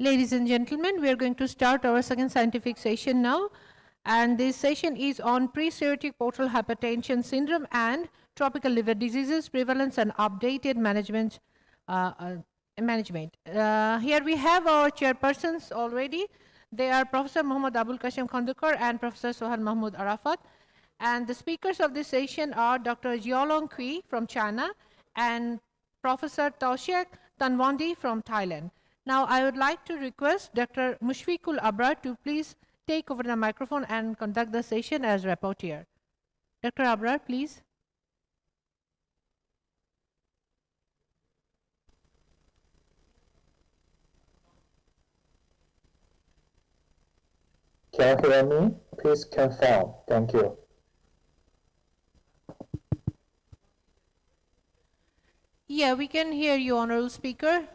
Ladies and gentlemen, we are going to start our second scientific session now. And this session is on pre-cirrhotic portal hypertension syndrome and tropical liver diseases, prevalence and updated management. Here we have our chairpersons already. They are Professor Muhammad Abul Qasim Khandekar and Professor Sohail Mahmood Arafat. And the speakers of this session are Dr. Jialong Kui from China and Professor Taushek Tanwandi from Thailand. Now, I would like to request Dr. Mushfiqul Abrar to please take over the microphone and conduct the session as rapporteur. Dr. Abrar, please. Can you hear me? Please confirm. Thank you. Yeah, we can hear you, Honorable Speaker.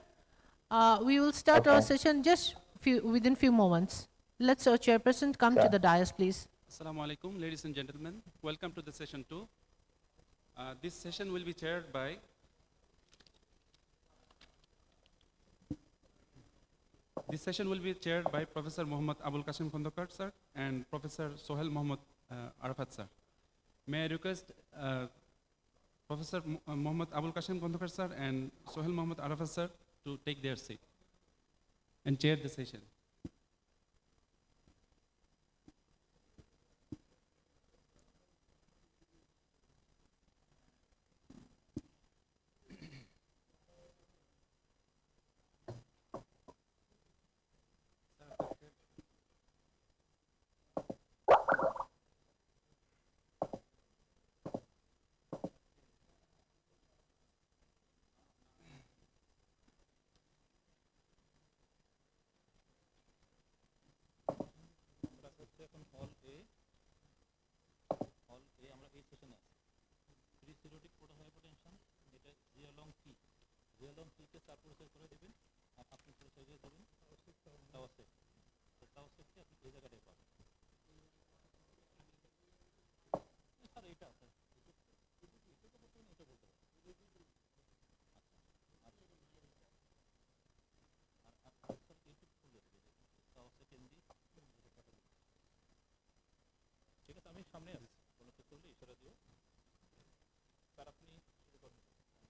We will start our session just within few moments. Let's our chairperson come to the dais, please. Assalamu alaikum, ladies and gentlemen. Welcome to the session 2. This session will be chaired by Professor Muhammad Abul Qasim Khandekar sir and Professor Sohail Mahmood Arafat sir. May I request Professor Muhammad Abul Qasim Khandekar sir and Sohail Mahmood Arafat sir to take their seat and chair the session.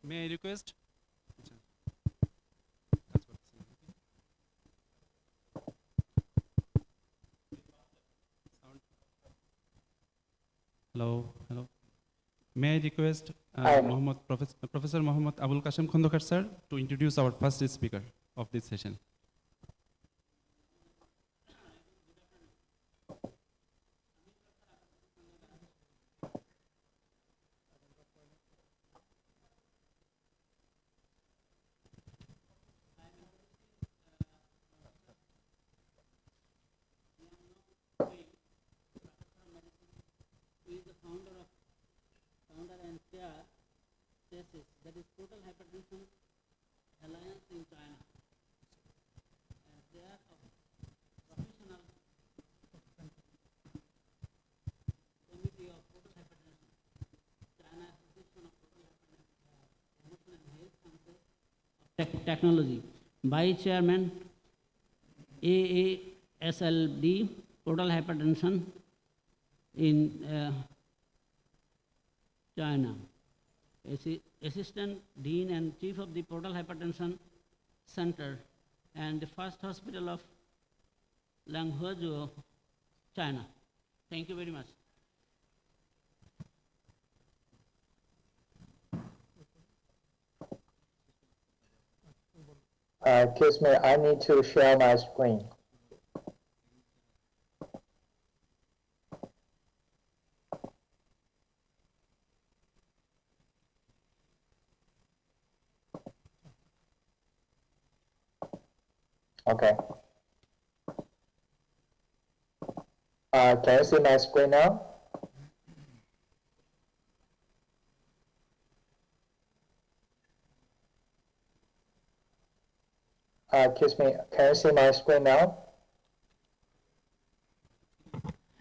May I request? Hello. May I request Professor Muhammad Abul Qasim Khandekar sir to introduce our first speaker of this session. That is Total Hypertension Alliance in China. And they are a professional committee of total hypertension. China Association of Total Hypertension, Emotion and Health Sciences of Technology. By Chairman AASLD, Total Hypertension in China. Assistant Dean and Chief of the Portal Hypertension Center and the first hospital of Langhezhou, China. Thank you very much. Excuse me, I need to share my screen. Okay. Can you see my screen now? Excuse me, can you see my screen now?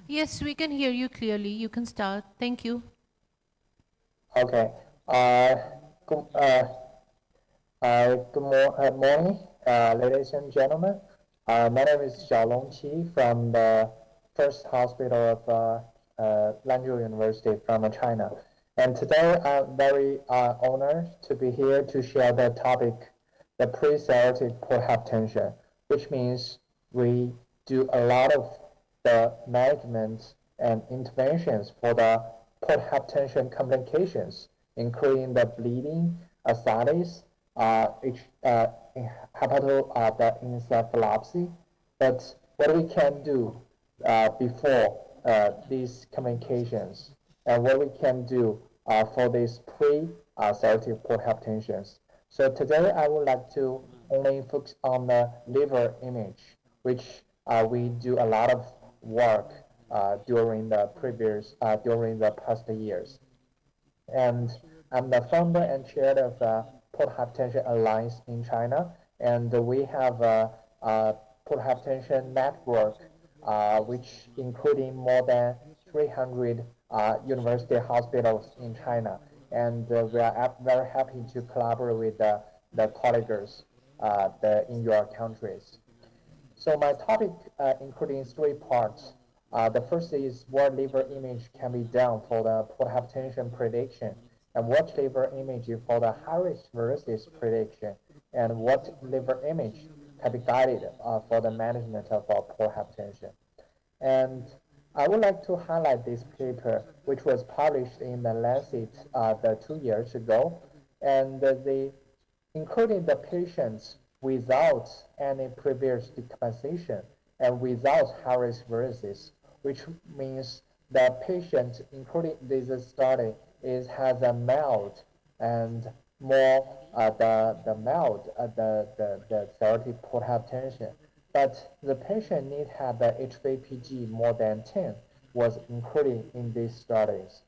Yes, we can hear you clearly. You can start. Thank you. Okay. Good morning, ladies and gentlemen. My name is Xiaolong Qi from the First Hospital of Lanzhou University from China. And today I'm very honored to be here to share the topic, the pre-cirrhotic port hypertension, which means we do a lot of the management and interventions for the port hypertension complications, including the bleeding, ascites, the encephalopathy. But what we can do before these complications, and what we can do for these pre-cirrhotic port hypertensions. So today I would like to only focus on the liver image, which we do a lot of work during the past years. And I'm the founder and chair of the Port Hypertension Alliance in China, and we have a port hypertension network, which including more than 300 university hospitals in China, and we are very happy to collaborate with the colleagues in your countries. So my topic including three parts. The first is what liver image can be done for the port hypertension prediction, and what liver image for the high risk versus prediction, and what liver image can be guided for the management of port hypertension. And I would like to highlight this paper, which was published in the Lancet 2 years ago, and they including the patients without any previous decompensation and without high-risk varices, which means the patient, including this study, has a mild and more the cirrhotic port hypertension, but the patient need have the HVPG more than 10 was included in these studies.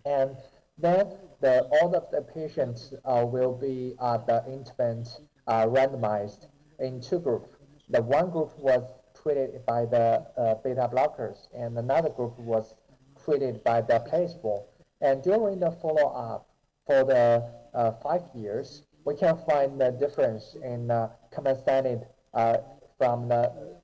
And then all of the patients will be the intervened randomized in two groups. The one group was treated by the beta blockers, and another group was treated by the placebo. And during the follow-up for the 5 years, we can find the difference in compensated from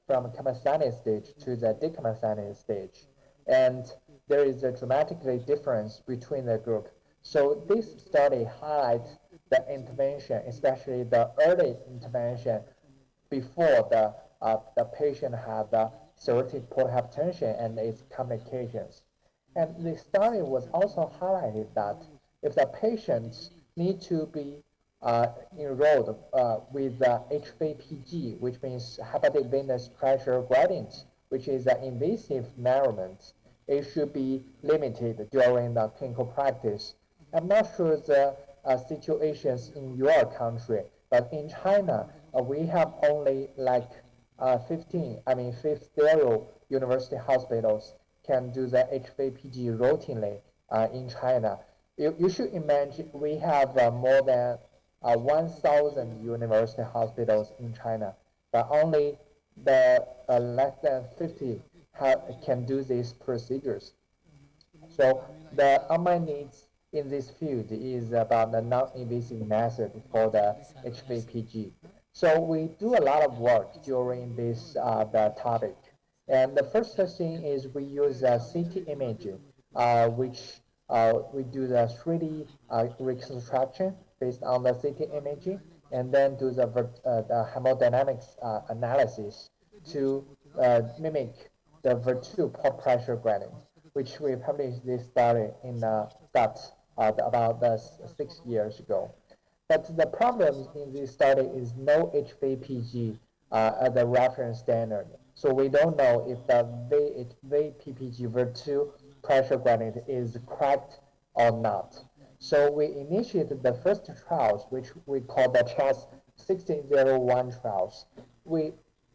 compensated stage to the decompensated stage. And there is a dramatically difference between the group. So this study highlights the intervention, especially the early intervention before the patient had the cirrhotic port hypertension and its complications. And the study was also highlighted that if the patients need to be enrolled with HVPG, which means hepatic venous pressure gradient, which is an invasive measurement, it should be limited during the clinical practice. I'm not sure the situations in your country, but in China, we have only like 50 university hospitals can do the HVPG routinely in China. You should imagine we have more than 1,000 university hospitals in China, but only the less than 50 can do these procedures. So the unmet needs in this field is about the non-invasive method for the HVPG. So we do a lot of work during this the topic. And the first thing is we use CT imaging, which we do the 3D reconstruction based on the CT imaging, and then do the hemodynamics analysis to mimic the virtual port pressure gradient, which we published this study in Gut about 6 years ago. But the problem in this study is no HVPG as a reference standard. So we don't know if the VPPG virtual pressure gradient is correct or not. So we initiated the first trials, which we call the CHESS 1601 trials.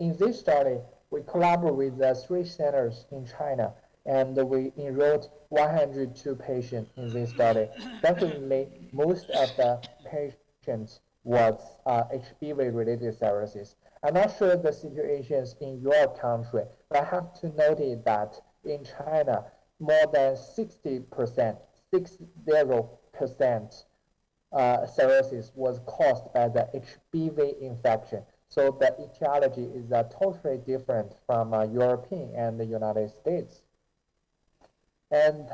In this study, we collaborate with the 3 centers in China, and we enrolled 102 patients in this study. Definitely, most of the patients was HBV-related cirrhosis. I'm not sure the situations in your country, but I have to note that in China, more than 60%, 60% cirrhosis was caused by the HBV infection. So the etiology is totally different from European and the United States. And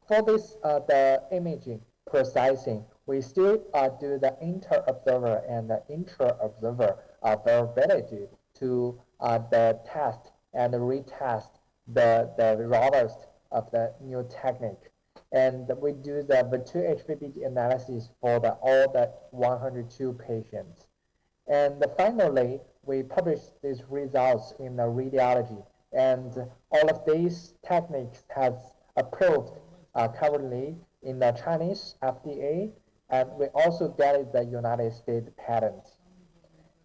for this, the imaging processing, we still do the inter-observer and the intra-observer variability to the test and retest the robust of the new technique. And we do the virtual HPPG analysis for all the 102 patients. And finally, we publish these results in the radiology. And all of these techniques has approved currently in the Chinese FDA, and we also get the United States patent.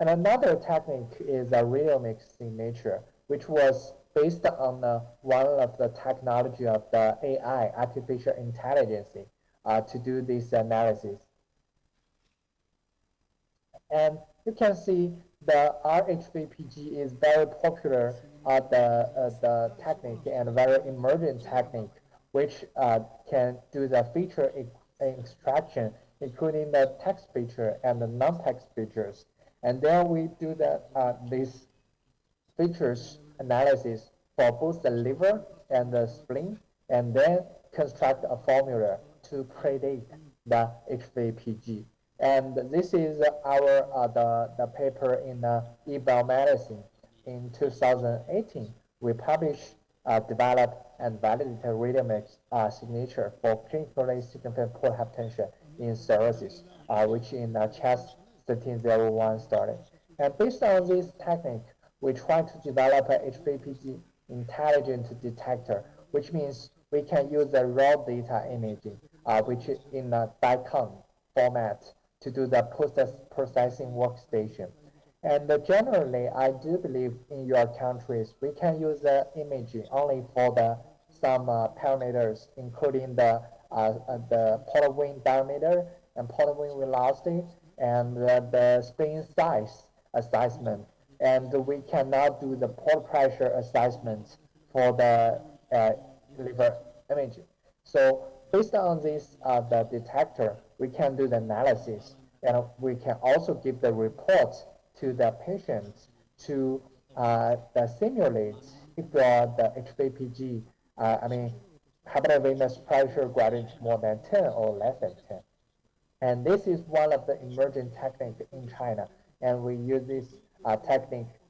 And another technique is a radiomics signature, which was based on one of the technology of the AI, artificial intelligence, to do this analysis. And you can see the RHVPG is very popular the technique and very emergent technique, which can do the feature extraction, including the text feature and the non-text features. And then we do this features analysis for both the liver and the spleen, and then construct a formula to predict the HVPG. And this is our the paper in eBiomedicine in 2018. We published, developed, and validated radiomics signature for clinically significant portal hypertension in cirrhosis, which in CHEST 1301 study. And based on this technique, we try to develop a HVPG intelligent detector, which means we can use the raw data imaging, which is in a DICOM format, to do the processing workstation. And generally, I do believe in your countries, we can use the imaging only for some parameters, including the portal vein diameter and portal vein velocity and the spleen size assessment. And we cannot do the portal pressure assessment for the liver imaging. So based on this, the detector, we can do the analysis, and we can also give the reports to the patients to simulate if the HVPG, hepatic venous pressure gradient more than 10 or less than 10. And this is one of the emerging techniques in China, and we use this technique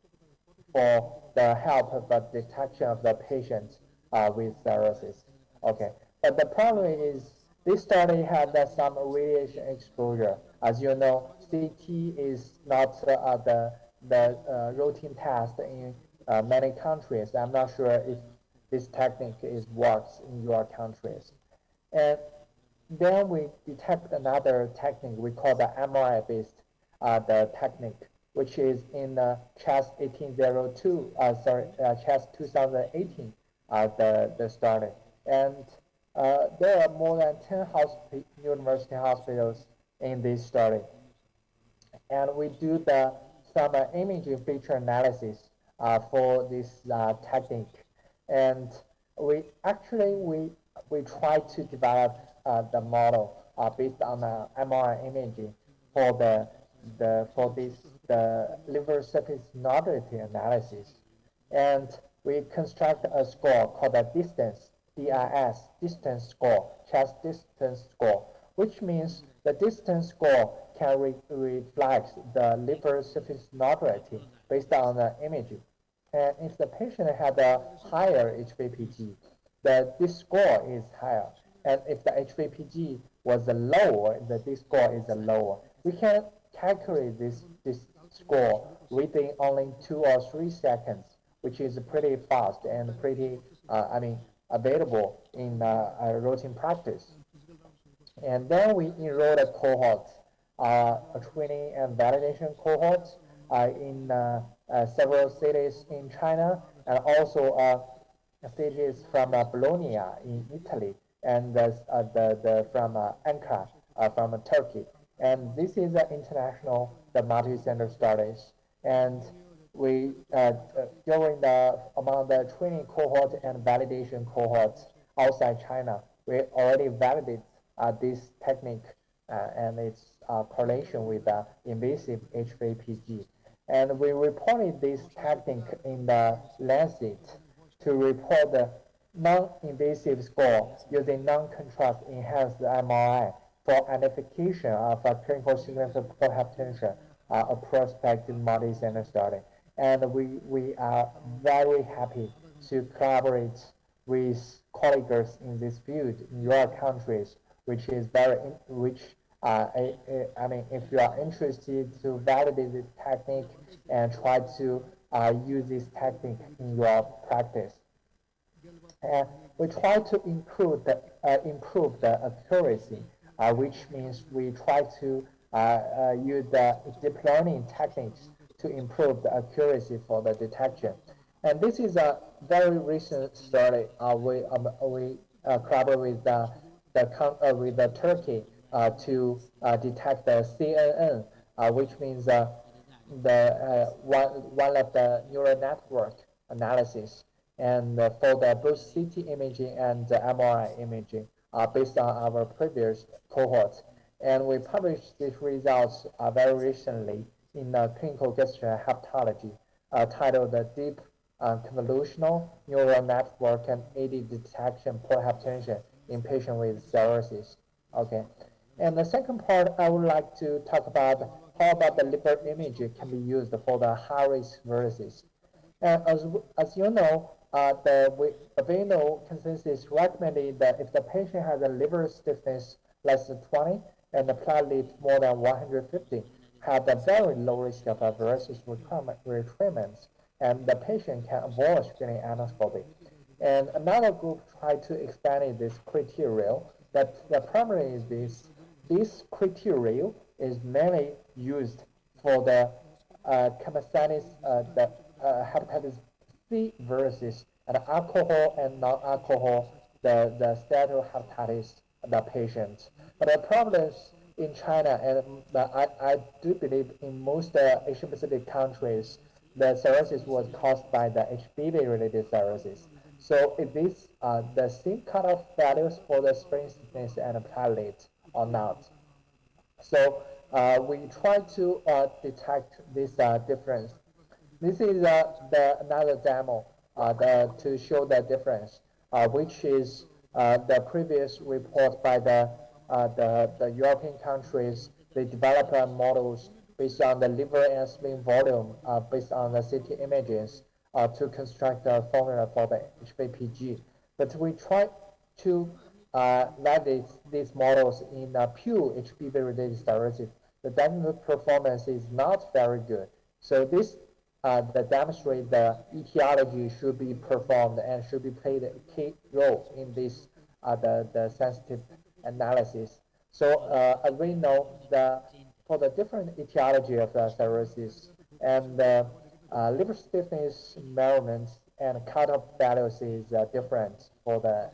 for the help of the detection of the patients with cirrhosis. Okay, but the problem is this study had some radiation exposure. As you know, CT is not the routine test in many countries. I'm not sure if this technique works in your countries. And then we detect another technique we call the MRI-based the technique, which is in CHEST 1802, CHEST 2018, the study. And there are more than 10 university hospitals in this study. And we do some imaging feature analysis for this technique. And we try to develop the model based on MRI imaging for the liver surface nodulity analysis. And we construct a score called the distance, DIS, distance score, CHEST distance score, which means the distance score can reflect the liver surface nodulity based on the imaging. And if the patient had a higher HVPG, this score is higher. And if the HVPG was lower, this score is lower. We can calculate this score within only 2 or 3 seconds, which is pretty fast and pretty, available in routine practice. And then we enrolled a cohort, a training and validation cohort in several cities in China, and also cities from Bologna in Italy, and from Ankara from Turkey. And this is international, the multi-center studies. And we among the training cohort and validation cohorts outside China, we already validated this technique and its correlation with invasive HVPG. And we reported this technique in the Lancet to report the non-invasive score using non-contrast enhanced MRI for identification of a clinical significant poor hypertension, a prospective multi-center study. And we are very happy to collaborate with colleagues in this field in your countries, which is very, which I mean, if you are interested to validate this technique and try to use this technique in your practice. And we try to improve the accuracy, which means we try to use the deep learning techniques to improve the accuracy for the detection. And this is a very recent study. We collaborate with with the Turkey to detect the CNN, which means one of the neural network analysis, and for the both CT imaging and MRI imaging based on our previous cohorts. And we published these results very recently in Clinical Gastrohepatology, titled "The Deep Convolutional Neural Network and AD Detection for Hypertension in Patients with Cirrhosis." Okay, and the second part I would like to talk about how about the liver imaging can be used for the high-risk cirrhosis. And as you know, the Aveno consensus recommended that if the patient has a liver stiffness less than 20 and the platelet more than 150, have a very low risk of cirrhosis retreatment, and the patient can avoid getting anesthetic. And another group tried to expand this criteria. That the primary is this criteria is mainly used for the the hepatitis C versus and alcohol and non-alcohol, the steatohepatitis, the patient. But the problems in China, and I do believe in most Asian Pacific countries, the cirrhosis was caused by the HBV-related cirrhosis. So is this the same cutoff values for the spring stiffness and platelet or not? So we try to detect this difference. This is another demo to show the difference, which is the previous report by the European countries. They develop models based on the liver and spleen volume, based on the CT images, to construct a formula for the HVPG. But we try to validate these models in pure HBV-related cirrhosis. The diagnostic performance is not very good. So this that demonstrate the etiology should be performed and should be played a key role in this the sensitive analysis. So as we know, for the different etiology of the cirrhosis and liver stiffness measurements and cutoff values is different for the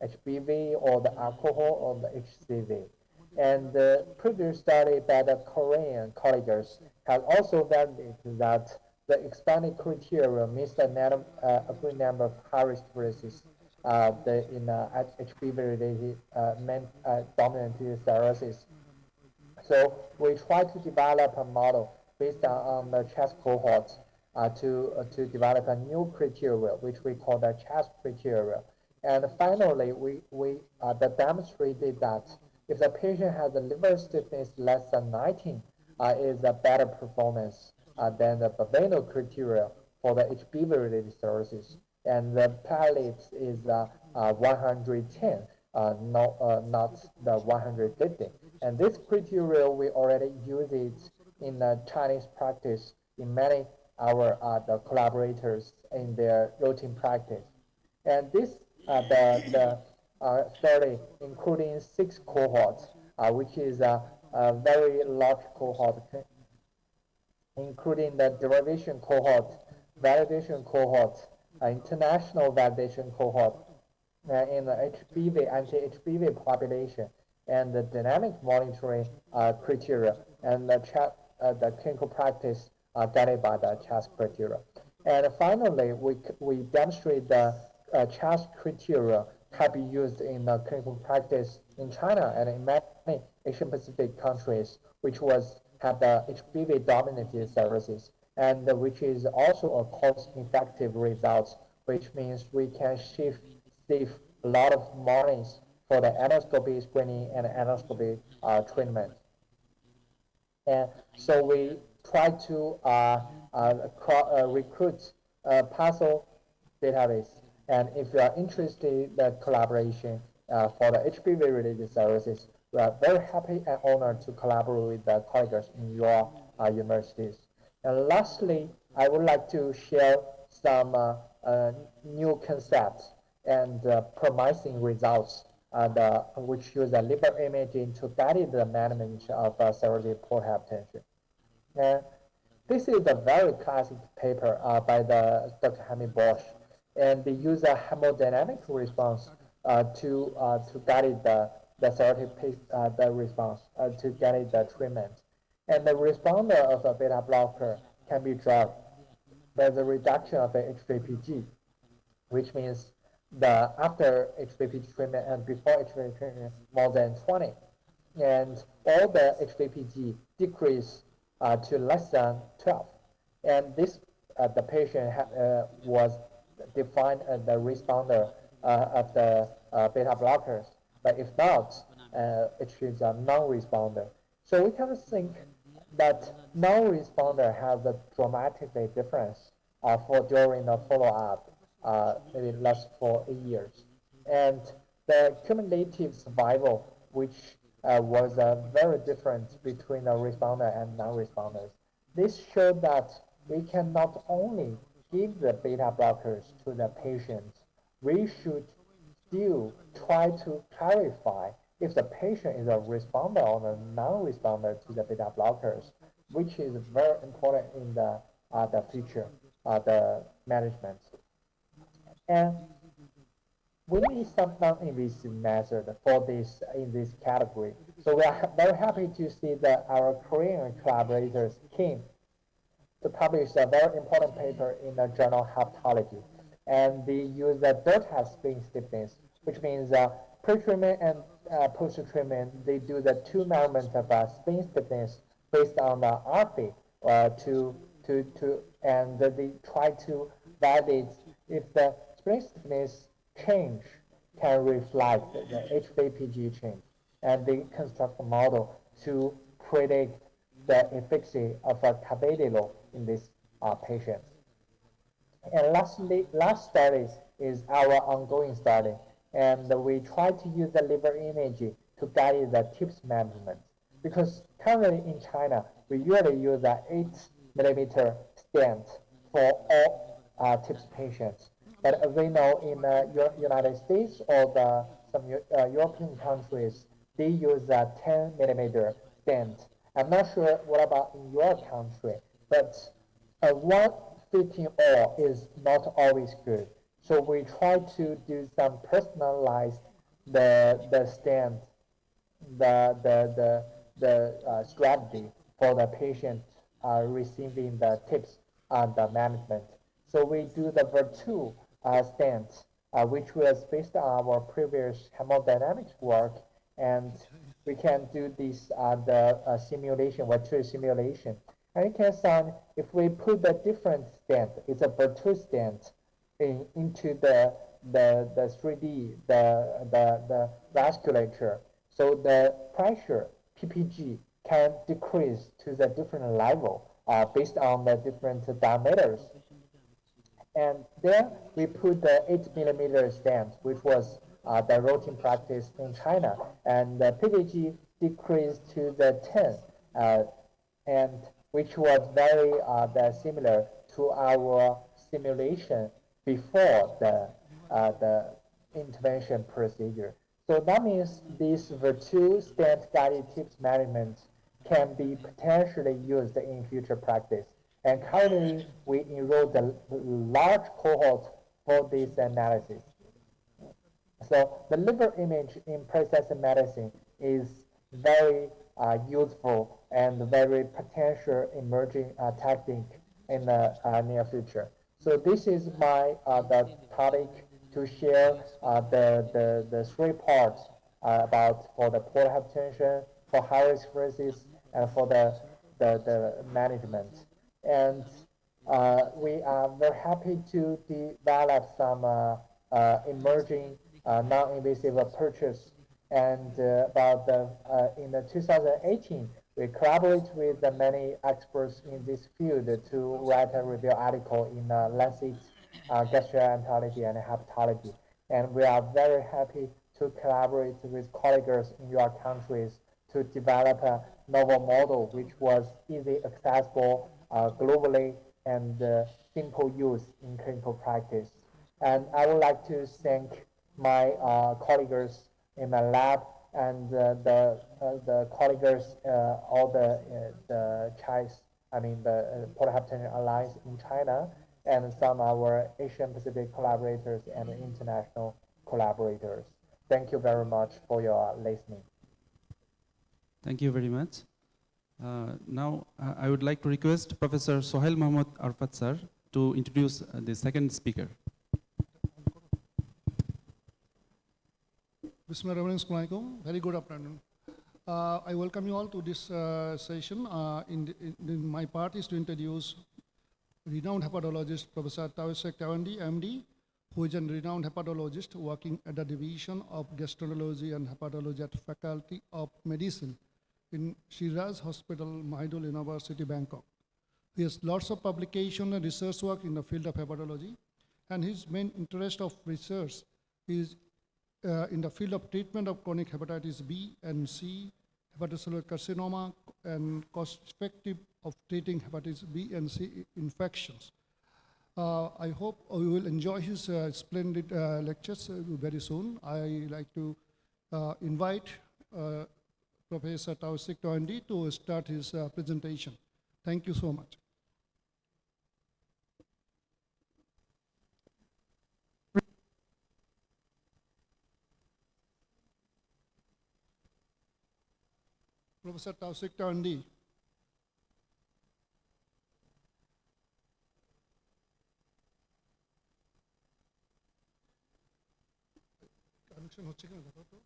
HBV or the alcohol or the HCV. And the previous study by the Korean colleagues has also validated that the expanded criteria meets the agreed number of high-risk cases in HBV-related dominant cirrhosis. So we try to develop a model based on the CHESS cohort to develop a new criteria, which we call the CHESS criteria. And finally, we demonstrated that if the patient has a liver stiffness less than 19, is a better performance than the Baveno criteria for the HBV-related cirrhosis. And the platelet is 110, not the 150. And this criteria, we already use it in Chinese practice in many the collaborators in their routine practice. And this the study including 6 cohorts, which is a very large cohort, including the derivation cohort, validation cohort, international validation cohort, in the HBV anti-HBV population, and the dynamic monitoring criteria, and the clinical practice guided by the CHASS criteria. And finally, we demonstrate the CHASS criteria can be used in clinical practice in China and in many Asian Pacific countries, which have the HBV dominated cirrhosis. and which is also a cost-effective result, which means we can save a lot of monies for the endoscopy screening and endoscopy treatment. And so we try to recruit a parcel database. And if you are interested in the collaboration for the HPV-related services, we are very happy and honored to collaborate with the colleagues in your universities. And lastly, I would like to share some new concepts and promising results which use the liver imaging to guide the management of cirrhotic portal hypertension. And this is a very classic paper by the Dr. Hamid Bosch, and they use a hemodynamic response to guide the therapeutic the response to guide the treatment. And the responder of a beta blocker can be drugged by the reduction of the HVPG, which means the after HVPG treatment and before HVPG treatment more than 20, and all the HVPG decrease to less than 12, and this the patient was defined as the responder of the beta blockers, but if not, it is a non-responder. So we can think that non-responder has a dramatically difference for during the follow-up, maybe less for 8 years, and the cumulative survival, which was very different between the responder and non-responders. This showed that we can not only give the beta blockers to the patients, we should still try to clarify if the patient is a responder or a non-responder to the beta blockers, which is very important in the future, the management. And we need some non-invasive method for this in this category. So we are very happy to see that our Korean collaborators came to publish a very important paper in the journal Hepatology. And they use the delta spleen stiffness, which means pre-treatment and post-treatment, they do the two measurements of spleen stiffness based on the RFA and they try to validate if the spleen stiffness change can reflect the HVPG change. And they construct a model to predict the efficacy of a carvedilol in these patients. And last study is our ongoing study, and we try to use the liver imaging to guide the TIPS management. Because currently in China, we usually use an 8mm stent for all TIPS patients. But we know in the United States or some European countries, they use a 10mm stent. I'm not sure what about in your country, but one fitting all is not always good. So we try to do some personalized the stent, the strategy for the patient receiving the tips on the management. So we do the virtual stent, which was based on our previous hemodynamics work, and we can do this the simulation, virtual simulation. And you can see if we put the different stent, it's a virtual stent into the 3D, the vasculature. So the pressure, PPG, can decrease to the different level based on the different diameters. And then we put the 8mm stent, which was the routine practice in China, and the PPG decreased to the 10, and which was very similar to our simulation before the intervention procedure. So that means this virtual stent guided tips management can be potentially used in future practice. And currently, we enrolled a large cohort for this analysis. So the liver image in precision medicine is very useful and very potential emerging technique in the near future. So this is my the topic to share the three parts about for the portal hypertension, for high risk versus, and for the management. And we are very happy to develop some emerging non-invasive approaches. And about in the 2018, we collaborate with many experts in this field to write a review article in Lancet Gastroenterology and Hepatology. And we are very happy to collaborate with colleagues in your countries to develop a novel model which was easily accessible globally and simple use in clinical practice. And I would like to thank my colleagues in my lab and the colleagues, all the CHICE, I mean the Portal Hypertension Alliance in China, and some of our Asian Pacific collaborators and international collaborators. Thank you very much for your listening. Thank you very much. Now, I would like to request Professor Sohail Mohammad Arafat sir to introduce the second speaker. Bismillahirrahmanirrahim. Very good afternoon. I welcome you all to this session. My part is to introduce renowned hepatologist Professor Tausek Tawandi, MD, who is a renowned hepatologist working at the Division of Gastroenterology and Hepatology at Faculty of Medicine in Shiraz Hospital, Mahidol University, Bangkok. He has lots of publication and research work in the field of hepatology, and his main interest of research is in the field of treatment of chronic hepatitis B and C, hepatocellular carcinoma, and cost-effective of treating hepatitis B and C infections. I hope we will enjoy his splendid lectures very soon. I like to invite Professor Tausek Tawandi to start his presentation. Thank you so much. Professor Tausek Tawandi. Connection হচ্ছে কিনা দেখো তো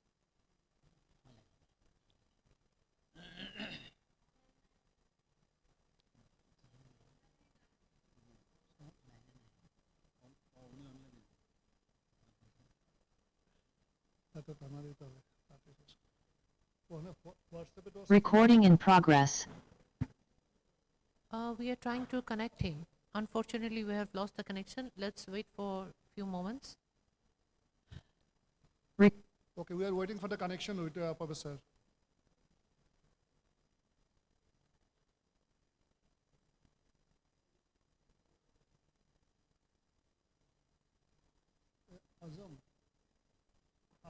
Recording in progress. We are trying to connect him. Unfortunately, we have lost the connection. Let's wait for a few moments. Okay, we are waiting for the connection with Professor.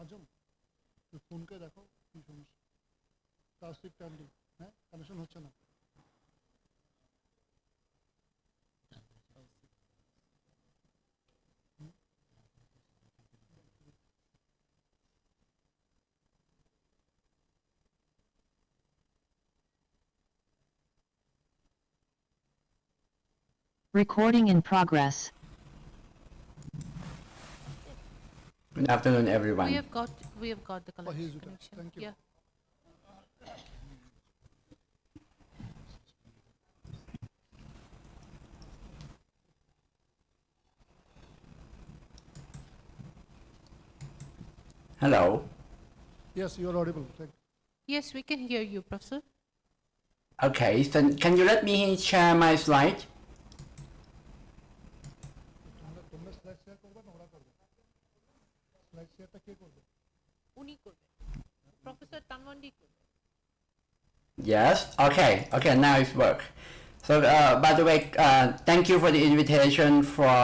আজম তুই ফোনকে দেখো কি সমস্যা তাসিক টান্ডি হ্যাঁ connection হচ্ছে না Recording in progress. Good afternoon, everyone. We have got the Oh, he's with us. connection. Thank you. Yeah. Hello. Yes, you are audible. Thank you. Yes, we can hear you, Professor. Okay, so can you let me share my slide? তোমরা slide share করবে না ওরা করবে slide শেয়ারটা কে করবে উনি করবেন professor তানওয়ান্ডি করবেন Yes. Okay. Okay. Now it's work. So, by the way, thank you for the invitation for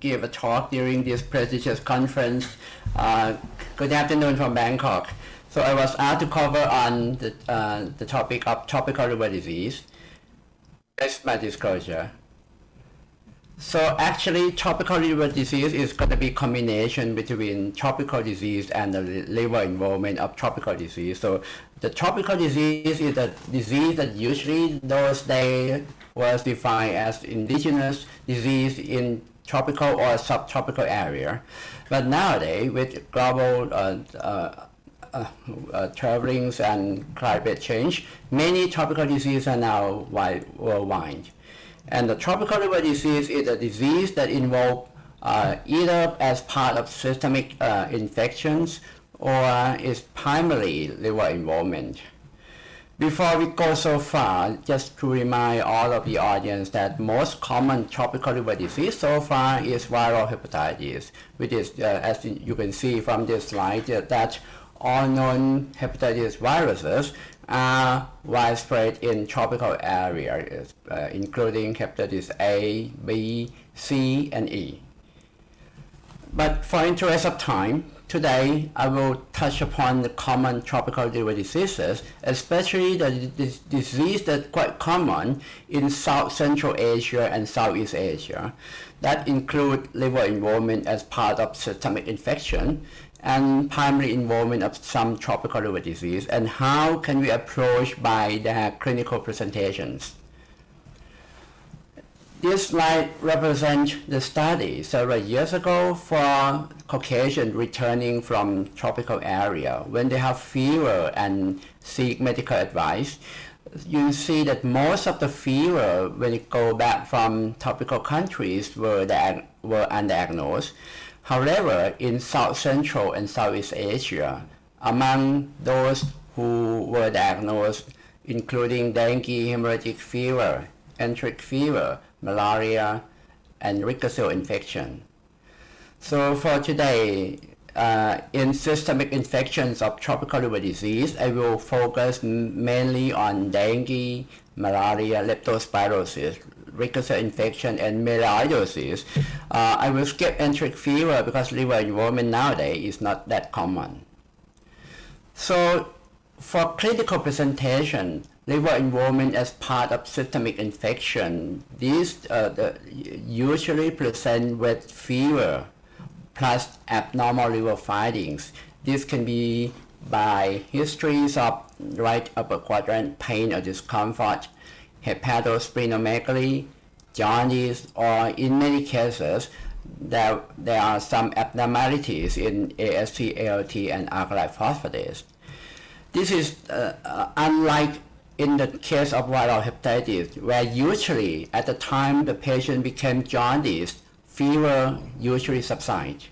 give a talk during this prestigious conference. Good afternoon from Bangkok. So I was asked to cover on the topic of tropical liver disease. That's my disclosure. So actually, tropical liver disease is going to be a combination between tropical disease and the liver involvement of tropical disease. So the tropical disease is a disease that usually those days was defined as indigenous disease in tropical or subtropical area. But nowadays, with global travelings and climate change, many tropical diseases are now worldwide. And the tropical liver disease is a disease that involves either as part of systemic infections or is primarily liver involvement. Before we go so far, just to remind all of the audience that most common tropical liver disease so far is viral hepatitis, which is, as you can see from this slide, that all known hepatitis viruses are widespread in tropical areas, including hepatitis A, B, C, and E. But for interest of time, today I will touch upon the common tropical liver diseases, especially the disease that's quite common in South Central Asia and Southeast Asia, that include liver involvement as part of systemic infection and primary involvement of some tropical liver disease, and how can we approach by their clinical presentations. This slide represents the study several years ago for Caucasians returning from tropical area. When they have fever and seek medical advice, you see that most of the fever when you go back from tropical countries were undiagnosed. However, in South Central and Southeast Asia, among those who were diagnosed, including dengue, hemorrhagic fever, enteric fever, malaria, and rickettsial infection. So for today, in systemic infections of tropical liver disease, I will focus mainly on dengue, malaria, leptospirosis, rickettsial infection, and melioidosis. I will skip enteric fever because liver involvement nowadays is not that common. So for clinical presentation, liver involvement as part of systemic infection, these usually present with fever plus abnormal liver findings. This can be by histories of right upper quadrant pain or discomfort, hepatosplenomegaly, jaundice, or in many cases, there are some abnormalities in AST, ALT, and alkaline phosphatase. This is unlike in the case of viral hepatitis, where usually at the time the patient became jaundiced, fever usually subsides.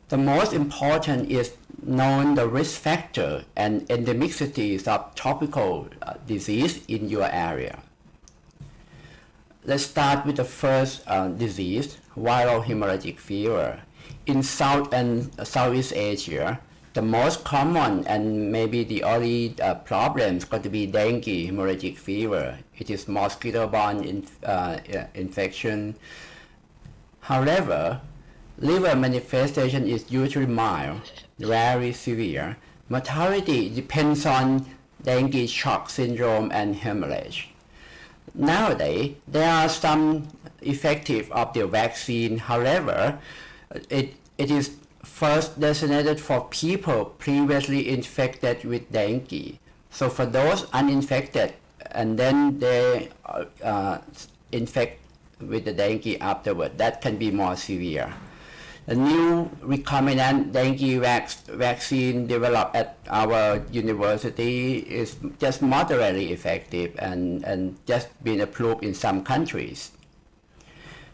The most important is knowing the risk factor and endemicities of tropical disease in your area. Let's start with the first disease, viral hemorrhagic fever. In South and Southeast Asia, the most common and maybe the only problem is going to be dengue hemorrhagic fever. It is mosquito-borne infection. However, liver manifestation is usually mild, rarely severe. Mortality depends on dengue shock syndrome and hemorrhage. Nowadays, there are some effective of the vaccine. However, it is first designated for people previously infected with dengue. So for those uninfected, and then they infect with the dengue afterward, that can be more severe. The new recombinant dengue vaccine developed at our university is just moderately effective and just been approved in some countries.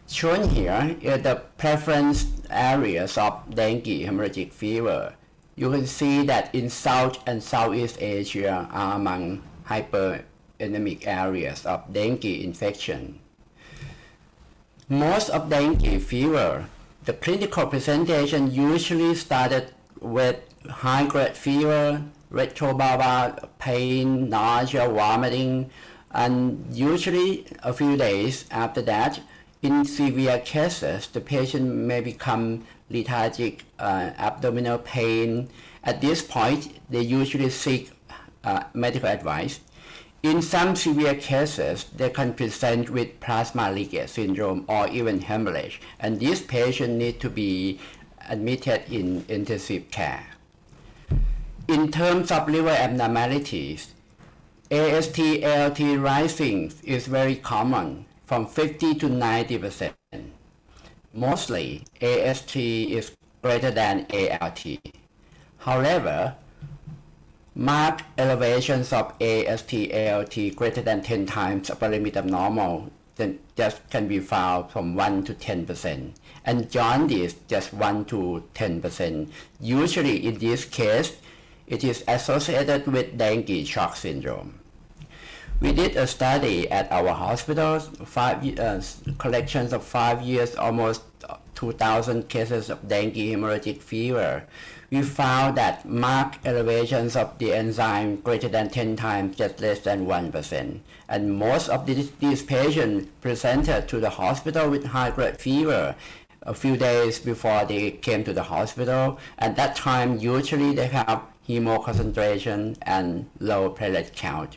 Shown here is the preference areas of dengue hemorrhagic fever. You can see that in South and Southeast Asia are among hyperendemic areas of dengue infection. Most of dengue fever, the clinical presentation usually started with high-grade fever, retrobulbar pain, nausea, vomiting, and usually a few days after that, in severe cases, the patient may become lethargic, abdominal pain. At this point, they usually seek medical advice. In some severe cases, they can present with plasma leakage syndrome or even hemorrhage, and these patients need to be admitted in intensive care. In terms of liver abnormalities, AST, ALT rising is very common, from 50 to 90%. Mostly, AST is greater than ALT. However, Marked elevations of AST, ALT greater than 10 times upper limit of normal then just can be found from 1 to 10%. And jaundice just 1 to 10%. Usually in this case, it is associated with dengue shock syndrome. We did a study at our hospitals, collections of 5 years, almost 2,000 cases of dengue hemorrhagic fever. We found that marked elevations of the enzyme greater than 10 times, just less than 1%. And most of these patients presented to the hospital with high-grade fever a few days before they came to the hospital. At that time, usually they have hemo concentration and low platelet count.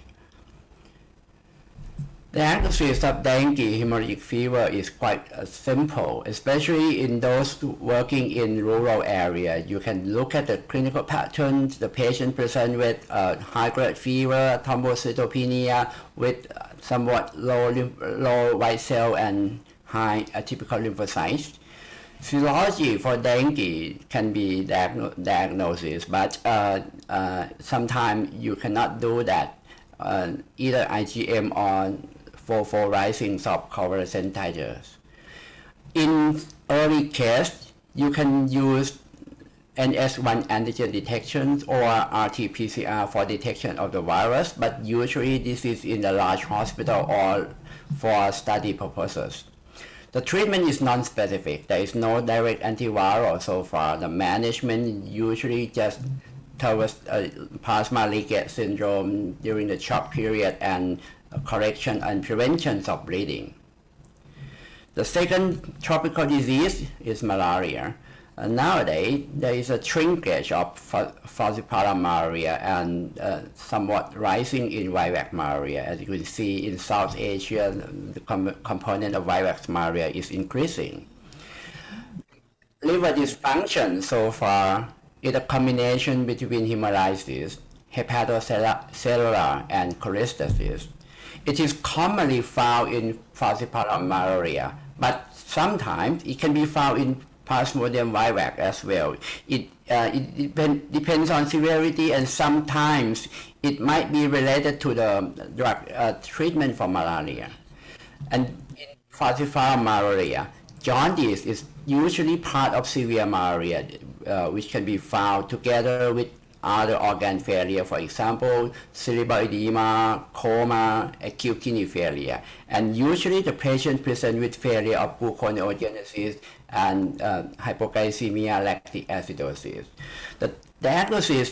The diagnosis of dengue hemorrhagic fever is quite simple, especially in those working in rural area. You can look at the clinical patterns. The patient present with high-grade fever, thrombocytopenia with somewhat low white cell and high atypical lymphocytes. Serology for dengue can be diagnosis, but sometimes you cannot do that. Either IgM or for rising of convalescent titers. In early case, you can use NS1 antigen detection or RT-PCR for detection of the virus, but usually this is in a large hospital or for study purposes. The treatment is non-specific. There is no direct antiviral so far. The management usually just towards plasma leakage syndrome during the shock period and correction and prevention of bleeding. The second tropical disease is malaria. Nowadays, there is a shrinkage of falciparum malaria and somewhat rising in vivax malaria. As you can see in South Asia, the component of vivax malaria is increasing. Liver dysfunction so far is a combination between hemolysis, hepatocellular, and cholestasis. It is commonly found in falciparum malaria, but sometimes it can be found in Plasmodium vivax as well. It depends on severity, and sometimes it might be related to the drug treatment for malaria. And in falciparum malaria, jaundice is usually part of severe malaria, which can be found together with other organ failure, for example, cerebral edema, coma, acute kidney failure. And usually the patient present with failure of gluconeogenesis and hypoglycemia, lactic acidosis. The diagnosis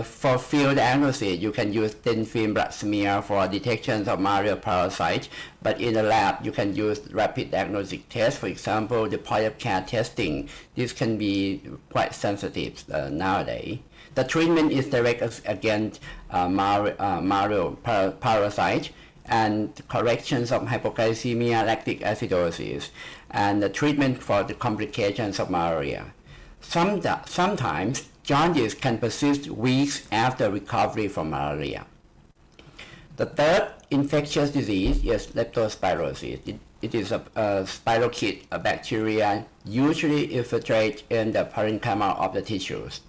for field diagnosis, you can use thin film blood smear for detection of malaria parasites, but in the lab you can use rapid diagnostic tests, for example, the point of care testing. This can be quite sensitive nowadays. The treatment is directed against malaria parasite and corrections of hypoglycemia, lactic acidosis, and the treatment for the complications of malaria. Sometimes jaundice can persist weeks after recovery from malaria. The third infectious disease is leptospirosis. It is a spirochete, a bacteria usually infiltrate in the parenchyma of the tissues.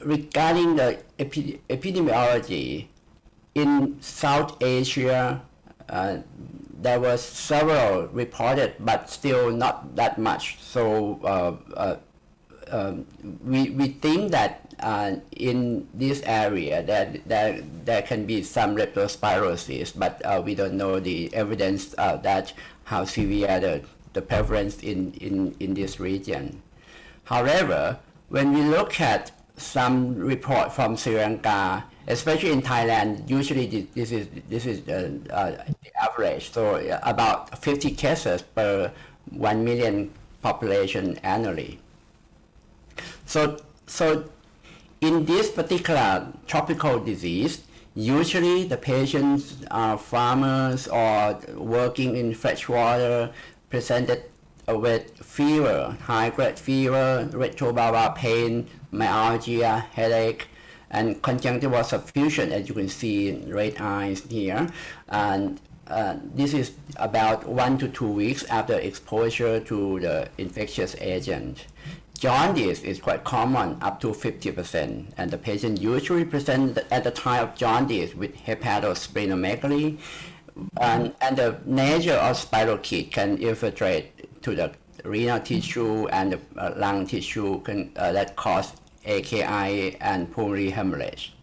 Regarding the epidemiology, in South Asia, there were several reported, but still not that much. So we think that in this area there can be some leptospirosis, but we don't know the evidence that how severe the prevalence in this region. However, when we look at some report from Sri Lanka, especially in Thailand, usually this is the average. So about 50 cases per 1 million population annually. So in this particular tropical disease, usually the patients are farmers or working in freshwater, presented with fever, high-grade fever, retrobulbar pain, myalgia, headache, and conjunctival suffusion, as you can see in red eyes here. And this is about 1 to 2 weeks after exposure to the infectious agent. jaundice is quite common, up to 50%, and the patient usually present at the time of jaundice with hepatosplenomegaly, and the nature of spirochete can infiltrate to the renal tissue and the lung tissue that cause AKI and pulmonary hemorrhage.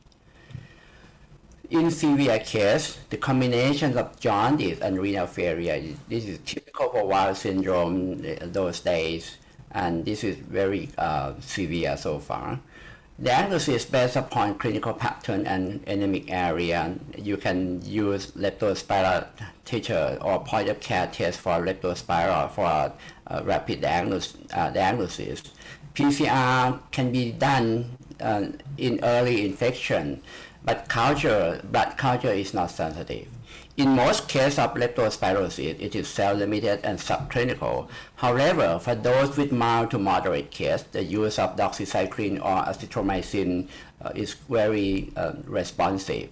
In severe case, the combination of jaundice and renal failure, this is typical for Weill syndrome those days, and this is very severe so far. Diagnosis based upon clinical pattern and anemic area. You can use leptospiral titer or point of care test for leptospiral for rapid diagnosis. PCR can be done in early infection, but blood culture is not sensitive. In most cases of leptospirosis, it is cell-limited and subclinical. However, for those with mild to moderate case, the use of doxycycline or azithromycin is very responsive.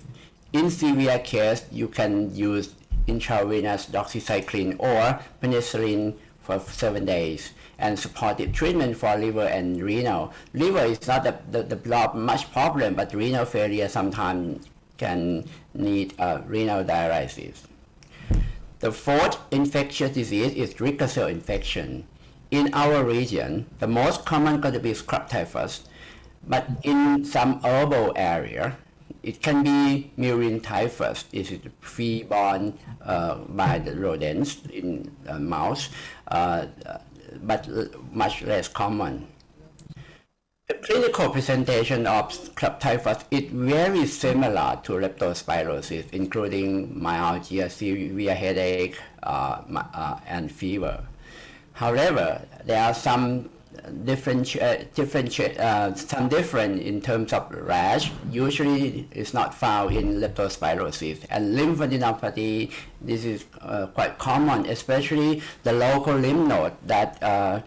In severe case, you can use intravenous doxycycline or penicillin for 7 days, and supportive treatment for liver and renal. Liver is not the much problem, but renal failure sometimes can need renal dialysis. The fourth infectious disease is rickettsial infection. In our region, the most common going to be scrub typhus, but in some urban area, it can be murine typhus. It is free-borne by the rodents in mouse, but much less common. The clinical presentation of scrub typhus is very similar to leptospirosis, including myalgia, severe headache, and fever. However, there are some different in terms of rash. Usually, it's not found in leptospirosis. And lymphadenopathy, this is quite common, especially the local lymph node that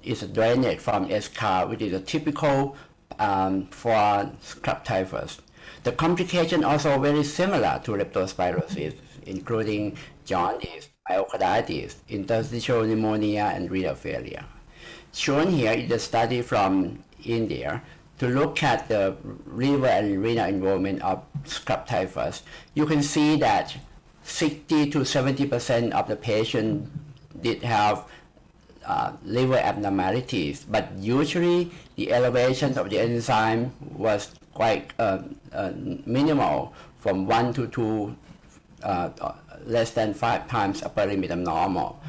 is drained from eschar, which is a typical for scrub typhus. The complication also very similar to leptospirosis, including jaundice, myocarditis, interstitial pneumonia, and renal failure. Shown here is a study from India to look at the liver and renal involvement of scrub typhus. You can see that 60 to 70% of the patients did have liver abnormalities, but usually the elevation of the enzyme was quite minimal, from 1 to 2, less than 5 times upper limit of normal.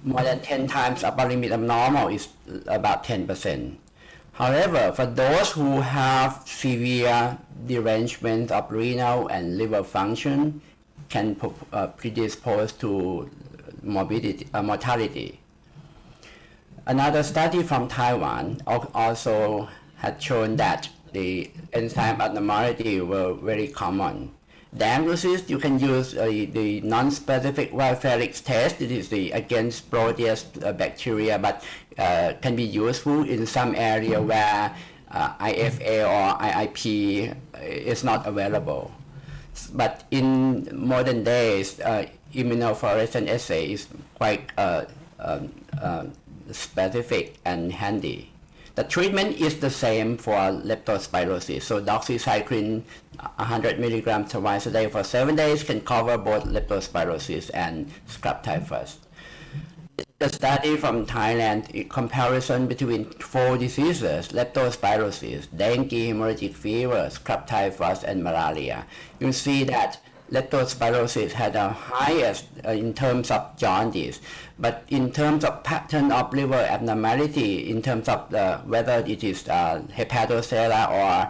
More than 10 times upper limit of normal is about 10%. However, for those who have severe derangement of renal and liver function, can predispose to mortality. Another study from Taiwan also had shown that the enzyme abnormality were very common. Diagnosis, you can use the non-specific Wild-Felix test. It is against Proteus bacteria, but can be useful in some area where IFA or IIP is not available. But in modern days, immunofluorescence assay is quite specific and handy. The treatment is the same for leptospirosis. So doxycycline 100 milligrams twice a day for 7 days can cover both leptospirosis and scrub typhus. The study from Thailand, a comparison between 4 diseases, leptospirosis, dengue, hemorrhagic fever, scrub typhus, and malaria. You see that leptospirosis had the highest in terms of jaundice, but in terms of pattern of liver abnormality, in terms of whether it is hepatocellular or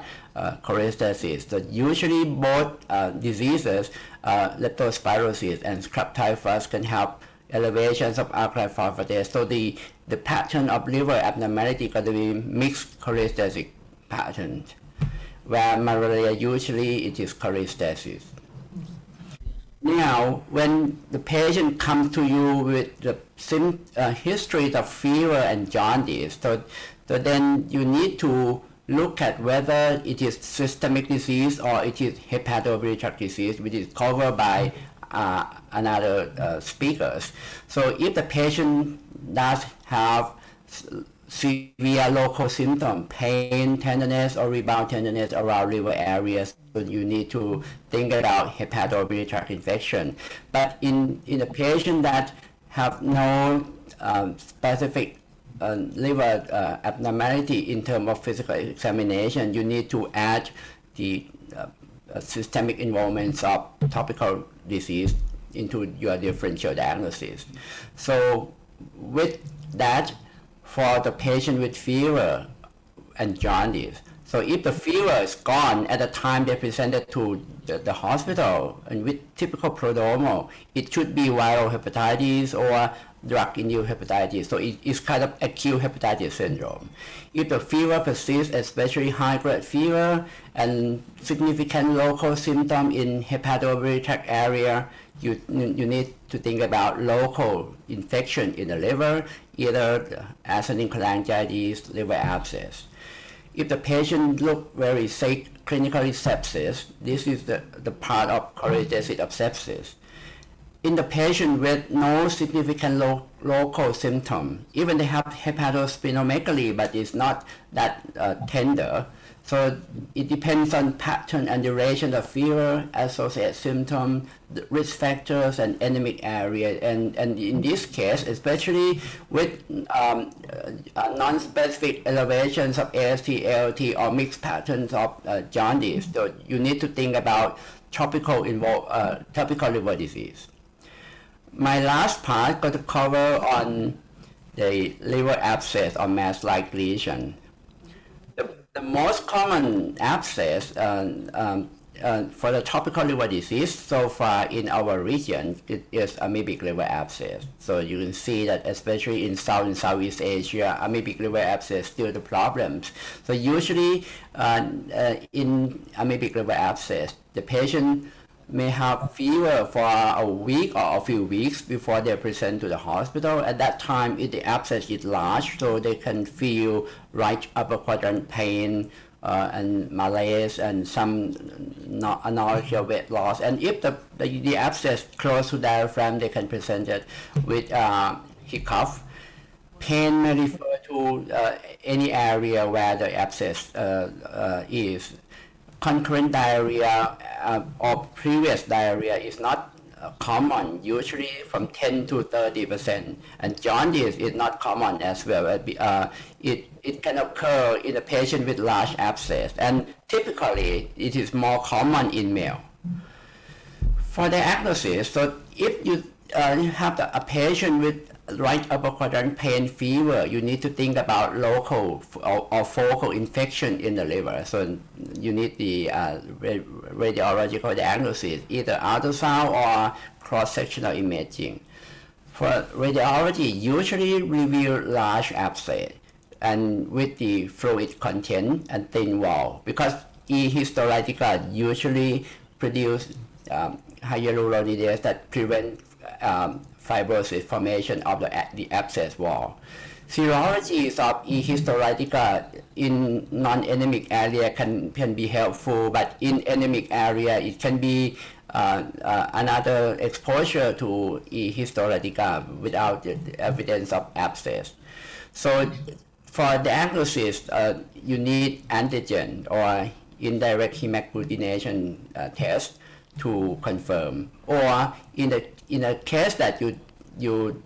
cholestasis, so usually both diseases, leptospirosis and scrub typhus, can have elevations of alkaline phosphatase. So the pattern of liver abnormality got to be mixed cholestatic pattern, where malaria usually it is cholestasis. Now, when the patient comes to you with the history of fever and jaundice, so then you need to look at whether it is systemic disease or it is hepatobiliary tract disease, which is covered by another speakers. So if the patient does have severe local symptom, pain, tenderness, or rebound tenderness around liver areas. So you need to think about hepatobiliary tract infection. But in a patient that have no specific liver abnormality in terms of physical examination, you need to add the systemic involvement of topical disease into your differential diagnosis. So with that, for the patient with fever and jaundice, so if the fever is gone at the time they presented to the hospital and with typical prodromal, it should be viral hepatitis or drug-induced hepatitis. So it's kind of acute hepatitis syndrome. If the fever persists, especially high-grade fever and significant local symptom in hepatobiliary tract area, you need to think about local infection in the liver, either ascending cholangitis, liver abscess. If the patient look very sick, clinically sepsis, this is the part of correlated of sepsis. In the patient with no significant local symptom, even they have hepatosplenomegaly, but it's not that tender. So it depends on pattern and duration of fever, associated symptoms, risk factors, and endemic area. And in this case, especially with non-specific elevations of AST, ALT, or mixed patterns of jaundice, so you need to think about topical liver disease. My last part going to cover on the liver abscess or mass-like lesion. The most common abscess for the topical liver disease so far in our region is amoebic liver abscess. So you can see that especially in South and Southeast Asia, amoebic liver abscess still the problems. So usually in amoebic liver abscess, the patient may have fever for a week or a few weeks before they present to the hospital. At that time, if the abscess is large, so they can feel right upper quadrant pain and malaise and some anorexia, weight loss. And if the abscess close to diaphragm, they can present it with hiccup. Pain may refer to any area where the abscess is. Concurrent diarrhea or previous diarrhea is not common, usually from 10 to 30%. And jaundice is not common as well. It can occur in a patient with large abscess, and typically it is more common in male. For diagnosis, so if you have a patient with right upper quadrant pain fever, you need to think about local or focal infection in the liver. So you need the radiological diagnosis, either ultrasound or cross-sectional imaging. For radiology, usually reveal large abscess and with the fluid content and thin wall, because E. histolytica usually produce hyaluronidase that prevent fibrosis formation of the abscess wall. Serologies of E. histolytica in non-endemic area can be helpful, but in endemic area it can be another exposure to E. histolytica without the evidence of abscess. So for diagnosis, you need antigen or indirect hemagglutination test to confirm, or in a case that you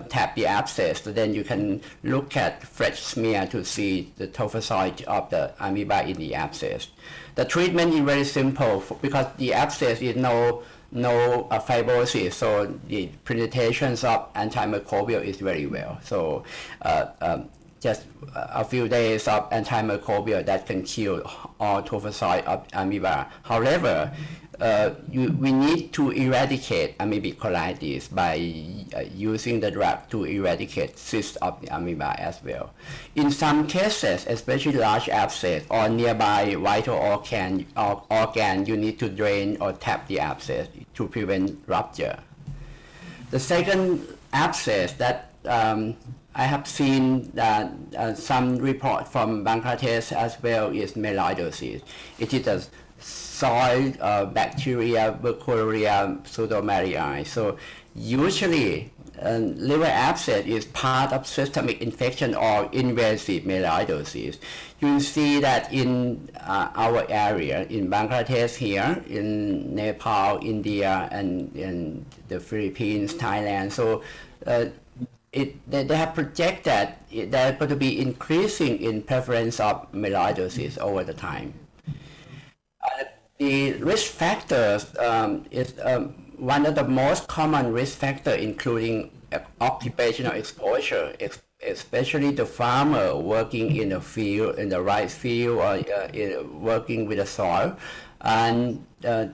tap the abscess, so then you can look at fresh smear to see the tophocyte of the amoeba in the abscess. The treatment is very simple because the abscess is no fibrosis, so the presentations of antimicrobial is very well. So just a few days of antimicrobial that can kill all tophocyte of amoeba. However, we need to eradicate amoebic colitis by using the drug to eradicate cysts of the amoeba as well. In some cases, especially large abscess or nearby vital organ, you need to drain or tap the abscess to prevent rupture. The second abscess that I have seen some report from Bangladesh as well is melioidosis. It is a soil bacteria, Burkholderia pseudomallei. So Usually, liver abscess is part of systemic infection or invasive myelaidosis. You will see that in our area, in Bangladesh here, in Nepal, India, and in the Philippines, Thailand. So they have projected that they're going to be increasing in prevalence of myelaidosis over the time. The risk factors is one of the most common risk factors, including occupational exposure, especially the farmer working in the field, in the rice field, or working with the soil. And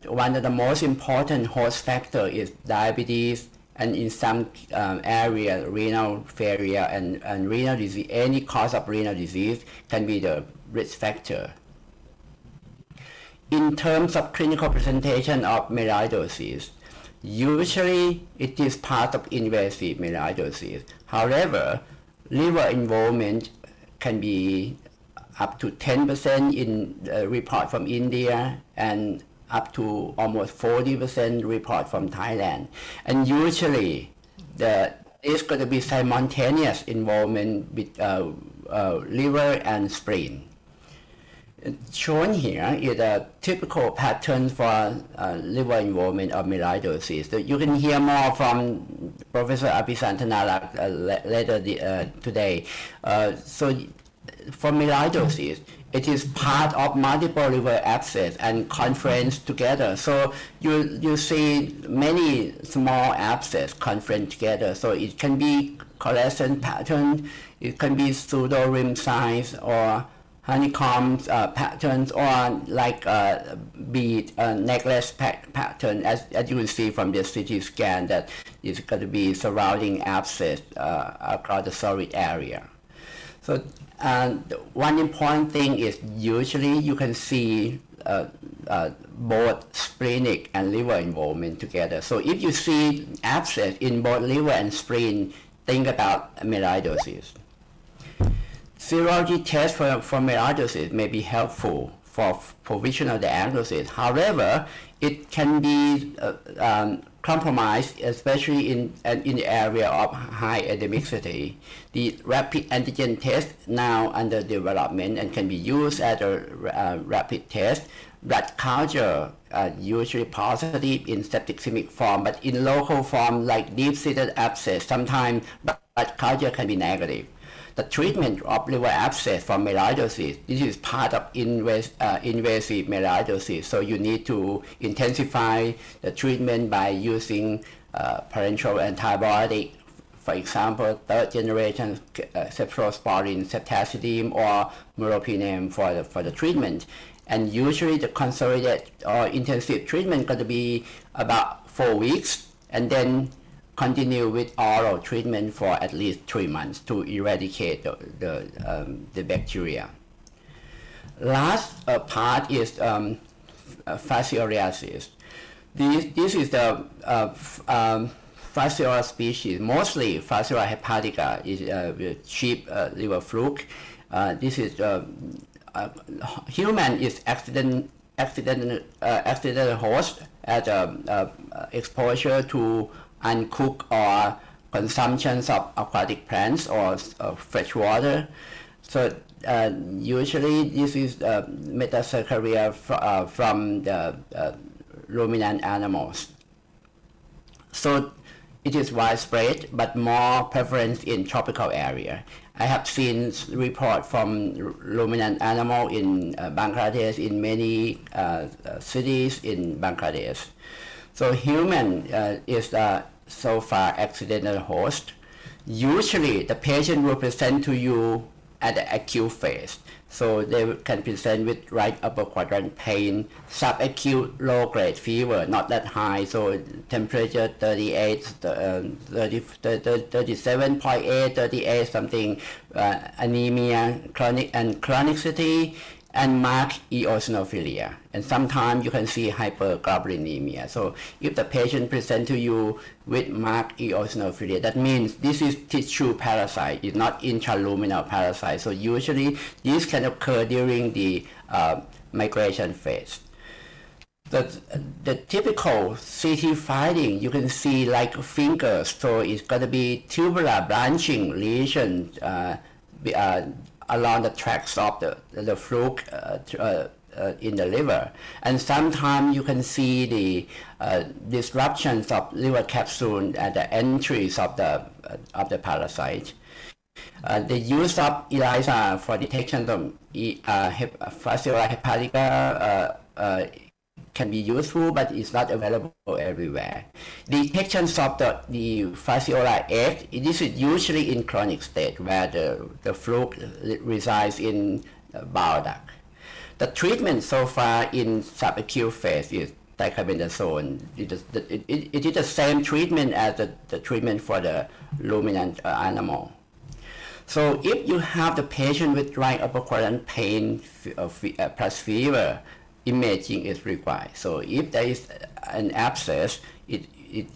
one of the most important host factor is diabetes, and in some area, renal failure and renal disease. Any cause of renal disease can be the risk factor. In terms of clinical presentation of myelaidosis, usually it is part of invasive myelaidosis. However, liver involvement can be up to 10% in report from India and up to almost 40% report from Thailand. And usually there's going to be simultaneous involvement with liver and spleen. Shown here is a typical pattern for liver involvement of myelaidosis. So you can hear more from Professor Abhisantanalak later today. So for myelaidosis, it is part of multiple liver abscess and conference together. So you see many small abscess conference together. So it can be coalescent pattern, it can be pseudo rim size or honeycomb patterns, or like bead necklace pattern, as you will see from the CT scan, that is going to be surrounding abscess across the solid area. So one important thing is usually you can see both splenic and liver involvement together. So if you see abscess in both liver and spleen, think about myelaidosis. Serology tests for myelaidosis may be helpful for provisional diagnosis. However, it can be compromised, especially in the area of high endemicity. The rapid antigen test now under development and can be used as a rapid test. Blood culture usually positive in septicemic form, but in local form like deep-seated abscess, sometimes blood culture can be negative. The treatment of liver abscess for myelaidosis, this is part of invasive myelaidosis, so you need to intensify the treatment by using parenteral antibiotic, for example, third generation cephalosporin, ceftazidime, or meropenem for the treatment. And usually the consolidated or intensive treatment going to be about 4 weeks, and then continue with oral treatment for at least 3 months to eradicate the bacteria. Last part is fascioriasis. This is the Fasciola species, mostly Fasciola hepatica, is sheep liver fluke. This is human is accidental host as exposure to uncooked or consumptions of aquatic plants or fresh water. So usually this is metacercaria from the ruminant animals. So it is widespread, but more prevalent in tropical area. I have seen report from ruminant animal in Bangladesh, in many cities in Bangladesh. So human is so far accidental host. Usually the patient will present to you at the acute phase. So they can present with right upper quadrant pain, subacute low-grade fever, not that high, so temperature 38, 37.8, 38 something, anemia, chronicity, and marked eosinophilia. And sometimes you can see hyperglobulinemia. So if the patient presents to you with marked eosinophilia, that means this is tissue parasite, it's not intraluminal parasite. So usually this can occur during the migration phase. the typical CT finding, you can see like fingers, so it's going to be tubular branching lesions along the tracks of the fluke in the liver. And sometimes you can see the disruptions of liver capsule at the entries of the parasite. The use of ELISA for detection of fasciola hepatica can be useful, but it's not available everywhere. Detections of the fasciola egg, this is usually in chronic state where the fluke resides in bile duct. The treatment so far in subacute phase is dicarbendazole. It is the same treatment as the treatment for the ruminant animal. So if you have the patient with right upper quadrant pain plus fever, imaging is required. So if there is an abscess, it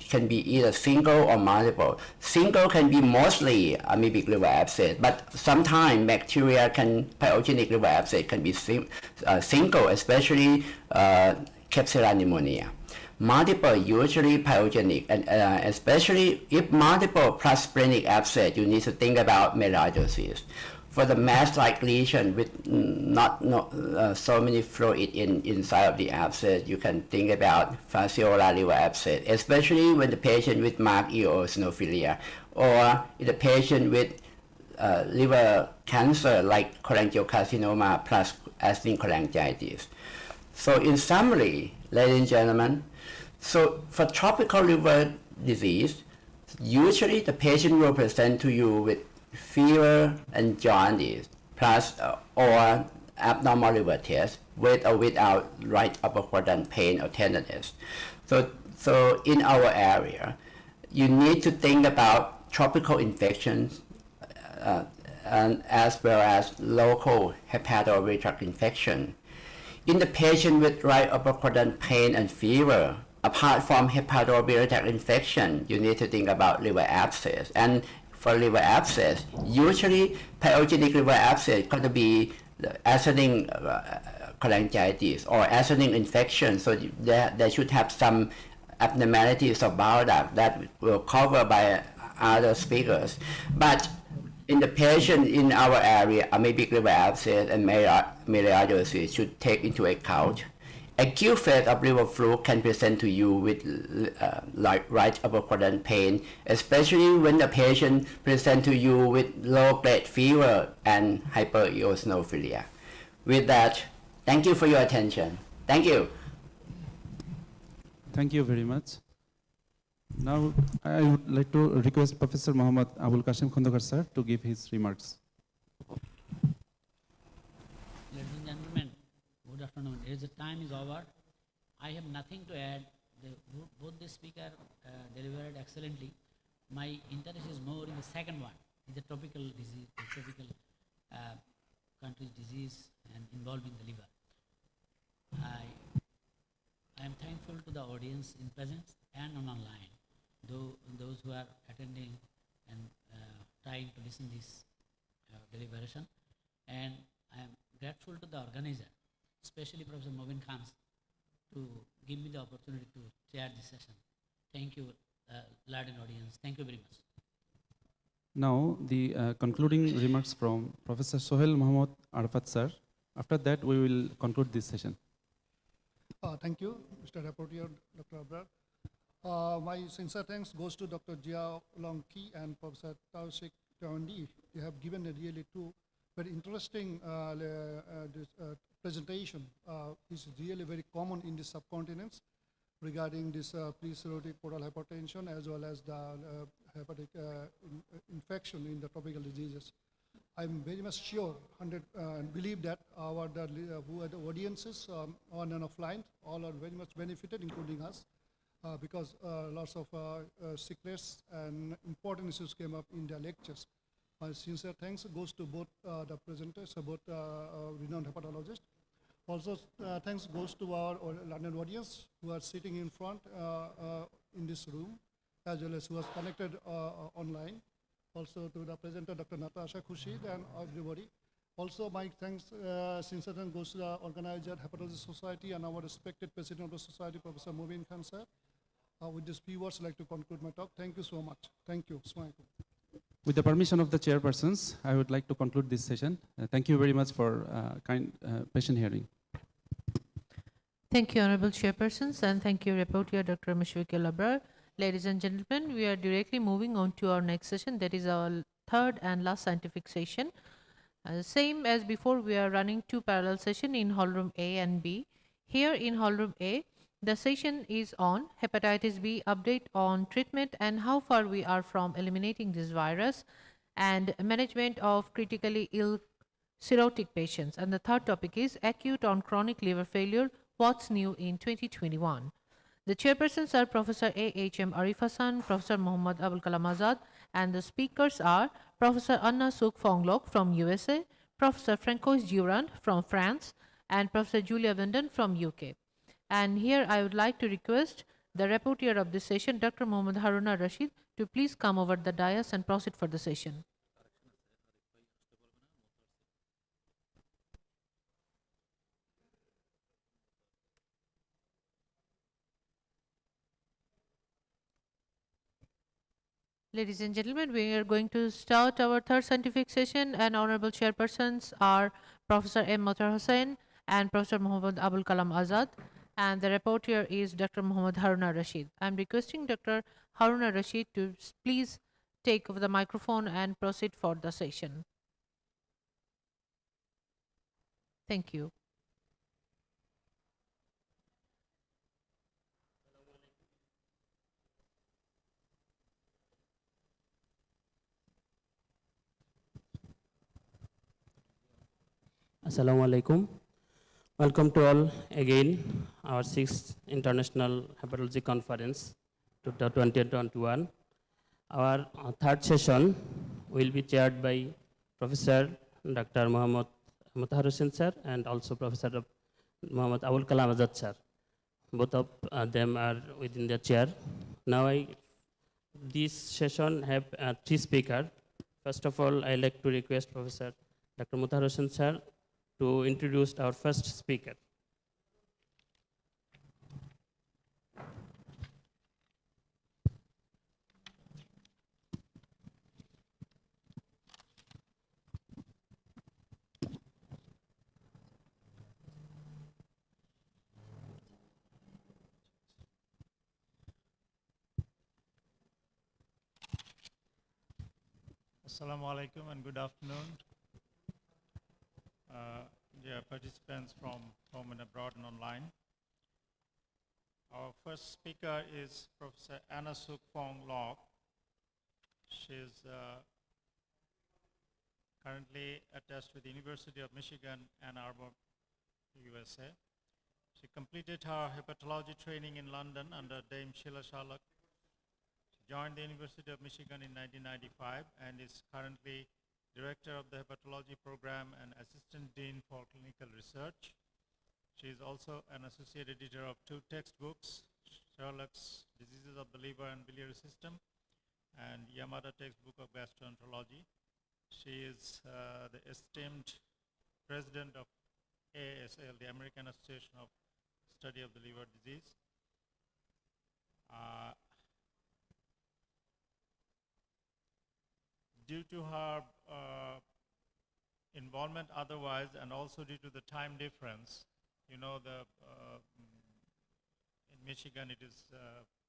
can be either single or multiple. Single can be mostly amoebic liver abscess, but sometimes pyogenic liver abscess can be single, especially Klebsiella pneumonia. Multiple, usually pyogenic, and especially if multiple plus splenic abscess, you need to think about melioidosis. For the mass-like lesion with not so many fluid inside of the abscess, you can think about fasciolar liver abscess, especially when the patient with marked eosinophilia, or the patient with liver cancer like cholangiocarcinoma plus actinic cholangitis. So in summary, ladies and gentlemen, so for tropical liver disease, usually the patient will present to you with fever and jaundice, plus or abnormal liver test, with or without right upper quadrant pain or tenderness. So in our area, you need to think about tropical infections and as well as local hepatobiliary tract infection. In the patient with right upper quadrant pain and fever, apart from hepatobiliary tract infection, you need to think about liver abscess. And for liver abscess, usually pyogenic liver abscess going to be actinic cholangitis or actinic infection. So they should have some abnormalities of bile duct that will cover by other speakers. But in the patient in our area, amoebic liver abscess and melioidosis should take into account. Acute phase of liver fluke can present to you with right upper quadrant pain, especially when the patient present to you with low-grade fever and hypereosinophilia. With that, thank you for your attention. Thank you. Thank you very much. Now, I would like to request Professor Mohammad Abul Qasim Khondokar sir to give his remarks. Ladies and gentlemen, good afternoon. As the time is over, I have nothing to add. Both the speaker delivered excellently. My interest is more in the second one, the tropical disease, the tropical country's disease and involving the liver. I am thankful to the audience in presence and online, those who are attending and trying to listen this deliberation. And I am grateful to the organizer, especially Professor Mobin Khan, to give me the opportunity to chair this session. Thank you, lauded audience. Thank you very much. Now, the concluding remarks from Professor Sohail Mohammad Arafat sir. After that, we will conclude this session. Thank you, Mr. Rapporteur, Dr. Abrar. My sincere thanks goes to Dr. Jia Long Ki and Professor Tausik Tawandi. They have given a really two very interesting presentation. Is really very common in the subcontinents regarding this pre-cirrhotic portal hypertension as well as the hepatic infection in the tropical diseases. I'm very much sure and believe that who are the audiences on and offline all are very much benefited, including us, because lots of secrets and important issues came up in their lectures. My sincere thanks goes to both the presenters, both renowned hepatologists. Also, thanks goes to our London audience who are sitting in front in this room, as well as who are connected online. Also to the presenter, Dr. Natasha Khushid, and everybody. Also, my thanks, sincere goes to the organizer, Hepatology Society, and our respected president of the society, Professor Mubin Khan, sir. With these few words, I'd like to conclude my talk. Thank you so much. Thank you. Assalamualaikum. With the permission of the chairpersons, I would like to conclude this session. Thank you very much for kind patient hearing. Thank you, Honorable Chairpersons, and thank you, Rapporteur Dr. Mashfiqul Abrar. Ladies and gentlemen, we are directly moving on to our next session. That is our third and last scientific session. Same as before, we are running two parallel sessions in Hall Room A and B. Here in Hall Room A, the session is on hepatitis B, update on treatment and how far we are from eliminating this virus, and management of critically ill cirrhotic patients. And the third topic is acute on chronic liver failure, what's new in 2021. The chairpersons are Professor A.H.M. Arif Hassan, Professor Muhammad Abul Kalam Azad, and the speakers are Professor Anna Suk Fonglok from USA, Professor Francois Durand from France, and Professor Julia Vinden from UK. And here I would like to request the rapporteur of this session, Dr. Muhammad Haruna Rashid, to please come over the dais and proceed for the session. Ladies and gentlemen, we are going to start our third scientific session, and honorable chairpersons are Professor M. Motar Hussain and Professor Muhammad Abul Kalam Azad, and the rapporteur is Dr. Muhammad Haruna Rashid. I am requesting Dr. Haruna Rashid to please take over the microphone and proceed for the session. Thank you. Assalamu alaikum. Welcome to all again, our 6th International Hepatology Conference 2021. Our third session will be chaired by Professor Dr. Muhammad Mutahar Hussain sir and also Professor Muhammad Abul Kalam Azad sir. Both of them are within the chair. Now this session have 3 speakers. First of all, I like to request Professor Dr. Mutahar Hussain sir to introduce our first speaker. Assalamu alaikum and good afternoon. Dear participants from home and abroad and online. Our first speaker is Professor Anna Suk Fonglok. She is currently attached with the University of Michigan, Ann Arbor, USA. She completed her hepatology training in London under Dame Sheila Sharlock. She joined the University of Michigan in 1995 and is currently Director of the Hepatology Program and Assistant Dean for Clinical Research. She is also an Associate Editor of 2 textbooks, Sherlock's Diseases of the Liver and Biliary System and Yamada Textbook of Gastroenterology. She is the esteemed President of AASL, the American Association of Study of the Liver Disease. Due to her involvement otherwise and also due to the time difference, you know, in Michigan it is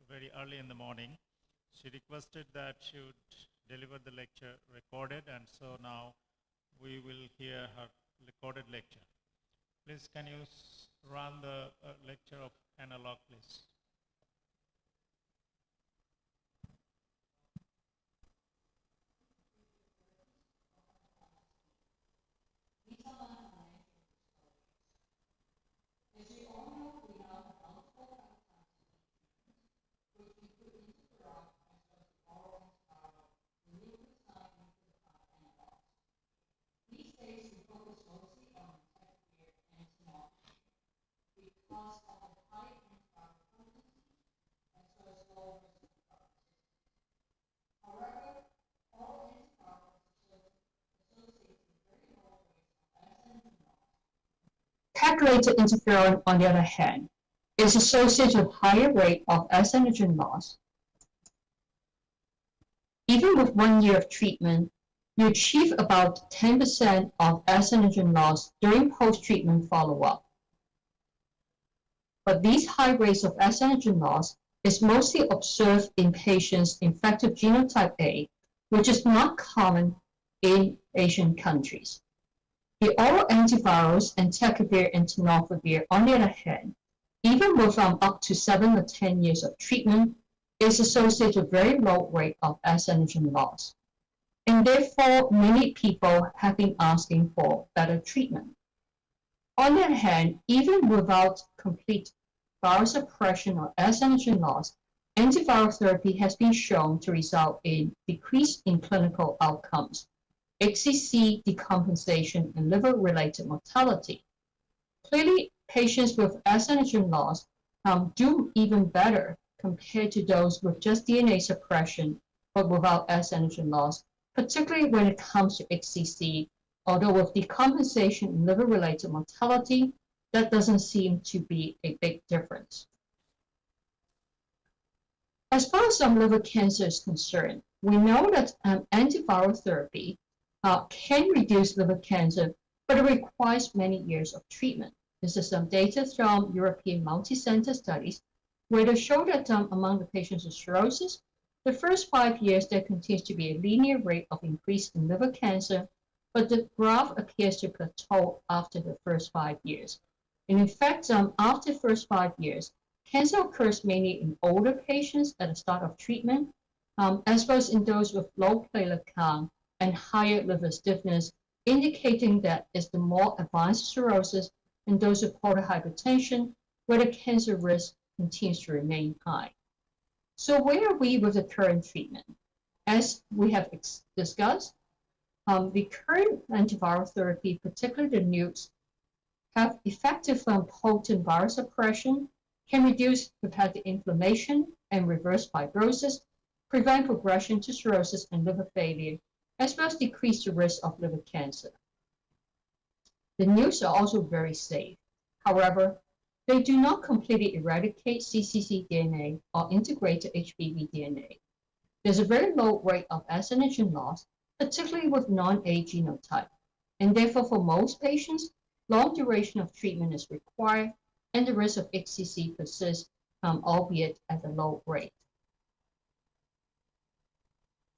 very early in the morning. She requested that she would deliver the lecture recorded, and so now we will hear her recorded lecture. Please can you run the lecture of analog, please? Because of the high Pegylated interferon, on the other hand, is associated with higher rate of S antigen loss. Even with 1 year of treatment, you achieve about 10% of S antigen loss during post-treatment follow-up. But these high rates of S antigen loss is mostly observed in patients infected genotype A, which is not common in Asian countries. The oral antivirals, entecavir and tenofovir, on the other hand, even with up to 7 or 10 years of treatment, is associated with very low rate of S antigen loss. And therefore, many people have been asking for better treatment. On the other hand, even without complete viral suppression or S antigen loss, antiviral therapy has been shown to result in decrease in clinical outcomes, HCC decompensation, and liver-related mortality. Clearly, patients with S antigen loss do even better compared to those with just DNA suppression but without S antigen loss, particularly when it comes to HCC, although with decompensation and liver-related mortality, that doesn't seem to be a big difference. As far as liver cancer is concerned, we know that antiviral therapy can reduce liver cancer, but it requires many years of treatment. This is some data from European multi-center studies where they show that among the patients with cirrhosis, the first 5 years there continues to be a linear rate of increase in liver cancer, but the graph appears to plateau after the first 5 years. And in fact, after the first 5 years, cancer occurs mainly in older patients at the start of treatment, as well as in those with low platelet count and higher liver stiffness, indicating that it's the more advanced cirrhosis and those with portal hypertension where the cancer risk continues to remain high. So where are we with the current treatment? As we have discussed, the current antiviral therapy, particularly the NUCs, have effective potent viral suppression, can reduce hepatic inflammation and reverse fibrosis, prevent progression to cirrhosis and liver failure, as well as decrease the risk of liver cancer. The NUCs are also very safe. However, they do not completely eradicate cccDNA or integrated HBV DNA. There's a very low rate of S antigen loss, particularly with non-A genotype, and therefore for most patients, long duration of treatment is required and the risk of HCC persists, albeit at a low rate.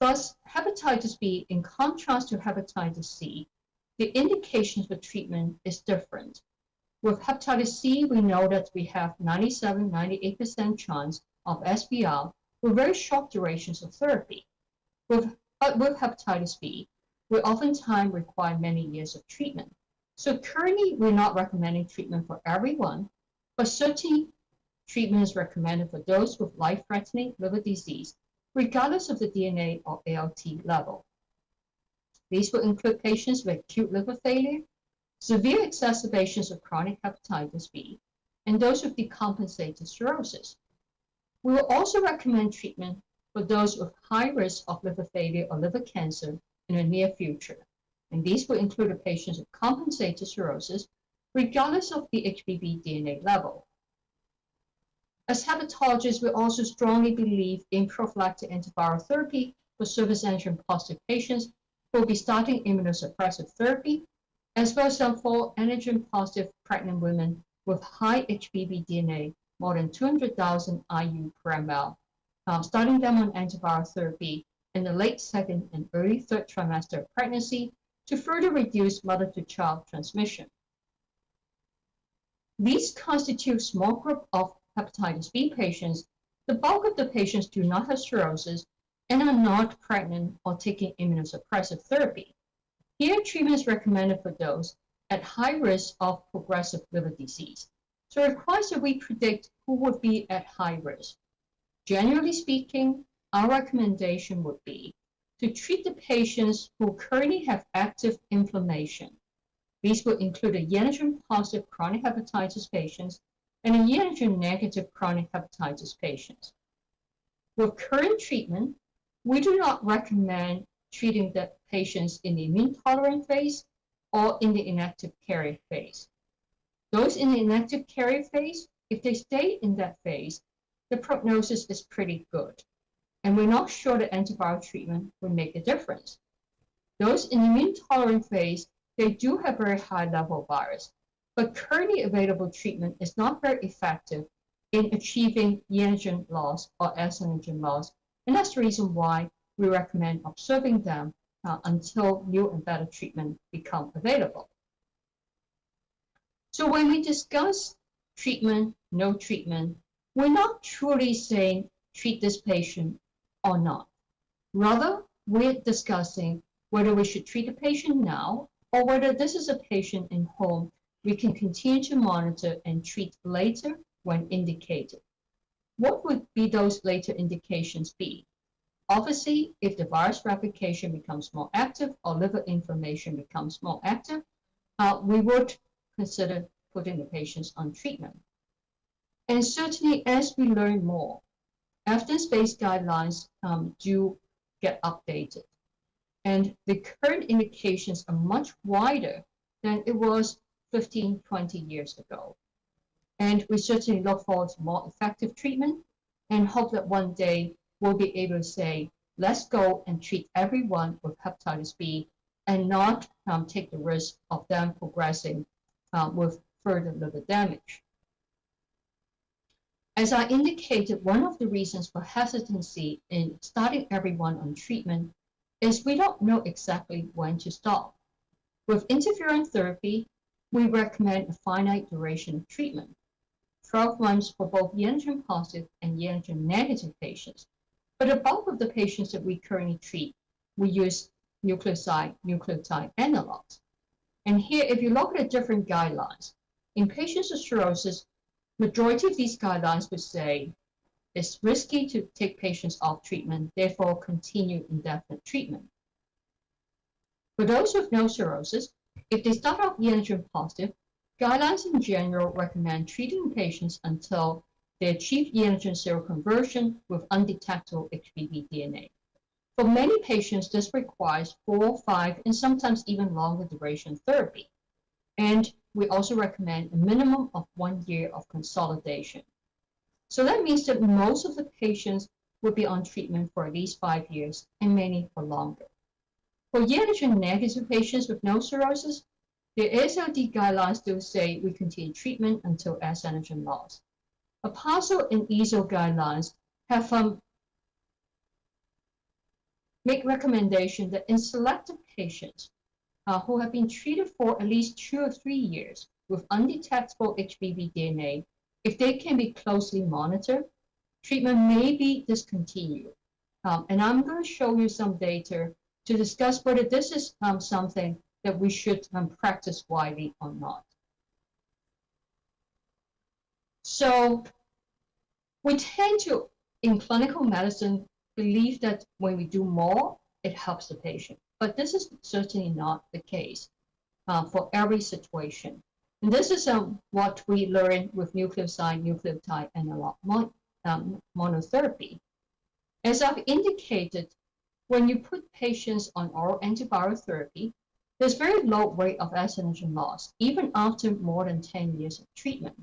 Thus, hepatitis B, in contrast to hepatitis C, the indications for treatment is different. With hepatitis C, we know that we have 97–98% chance of SVR with very short durations of therapy. But with hepatitis B, we oftentimes require many years of treatment. So currently, we're not recommending treatment for everyone, but certainly treatment is recommended for those with life-threatening liver disease, regardless of the DNA or ALT level. These will include patients with acute liver failure, severe exacerbations of chronic hepatitis B, and those with decompensated cirrhosis. We will also recommend treatment for those with high risk of liver failure or liver cancer in the near future, and these will include the patients with compensated cirrhosis, regardless of the HBV DNA level. As hepatologists, we also strongly believe in prophylactic antiviral therapy for surface antigen positive patients who will be starting immunosuppressive therapy, as well as for antigen positive pregnant women with high HBV DNA, more than 200,000 IU per ml, starting them on antiviral therapy in the late second and early third trimester of pregnancy to further reduce mother-to-child transmission. These constitute a small group of hepatitis B patients. The bulk of the patients do not have cirrhosis and are not pregnant or taking immunosuppressive therapy. Here, treatment is recommended for those at high risk of progressive liver disease. So it requires that we predict who would be at high risk. Generally speaking, our recommendation would be to treat the patients who currently have active inflammation. These will include the antigen-positive chronic hepatitis patients and the antigen-negative chronic hepatitis patients. With current treatment, we do not recommend treating the patients in the immune tolerant phase or in the inactive carrier phase. Those in the inactive carrier phase, if they stay in that phase, the prognosis is pretty good. And we're not sure that antiviral treatment will make a difference. Those in the immune tolerant phase, they do have very high level of virus, but currently available treatment is not very effective in achieving antigen loss or S antigen loss. And that's the reason why we recommend observing them until new and better treatment become available. So when we discuss treatment, no treatment, we're not truly saying treat this patient or not. Rather, we're discussing whether we should treat the patient now or whether this is a patient in whom we can continue to monitor and treat later when indicated. What would be those later indications be? Obviously, if the virus replication becomes more active or liver inflammation becomes more active, we would consider putting the patients on treatment. And certainly, as we learn more, evidence-based guidelines do get updated. And the current indications are much wider than it was 15, 20 years ago. And we certainly look forward to more effective treatment and hope that one day we'll be able to say, let's go and treat everyone with hepatitis B and not take the risk of them progressing with further liver damage. As I indicated, one of the reasons for hesitancy in starting everyone on treatment is we don't know exactly when to stop. With interferon therapy, we recommend a finite duration of treatment, 12 months for both antigen positive and antigen negative patients. But the bulk of the patients that we currently treat, we use nucleotide analogs. And here, if you look at different guidelines, in patients with cirrhosis, majority of these guidelines would say it's risky to take patients off treatment, therefore continue indefinite treatment. For those with no cirrhosis, if they start off antigen positive, guidelines in general recommend treating patients until they achieve antigen seroconversion with undetectable HBV DNA. For many patients, this requires 4, 5, and sometimes even longer duration therapy. And we also recommend a minimum of 1 year of consolidation. So that means that most of the patients will be on treatment for at least 5 years and many for longer. For antigen negative patients with no cirrhosis, the AASLD guidelines still say we continue treatment until S antigen loss. APASL and EASL guidelines have make recommendation that in selected patients who have been treated for at least 2 or 3 years with undetectable HBV DNA, if they can be closely monitored, treatment may be discontinued. And I'm going to show you some data to discuss whether this is something that we should practice widely or not. So we tend to, in clinical medicine, believe that when we do more, it helps the patient. But this is certainly not the case for every situation. And this is what we learned with nucleotide analog monotherapy. As I've indicated, when you put patients on oral antiviral therapy, there's very low rate of S antigen loss, even after more than 10 years of treatment.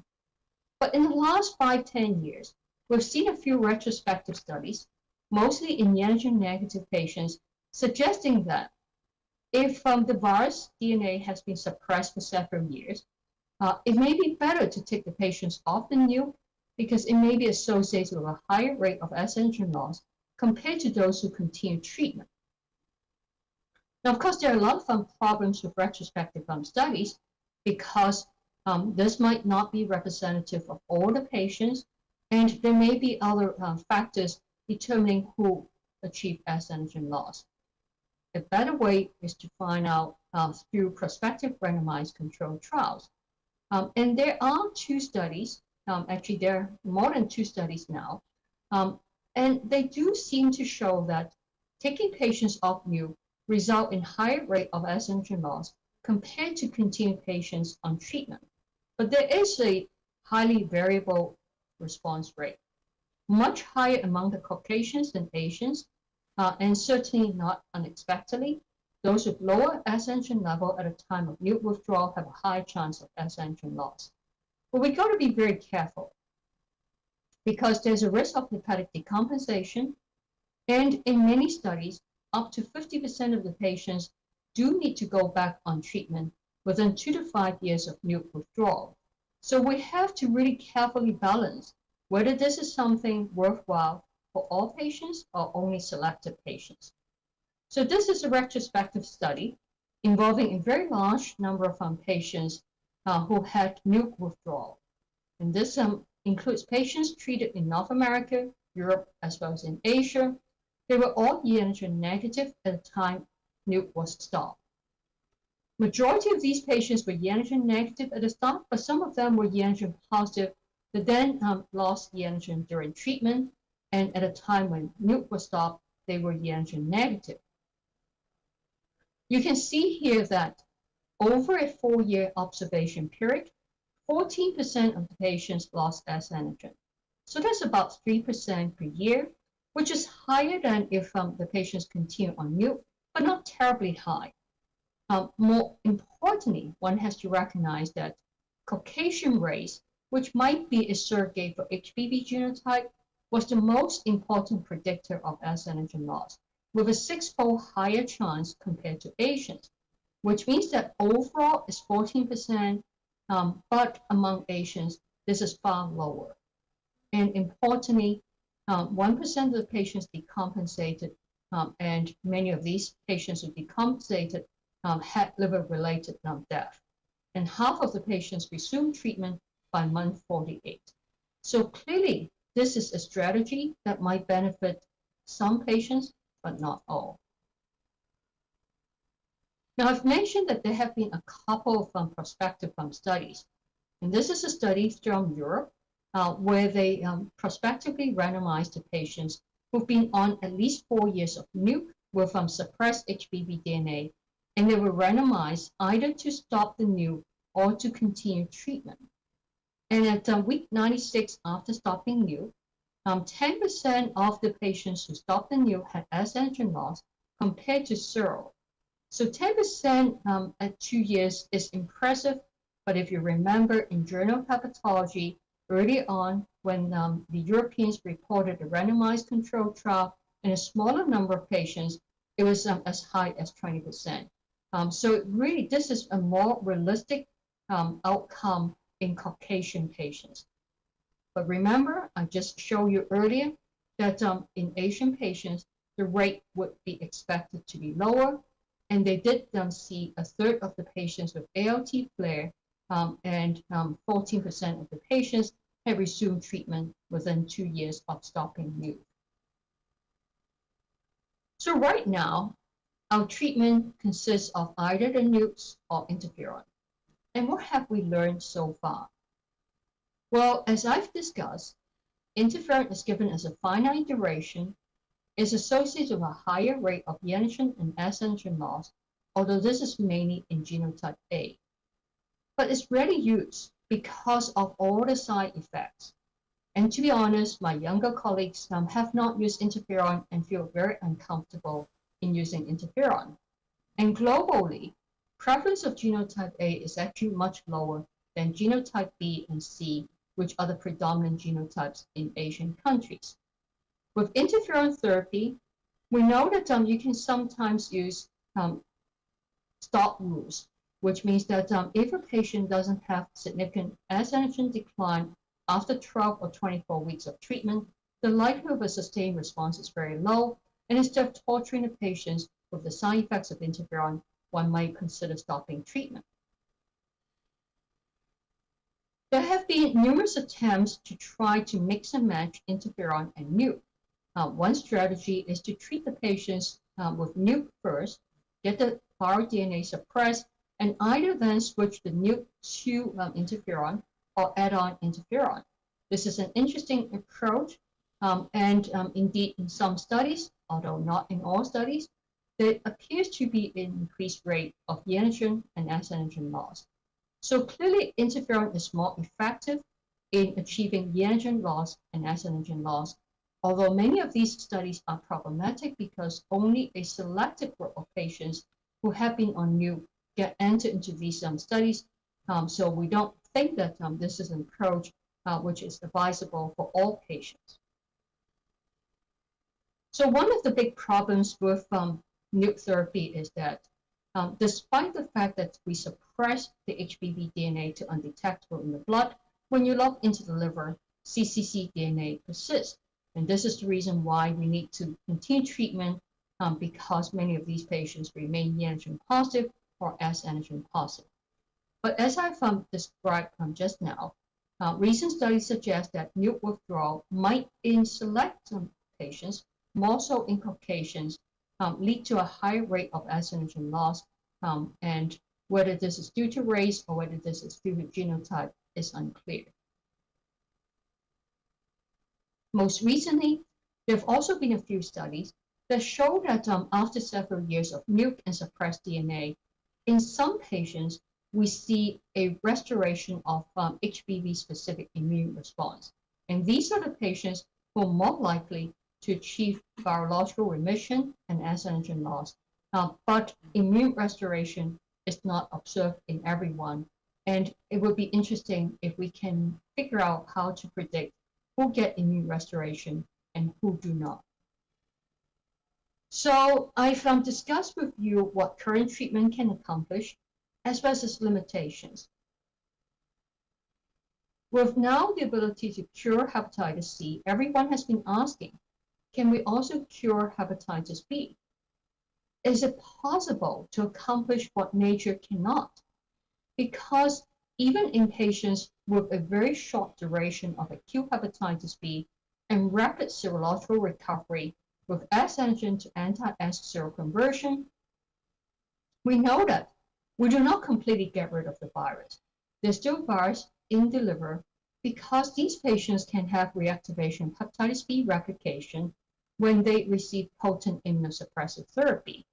But in the last 5, 10 years, we've seen a few retrospective studies, mostly in antigen-negative patients, suggesting that if the virus DNA has been suppressed for several years, it may be better to take the patients off the nuke because it may be associated with a higher rate of S antigen loss compared to those who continue treatment. Now, of course, there are a lot of problems with retrospective studies because this might not be representative of all the patients, and there may be other factors determining who achieve S antigen loss. A better way is to find out through prospective randomized controlled trials. And there are 2 studies, actually there are more than 2 studies now, and they do seem to show that taking patients off nuke result in higher rate of S antigen loss compared to continued patients on treatment. But there is a highly variable response rate, much higher among the Caucasians than Asians, and certainly not unexpectedly. Those with lower S antigen level at a time of nuke withdrawal have a high chance of S antigen loss. But we got to be very careful because there's a risk of hepatic decompensation. And in many studies, up to 50% of the patients do need to go back on treatment within 2 to 5 years of NUC withdrawal. So we have to really carefully balance whether this is something worthwhile for all patients or only selected patients. So this is a retrospective study involving a very large number of patients who had NUC withdrawal. And this includes patients treated in North America, Europe, as well as in Asia. They were all e antigen negative at the time NUC was stopped. Majority of these patients were e antigen negative at the start, but some of them were e antigen positive, but then lost e antigen during treatment, and at a time when NUC was stopped, they were e antigen negative. You can see here that over a 4-year observation period, 14% of the patients lost S antigen. So that's about 3% per year, which is higher than if the patients continue on NUC, but not terribly high. More importantly, one has to recognize that Caucasian race, which might be a surrogate for HBV genotype, was the most important predictor of S antigen loss, with a 6-fold higher chance compared to Asians, which means that overall is 14%, but among Asians, this is far lower. And importantly, 1% of the patients decompensated, and many of these patients who decompensated had liver-related death. And half of the patients resumed treatment by month 48. So clearly, this is a strategy that might benefit some patients, but not all. Now, I've mentioned that there have been a couple of prospective studies. And this is a study from Europe where they prospectively randomized the patients who've been on at least 4 years of NUC with suppressed HBV DNA, and they were randomized either to stop the NUC or to continue treatment. And at week 96 after stopping NUC, 10% of the patients who stopped the NUC had S antigen loss compared to 0. So 10% at 2 years is impressive, but if you remember in Journal of Hepatology, early on when the Europeans reported a randomized controlled trial in a smaller number of patients, it was as high as 20%. So really, this is a more realistic outcome in Caucasian patients. But remember, I just showed you earlier that in Asian patients, the rate would be expected to be lower. And they did see a third of the patients with ALT flare, and 14% of the patients had resumed treatment within 2 years of stopping NUC. So right now, our treatment consists of either the NUCs or interferon. And what have we learned so far? Well, as I've discussed, interferon is given as a finite duration, is associated with a higher rate of e antigen and S antigen loss, although this is mainly in genotype A. But it's rarely used because of all the side effects. And to be honest, my younger colleagues have not used interferon and feel very uncomfortable in using interferon. And globally, prevalence of genotype A is actually much lower than genotype B and C, which are the predominant genotypes in Asian countries. With interferon therapy, we know that you can sometimes use stop rules, which means that if a patient doesn't have significant S antigen decline after 12 or 24 weeks of treatment, the likelihood of a sustained response is very low, and instead of torturing the patients with the side effects of interferon, one might consider stopping treatment. There have been numerous attempts to try to mix and match interferon and NUC. One strategy is to treat the patients with NUC first, get the viral DNA suppressed, and either then switch the NUC to interferon or add on interferon. This is an interesting approach, and indeed in some studies, although not in all studies, there appears to be an increased rate of e antigen and S antigen loss. So clearly interferon is more effective in achieving e antigen loss and S antigen loss, although many of these studies are problematic because only a selected group of patients who have been on NUC get entered into these studies, so we don't think that this is an approach which is advisable for all patients. So one of the big problems with nuke therapy is that despite the fact that we suppress the HBV DNA to undetectable in the blood, when you look into the liver, CCC DNA persists. And this is the reason why we need to continue treatment because many of these patients remain e-antigen positive or S-antigen positive. But as I've described just now, recent studies suggest that nuke withdrawal might, in select patients, more so in Caucasians, lead to a high rate of S-antigen loss, and whether this is due to race or whether this is due to genotype is unclear. Most recently, there have also been a few studies that show that after several years of nuke and suppressed DNA, in some patients, we see a restoration of HBV-specific immune response. And these are the patients who are more likely to achieve virological remission and S-antigen loss. But immune restoration is not observed in everyone. And it would be interesting if we can figure out how to predict who get immune restoration and who do not. So I've discussed with you what current treatment can accomplish, as well as its limitations. With now the ability to cure hepatitis C, everyone has been asking, can we also cure hepatitis B? Is it possible to accomplish what nature cannot? Because even in patients with a very short duration of acute hepatitis B and rapid serological recovery with S-antigen to anti-S seroconversion, we know that we do not completely get rid of the virus. There's still virus in the liver because these patients can have reactivation of hepatitis B replication when they receive potent immunosuppressive therapy.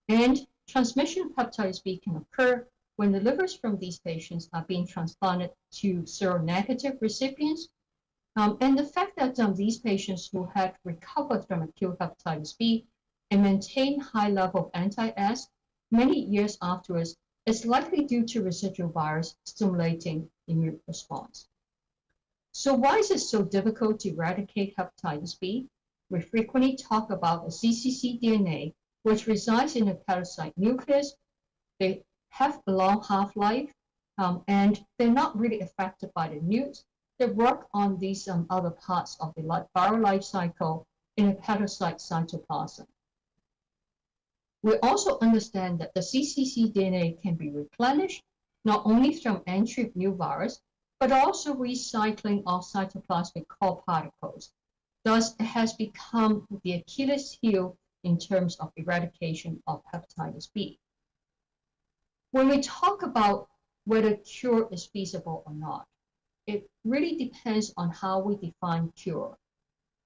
And transmission of hepatitis B can occur when the livers from these patients are being transplanted to seronegative recipients. And the fact that these patients who had recovered from acute hepatitis B and maintain high level of anti-S many years afterwards is likely due to residual virus stimulating immune response. So why is it so difficult to eradicate hepatitis B? We frequently talk about the cccDNA, which resides in the hepatocyte nucleus. They have a long half-life, and they're not really affected by the nukes. They work on these other parts of the viral life cycle in hepatocyte cytoplasm. We also understand that the cccDNA can be replenished, not only from entry of new virus, but also recycling of cytoplasmic core particles. Thus, it has become the Achilles heel in terms of eradication of hepatitis B. When we talk about whether cure is feasible or not, it really depends on how we define cure.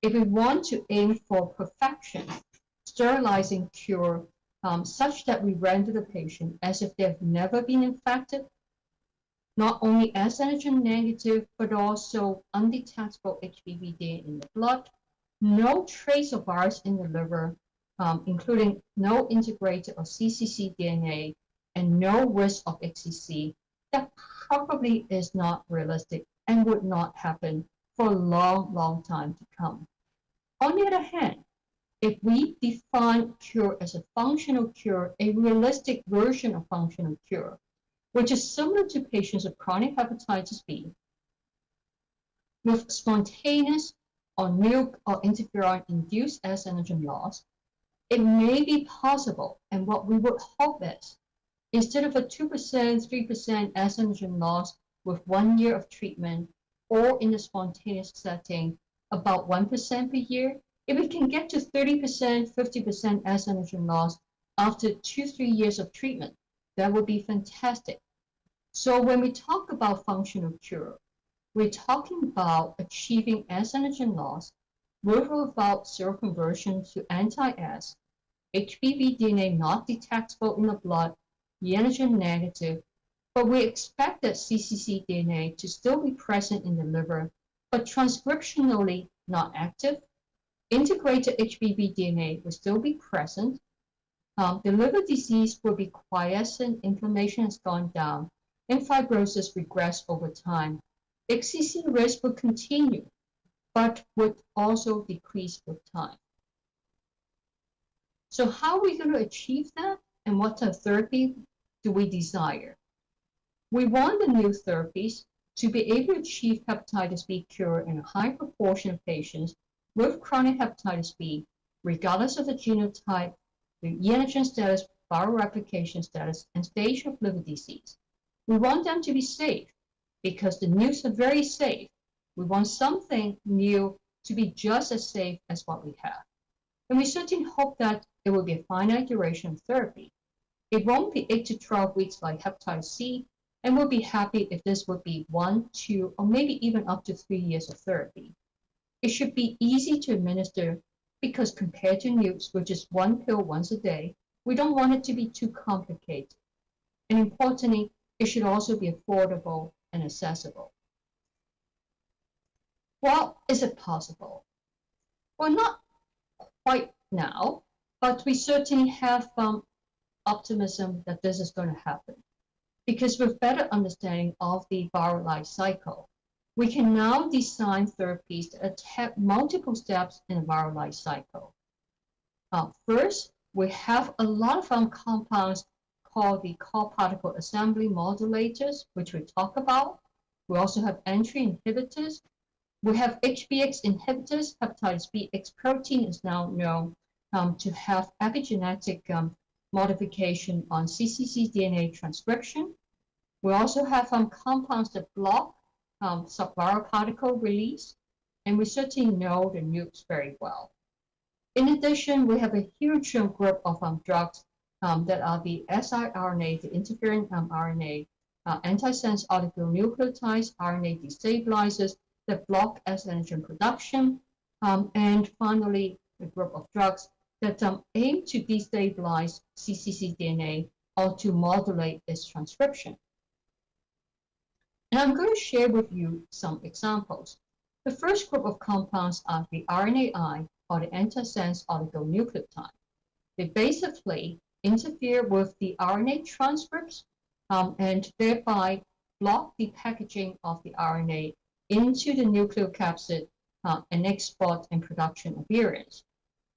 If we want to aim for perfection, sterilizing cure such that we render the patient as if they've never been infected, not only S-antigen negative, but also undetectable HBV DNA in the blood, no trace of virus in the liver, including no integrated or cccDNA, and no risk of HCC, that probably is not realistic and would not happen for a long, long time to come. On the other hand, if we define cure as a functional cure, a realistic version of functional cure, which is similar to patients with chronic hepatitis B, with spontaneous or nuke or interferon-induced S-antigen loss, it may be possible, and what we would hope is, instead of a 2%, 3% S-antigen loss with 1 year of treatment, or in the spontaneous setting, about 1% per year, if we can get to 30%, 50% S-antigen loss after 2-3 years of treatment, that would be fantastic. So when we talk about functional cure, we're talking about achieving S-antigen loss with or without seroconversion to anti-S, HBV DNA not detectable in the blood, e-antigen negative, but we expect that cccDNA to still be present in the liver, but transcriptionally not active. Integrated HBV DNA will still be present. The liver disease will be quiescent, inflammation has gone down, and fibrosis regress over time, HCC risk would continue, but would also decrease with time. So how are we going to achieve that, and what type of therapy do we desire? We want the new therapies to be able to achieve hepatitis B cure in a high proportion of patients with chronic hepatitis B, regardless of the genotype, the e-antigen status, viral replication status, and stage of liver disease. We want them to be safe because the news are very safe. We want something new to be just as safe as what we have. And we certainly hope that it will be a finite duration of therapy. It won't be 8 to 12 weeks like hepatitis C, and we'll be happy if this would be 1, 2, or maybe even up to 3 years of therapy. It should be easy to administer because compared to NUCs, which is 1 pill once a day, we don't want it to be too complicated. And importantly, it should also be affordable and accessible. Well, is it possible? Well, not quite now, but we certainly have optimism that this is going to happen. Because with better understanding of the viral life cycle, we can now design therapies that have multiple steps in the viral life cycle. First, we have a lot of compounds called the core particle assembly modulators, which we talk about. We also have entry inhibitors. We have HBX inhibitors. Hepatitis B X protein is now known to have epigenetic modification on cccDNA transcription. We also have compounds that block subviral particle release, and we certainly know the NUCs very well. In addition, we have a huge group of drugs that are the siRNA, the interferon RNA, antisense oligonucleotides, RNA destabilizers that block S antigen production, and finally, a group of drugs that aim to destabilize cccDNA or to modulate its transcription. And I'm going to share with you some examples. The first group of compounds are the RNAi, or the antisense oligonucleotide. They basically interfere with the RNA transcripts and thereby block the packaging of the RNA into the nucleocapsid and export and production of variants.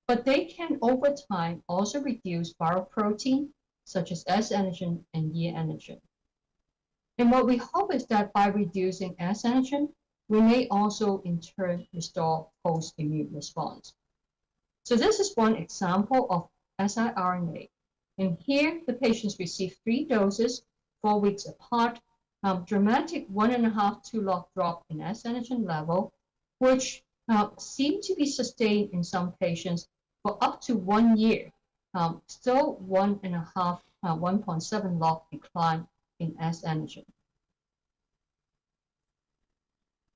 But they can, over time, also reduce viral protein, such as S antigen and E antigen. And what we hope is that by reducing S antigen, we may also in turn restore host immune response. So this is one example of siRNA. And here the patients receive 3 doses, 4 weeks apart, dramatic 1.5–2 log drop in S antigen level, which seem to be sustained in some patients for up to 1 year, still 1.5, 1.7 log decline in S antigen.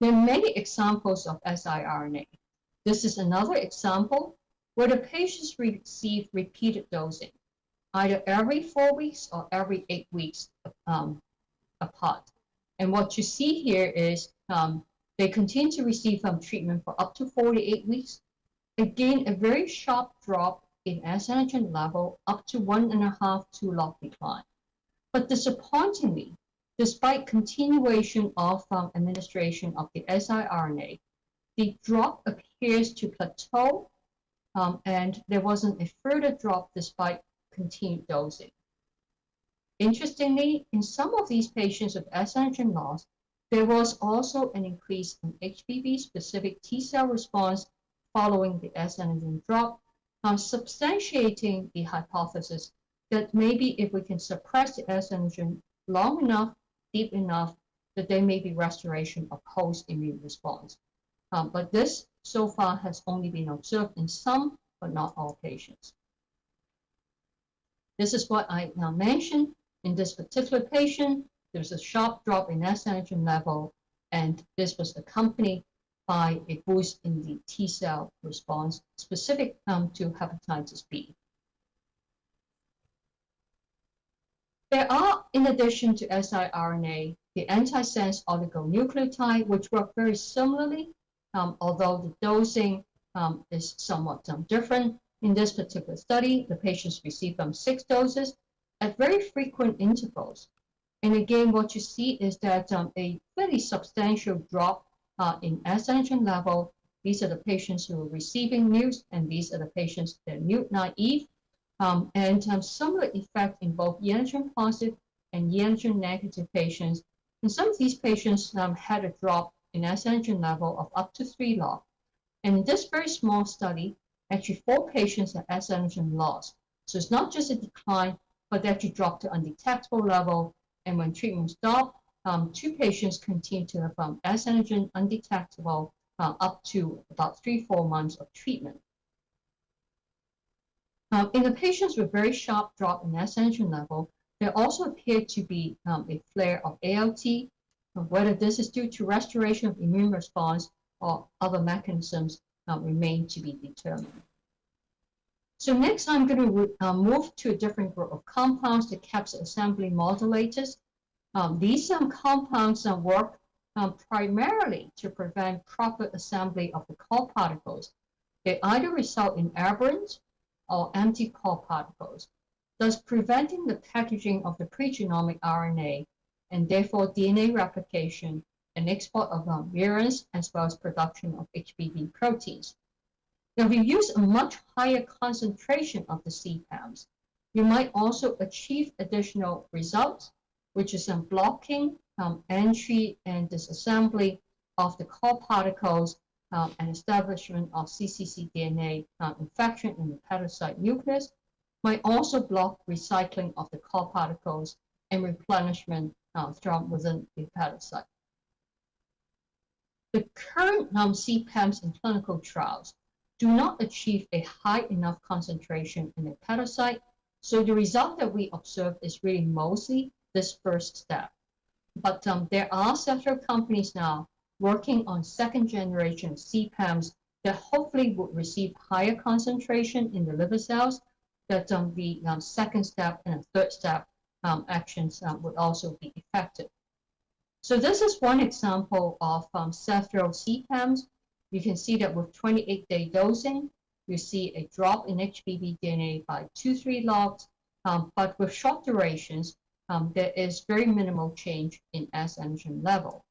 There are many examples of siRNA. This is another example where the patients receive repeated dosing, either every 4 weeks or every 8 weeks apart. And what you see here is they continue to receive treatment for up to 48 weeks. Again, a very sharp drop in S antigen level, up to 1.5–2 log decline. But disappointingly, despite continuation of administration of the siRNA, the drop appears to plateau, and there wasn't a further drop despite continued dosing. Interestingly, in some of these patients with S antigen loss, there was also an increase in HBV-specific T-cell response following the S antigen drop, substantiating the hypothesis that maybe if we can suppress the S antigen long enough, deep enough, that there may be restoration of host immune response. But this so far has only been observed in some, but not all patients. This is what I now mentioned. In this particular patient, there was a sharp drop in S antigen level, and this was accompanied by a boost in the T cell response specific to hepatitis B. There are, in addition to siRNA, the antisense oligonucleotide, which work very similarly, although the dosing is somewhat different. In this particular study, the patients received 6 doses at very frequent intervals. And again, what you see is that a fairly substantial drop in S antigen level. These are the patients who are receiving NUCs, and these are the patients that are NUC naive. And similar effect in both E antigen positive and E antigen negative patients. And some of these patients had a drop in S antigen level of up to 3 log. And in this very small study, actually 4 patients had S antigen loss. So it's not just a decline, but they actually dropped to undetectable level. And when treatment stopped, 2 patients continued to have S antigen undetectable up to about 3-4 months of treatment. In the patients with very sharp drop in S antigen level, there also appeared to be a flare of ALT. Whether this is due to restoration of immune response or other mechanisms remain to be determined. So next, I'm going to move to a different group of compounds, the capsid assembly modulators. These compounds work primarily to prevent proper assembly of the core particles. They either result in aberrant or empty core particles, thus preventing the packaging of the pregenomic RNA and therefore DNA replication and export of virulence as well as production of HBV proteins. Now, if you use a much higher concentration of the CPAMs, you might also achieve additional results, which is blocking entry and disassembly of the core particles and establishment of cccDNA infection in the hepatocyte nucleus, might also block recycling of the core particles and replenishment from within the hepatocyte. The current CPAMs in clinical trials do not achieve a high enough concentration in the hepatocyte, so the result that we observe is really mostly this first step. But there are several companies now working on second generation CPAMs that hopefully would receive higher concentration in the liver cells, that the second step and third step actions would also be effective. So this is one example of several CPAMs. You can see that with 28-day dosing, you see a drop in HBV DNA by 2-3 logs, but with short durations, there is very minimal change in S antigen level.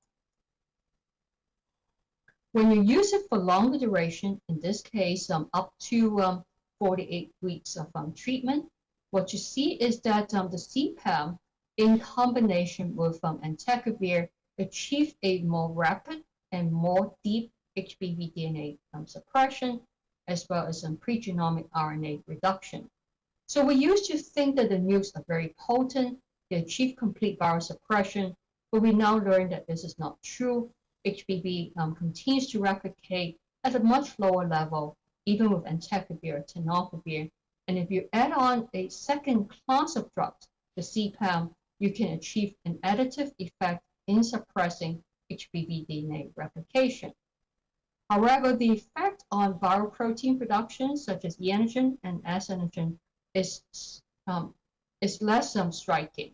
When you use it for longer duration, in this case, up to 48 weeks of treatment, what you see is that the CPAM in combination with entecavir achieve a more rapid and more deep HBV DNA suppression, as well as some pregenomic RNA reduction. So we used to think that the NUCs are very potent, they achieve complete viral suppression, but we now learn that this is not true. HBV continues to replicate at a much lower level, even with entecavir or tenofovir. And if you add on a second class of drugs, the CPAM, you can achieve an additive effect in suppressing HBV DNA replication. However, the effect on viral protein production, such as E antigen and S antigen, is less striking.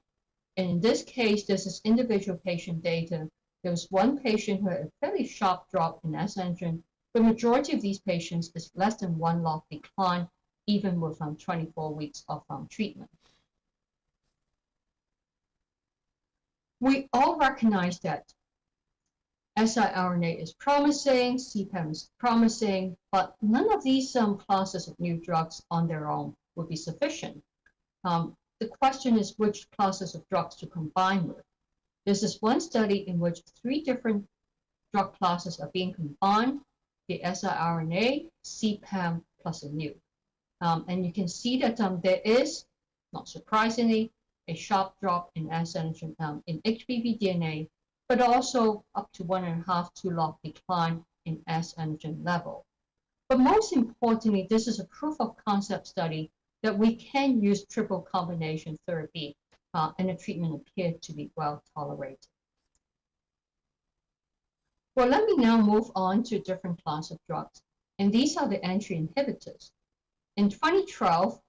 And in this case, this is individual patient data. There was one patient who had a fairly sharp drop in S antigen. The majority of these patients is less than 1 log decline, even with 24 weeks of treatment. We all recognize that siRNA is promising, CPAM is promising, but none of these classes of new drugs on their own would be sufficient. The question is which classes of drugs to combine with. This is one study in which 3 different drug classes are being combined, the siRNA, CPAM, plus a NUC. And you can see that there is, not surprisingly, a sharp drop in S antigen in HBV DNA, but also up to 1.5-2 log decline in S antigen level. But most importantly, this is a proof of concept study that we can use triple combination therapy, and the treatment appeared to be well tolerated. Well, let me now move on to a different class of drugs, and these are the entry inhibitors. In 2012,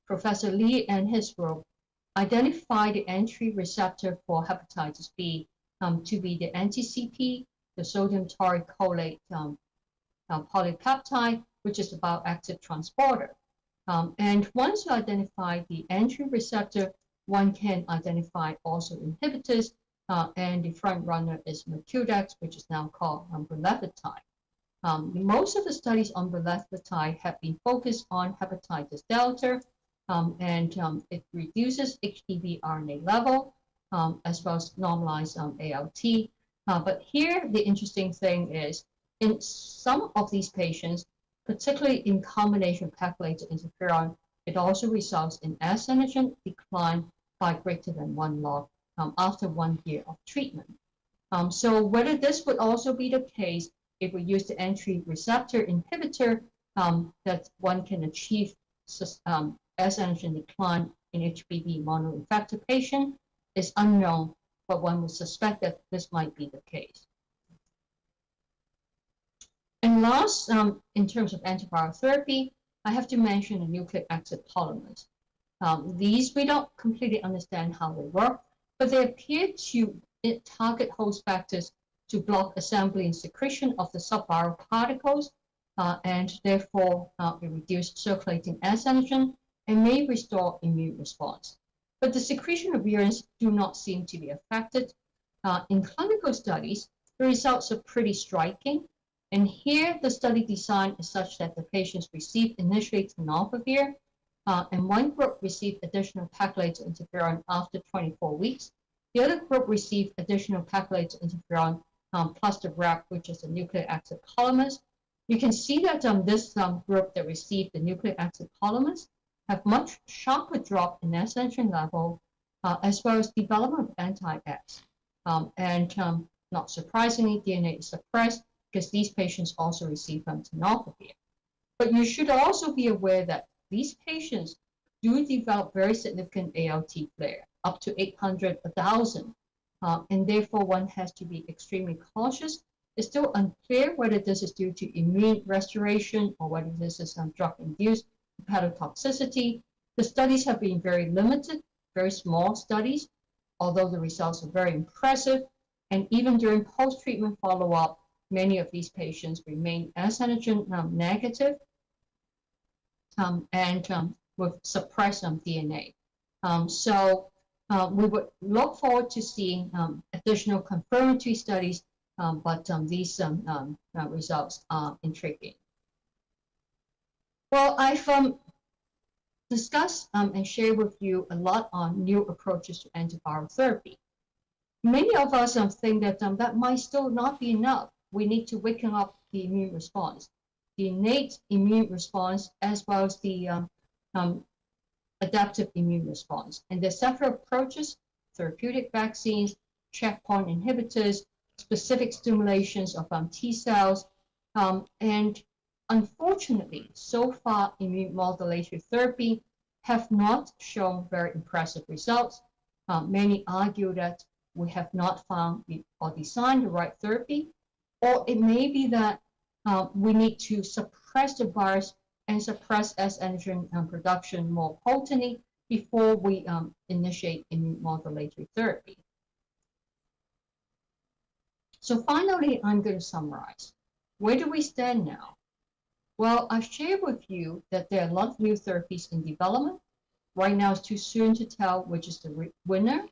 Professor Lee and his group identified the entry receptor for hepatitis B to be the NTCP, the sodium taurate cholate polypeptide, which is the bioactive transporter. And once you identify the entry receptor, one can identify also inhibitors, and the front runner is mercudex, which is now called bulevirtide. Most of the studies on bulevirtide have been focused on hepatitis delta, and it reduces HBV RNA level, as well as normalized ALT. But here, the interesting thing is, in some of these patients, particularly in combination with pegylated interferon, it also results in S antigen decline by greater than 1 log after 1 year of treatment. So whether this would also be the case if we use the entry receptor inhibitor, that one can achieve S antigen decline in HBV monoinfected patient is unknown, but one would suspect that this might be the case. And last, in terms of antiviral therapy, I have to mention the nucleic acid polymers. These we don't completely understand how they work, but they appear to target host factors to block assembly and secretion of the subviral particles, and therefore it reduces circulating S antigen and may restore immune response. But the secretion of urines do not seem to be affected. In clinical studies, the results are pretty striking. And here, the study design is such that the patients received initially tenofovir, and one group received additional pegylated interferon after 24 weeks. The other group received additional pegylated interferon plus the RAP, which is the nucleic acid polymers. You can see that this group that received the nucleic acid polymers have much sharper drop in S antigen level, as well as development of anti-S. And not surprisingly, DNA is suppressed because these patients also receive tenofovir. But you should also be aware that these patients do develop very significant ALT flare, up to 800, 1,000, and therefore one has to be extremely cautious. It's still unclear whether this is due to immune restoration or whether this is drug-induced hepatotoxicity. The studies have been very limited, very small studies, although the results are very impressive. And even during post-treatment follow-up, many of these patients remain S antigen negative and with suppressed DNA. So we would look forward to seeing additional confirmatory studies, but these results are intriguing. Well, I've discussed and shared with you a lot on new approaches to antiviral therapy. Many of us think that that might still not be enough. We need to waken up the immune response, the innate immune response, as well as the adaptive immune response. And there's several approaches: therapeutic vaccines, checkpoint inhibitors, specific stimulations of T cells, and unfortunately, so far, immune modulatory therapy have not shown very impressive results. Many argue that we have not found or designed the right therapy, or it may be that we need to suppress the virus and suppress S antigen production more potently before we initiate immune modulatory therapy. So finally, I'm going to summarize. Where do we stand now? Well, I've shared with you that there are a lot of new therapies in development. Right now, it's too soon to tell which is the winner.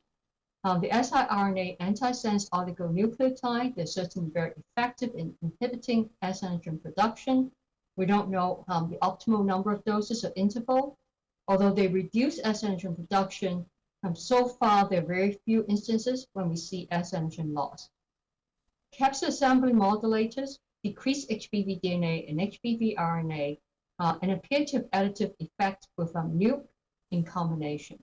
The siRNA antisense oligonucleotide, they're certainly very effective in inhibiting S antigen production. We don't know the optimal number of doses or interval. Although they reduce S antigen production, so far there are very few instances when we see S antigen loss. Capsid assembly modulators decrease HBV DNA and HBV RNA and appear to have additive effect with nuke in combination.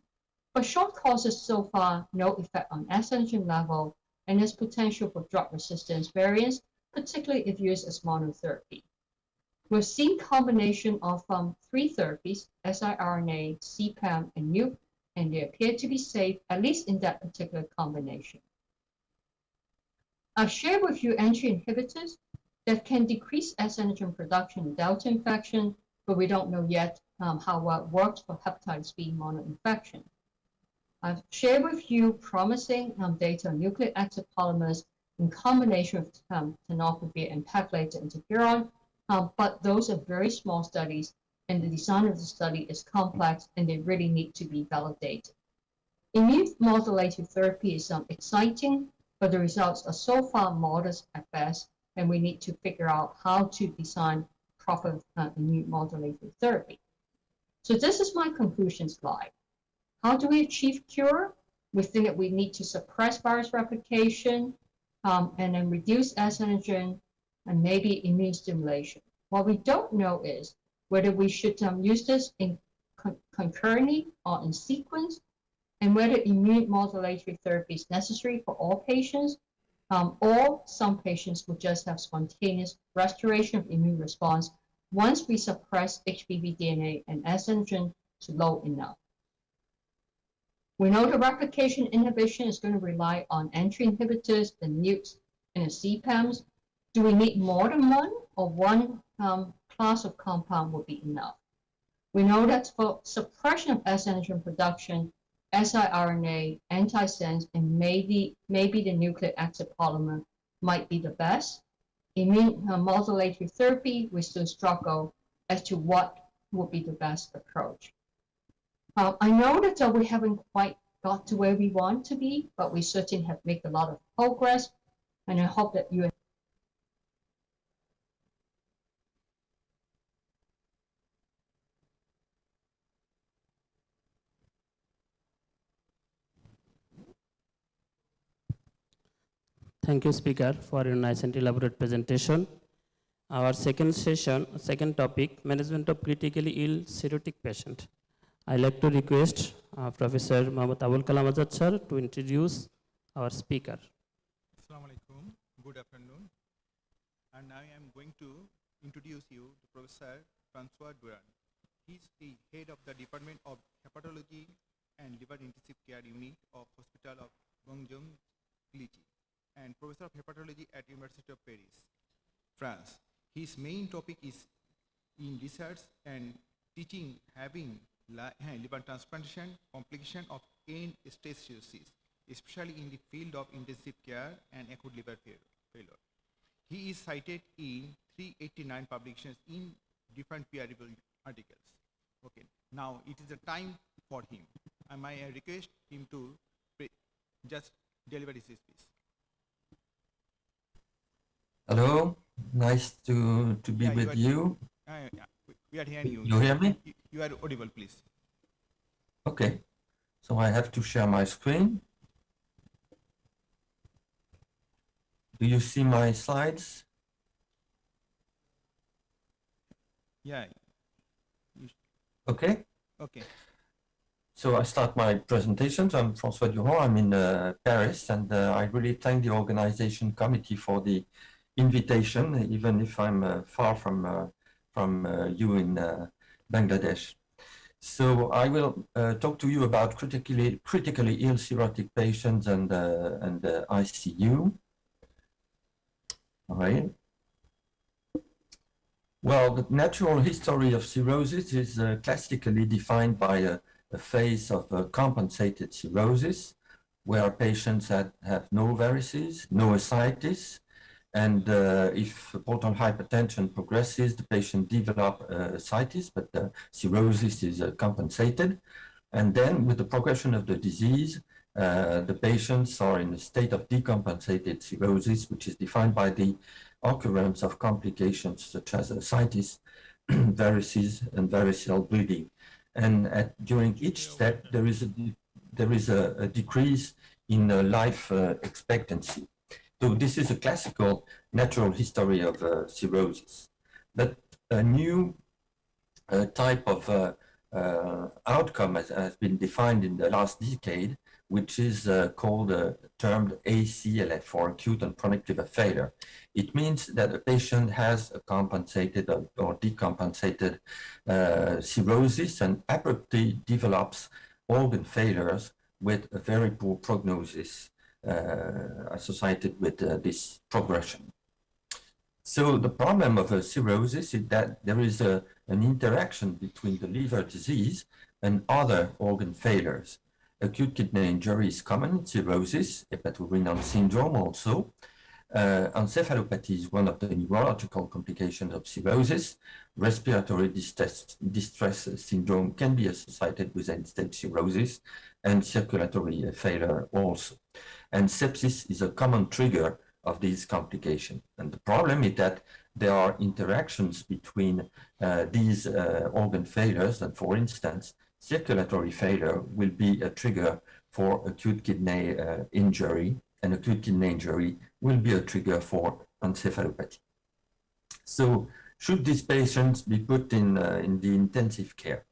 But short courses so far, no effect on S antigen level, and there's potential for drug resistance variants, particularly if used as monotherapy. We've seen combination of 3 therapies, siRNA, CPAM, and nuke, and they appear to be safe, at least in that particular combination. I've shared with you entry inhibitors that can decrease S antigen production in delta infection, but we don't know yet how well it works for hepatitis B monoinfection. I've shared with you promising data on nucleic acid polymers in combination with tenofovir and pegylated interferon, but those are very small studies, and the design of the study is complex, and they really need to be validated. Immune modulated therapy is exciting, but the results are so far modest at best, and we need to figure out how to design proper immune modulated therapy. So this is my conclusion slide. How do we achieve cure? We think that we need to suppress virus replication and then reduce S antigen and maybe immune stimulation. What we don't know is whether we should use this in concurrently or in sequence, and whether immune modulatory therapy is necessary for all patients, or some patients will just have spontaneous restoration of immune response once we suppress HBV DNA and S antigen to low enough. We know the replication inhibition is going to rely on entry inhibitors, the NUCs, and the CPAMs. Do we need more than one, or one class of compound would be enough? We know that for suppression of S antigen production, siRNA, antisense, and maybe the nucleic acid polymer might be the best. Immune modulatory therapy, we still struggle as to what would be the best approach. I know that we haven't quite got to where we want to be, but we certainly have made a lot of progress, and I hope that you Thank you, speaker, for your nice and elaborate presentation. Our second topic, management of critically ill cirrhotic patient. I'd like to request Professor Mohammad Abul Kalam Azad sir to introduce our speaker. Assalamu alaikum, good afternoon. And I am going to introduce you to Professor Francois Duran. He's the head of the Department of Hepatology and Liver Intensive Care Unit of Hospital of Gongjong Clichy, and Professor of Hepatology at University of Paris, France. His main topic is in research and teaching having liver transplantation, complication of end-stage cirrhosis, especially in the field of intensive care and acute liver failure. He is cited in 389 publications in different peer-reviewed articles. Okay, now it is a time for him. I might request him to just deliver his speech. Hello, nice to be with you. We are hearing you. You hear me? You are audible, please. Okay, so I have to share my screen. Do you see my slides? Yeah. Okay. Okay. So I start my presentation. So I'm François Durand. I'm in Paris, and I really thank the organization committee for the invitation, even if I'm far from you in Bangladesh. So I will talk to you about critically ill cirrhotic patients and ICU. All right. Well, the natural history of cirrhosis is classically defined by a phase of compensated cirrhosis, where patients have no varices, no ascites, and if portal hypertension progresses, the patient develops ascites, but the cirrhosis is compensated. And then with the progression of the disease, the patients are in a state of decompensated cirrhosis, which is defined by the occurrence of complications such as ascites, varices, and variceal bleeding. And during each step, there is a decrease in life expectancy. So this is a classical natural history of cirrhosis. But a new type of outcome has been defined in the last decade, which is termed ACLF, or acute and chronic liver failure. It means that a patient has a compensated or decompensated cirrhosis and abruptly develops organ failures with a very poor prognosis associated with this progression. So the problem of a cirrhosis is that there is an interaction between the liver disease and other organ failures. Acute kidney injury is common, cirrhosis, hepatorenal syndrome also, Encephalopathy is one of the neurological complications of cirrhosis. Respiratory distress syndrome can be associated with end-stage cirrhosis, and circulatory failure also. And sepsis is a common trigger of these complications. And the problem is that there are interactions between these organ failures, and for instance, circulatory failure will be a trigger for acute kidney injury, and acute kidney injury will be a trigger for encephalopathy. So should these patients be put in the intensive care?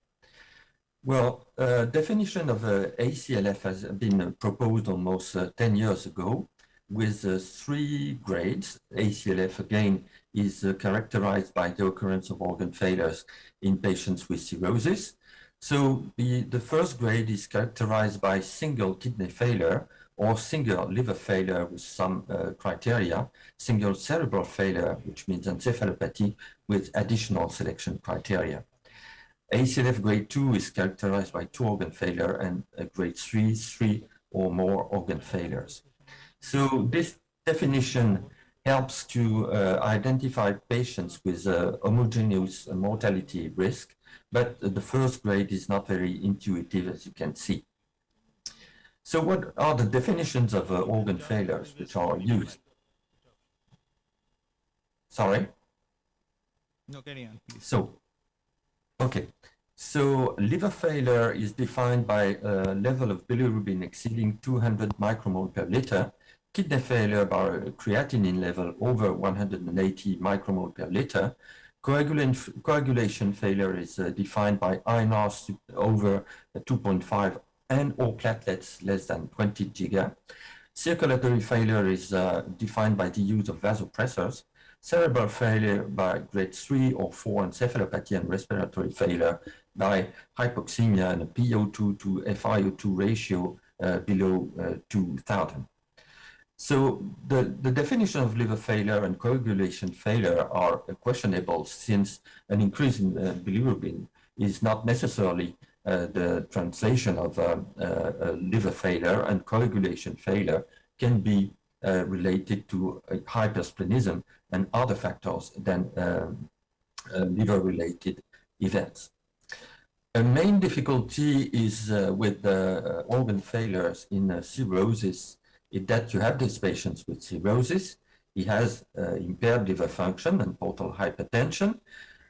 Well, definition of ACLF has been proposed almost 10 years ago with 3 grades. ACLF, again, is characterized by the occurrence of organ failures in patients with cirrhosis. So the first grade is characterized by single kidney failure or single liver failure with some criteria, single cerebral failure, which means encephalopathy, with additional selection criteria. ACLF grade 2 is characterized by 2 organ failure, and grade 3, 3 or more organ failures. So this definition helps to identify patients with homogeneous mortality risk, but the first grade is not very intuitive, as you can see. So what are the definitions of organ failures which are used? Sorry? No, carry on, please. So, okay. So liver failure is defined by a level of bilirubin exceeding 200 micromole per liter, kidney failure by a creatinine level over 180 micromole per liter. Coagulation failure is defined by INR over 2.5 and or platelets less than 20 giga. Circulatory failure is defined by the use of vasopressors. Cerebral failure by grade 3 or 4 encephalopathy, and respiratory failure by hypoxemia and a PO2 to FiO2 ratio below 2000. So the definition of liver failure and coagulation failure are questionable, since an increase in bilirubin is not necessarily the translation of liver failure, and coagulation failure can be related to hypersplenism and other factors than liver-related events. A main difficulty is with organ failures in cirrhosis is that you have these patients with cirrhosis. He has impaired liver function and portal hypertension,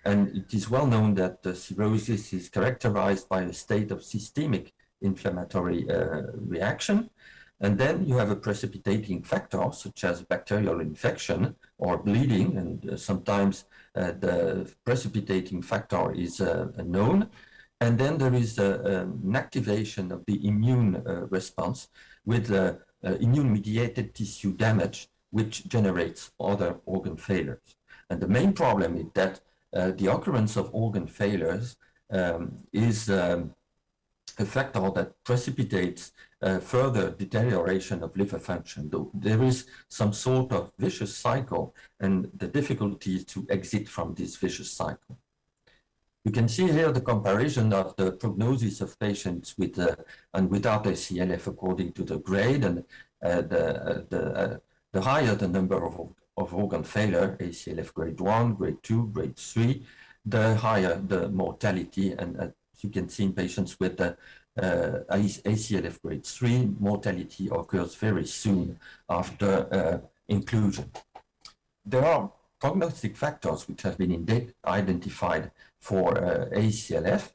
and it is well known that cirrhosis is characterized by a state of systemic inflammatory reaction. And then you have a precipitating factor, such as bacterial infection or bleeding, and sometimes the precipitating factor is known. And then there is an activation of the immune response with immune-mediated tissue damage, which generates other organ failures. And the main problem is that the occurrence of organ failures is a factor that precipitates further deterioration of liver function. Though there is some sort of vicious cycle, and the difficulty is to exit from this vicious cycle. You can see here the comparison of the prognosis of patients with and without ACLF according to the grade, and the higher the number of organ failure, ACLF grade 1, grade 2, grade 3, the higher the mortality. And as you can see in patients with ACLF grade 3, mortality occurs very soon after inclusion. There are prognostic factors which have been identified for ACLF.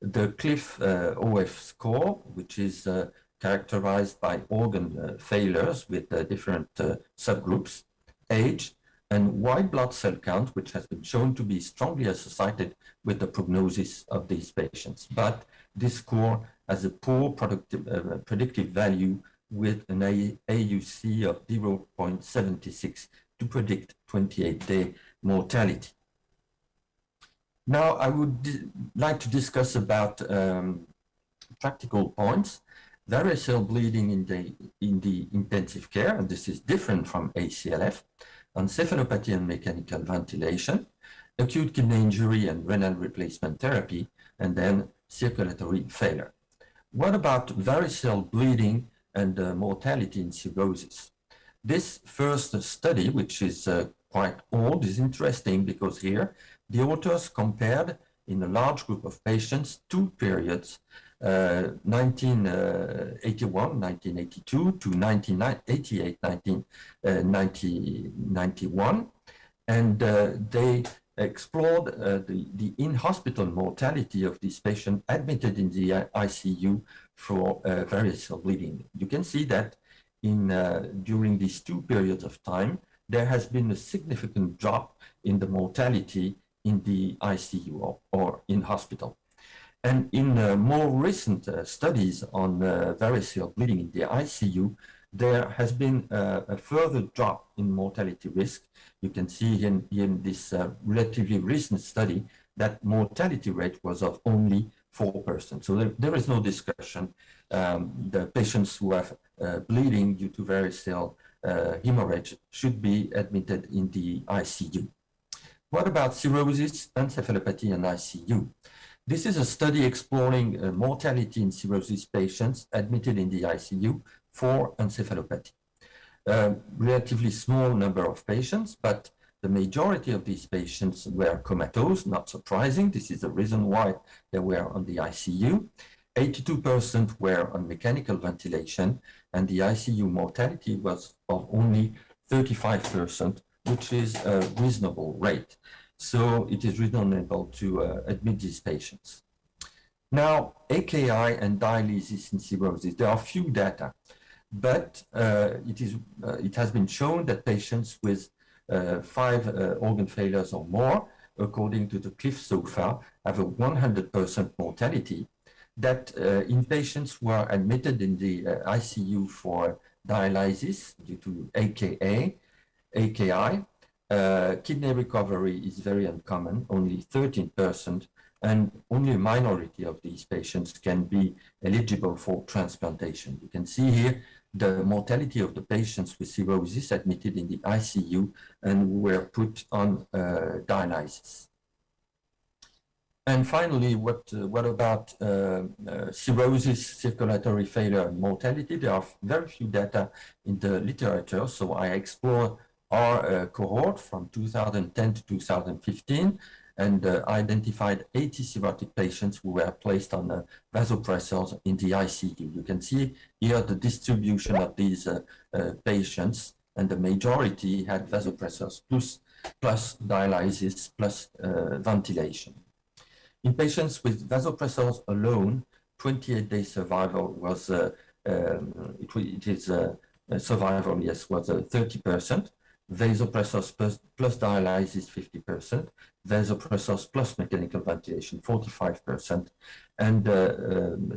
The CLIF OF score, which is characterized by organ failures with different subgroups, age, and white blood cell count, which has been shown to be strongly associated with the prognosis of these patients. But this score has a poor predictive value with an AUC of 0.76 to predict 28-day mortality. Now, I would like to discuss about practical points. Varicose bleeding in the intensive care, and this is different from ACLF, encephalopathy and mechanical ventilation, acute kidney injury and renal replacement therapy, and then circulatory failure. What about varicose bleeding and mortality in cirrhosis? This first study, which is quite old, is interesting because here the authors compared in a large group of patients two periods, 1981, 1982 to 1988, 1991, and they explored the in-hospital mortality of these patients admitted in the ICU for variceal bleeding. You can see that during these two periods of time, there has been a significant drop in the mortality in the ICU or in hospital. And in more recent studies on variceal bleeding in the ICU, there has been a further drop in mortality risk. You can see in this relatively recent study that mortality rate was of only 4%. So there is no discussion. The patients who have bleeding due to variceal hemorrhage should be admitted in the ICU. What about cirrhosis, encephalopathy, and ICU? This is a study exploring mortality in cirrhosis patients admitted in the ICU for encephalopathy. Relatively small number of patients, but the majority of these patients were comatose, not surprising. This is the reason why they were on the ICU. 82% were on mechanical ventilation, and the ICU mortality was of only 35%, which is a reasonable rate. So it is reasonable to admit these patients. Now, AKI and dialysis in cirrhosis, there are few data, but it has been shown that patients with 5 organ failures or more, according to the CLIF SOFA, have a 100% mortality. That in patients who are admitted in the ICU for dialysis due to AKI, kidney recovery is very uncommon, only 13%, and only a minority of these patients can be eligible for transplantation. You can see here the mortality of the patients with cirrhosis admitted in the ICU and were put on dialysis. And finally, what about cirrhosis, circulatory failure, and mortality? There are very few data in the literature, so I explore our cohort from 2010 to 2015 and identified 80 cirrhotic patients who were placed on vasopressors in the ICU. You can see here the distribution of these patients, and the majority had vasopressors plus dialysis plus ventilation. In patients with vasopressors alone, 28-day survival was, survival, yes, was 30%. Vasopressors plus dialysis, 50%. Vasopressors plus mechanical ventilation, 45%. And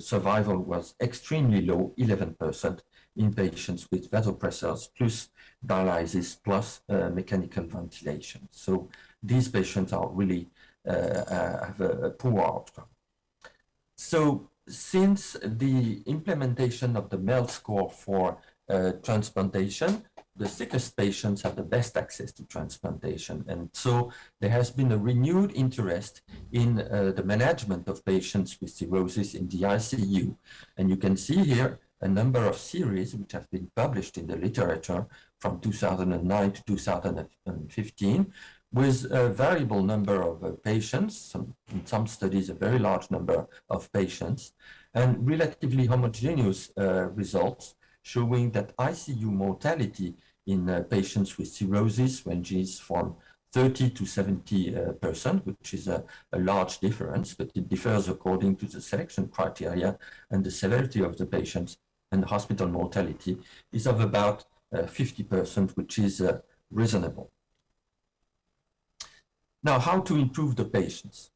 survival was extremely low, 11%, in patients with vasopressors plus dialysis plus mechanical ventilation. So these patients are really have a poor outcome. So since the implementation of the MELD score for transplantation, the sickest patients have the best access to transplantation. And so there has been a renewed interest in the management of patients with cirrhosis in the ICU. And you can see here a number of series which have been published in the literature from 2009 to 2015, with a variable number of patients, in some studies a very large number of patients, and relatively homogeneous results showing that ICU mortality in patients with cirrhosis ranges from 30 to 70%, which is a large difference, but it differs according to the selection criteria and the severity of the patients, and hospital mortality is of about 50%, which is reasonable. Now, how to improve the patients?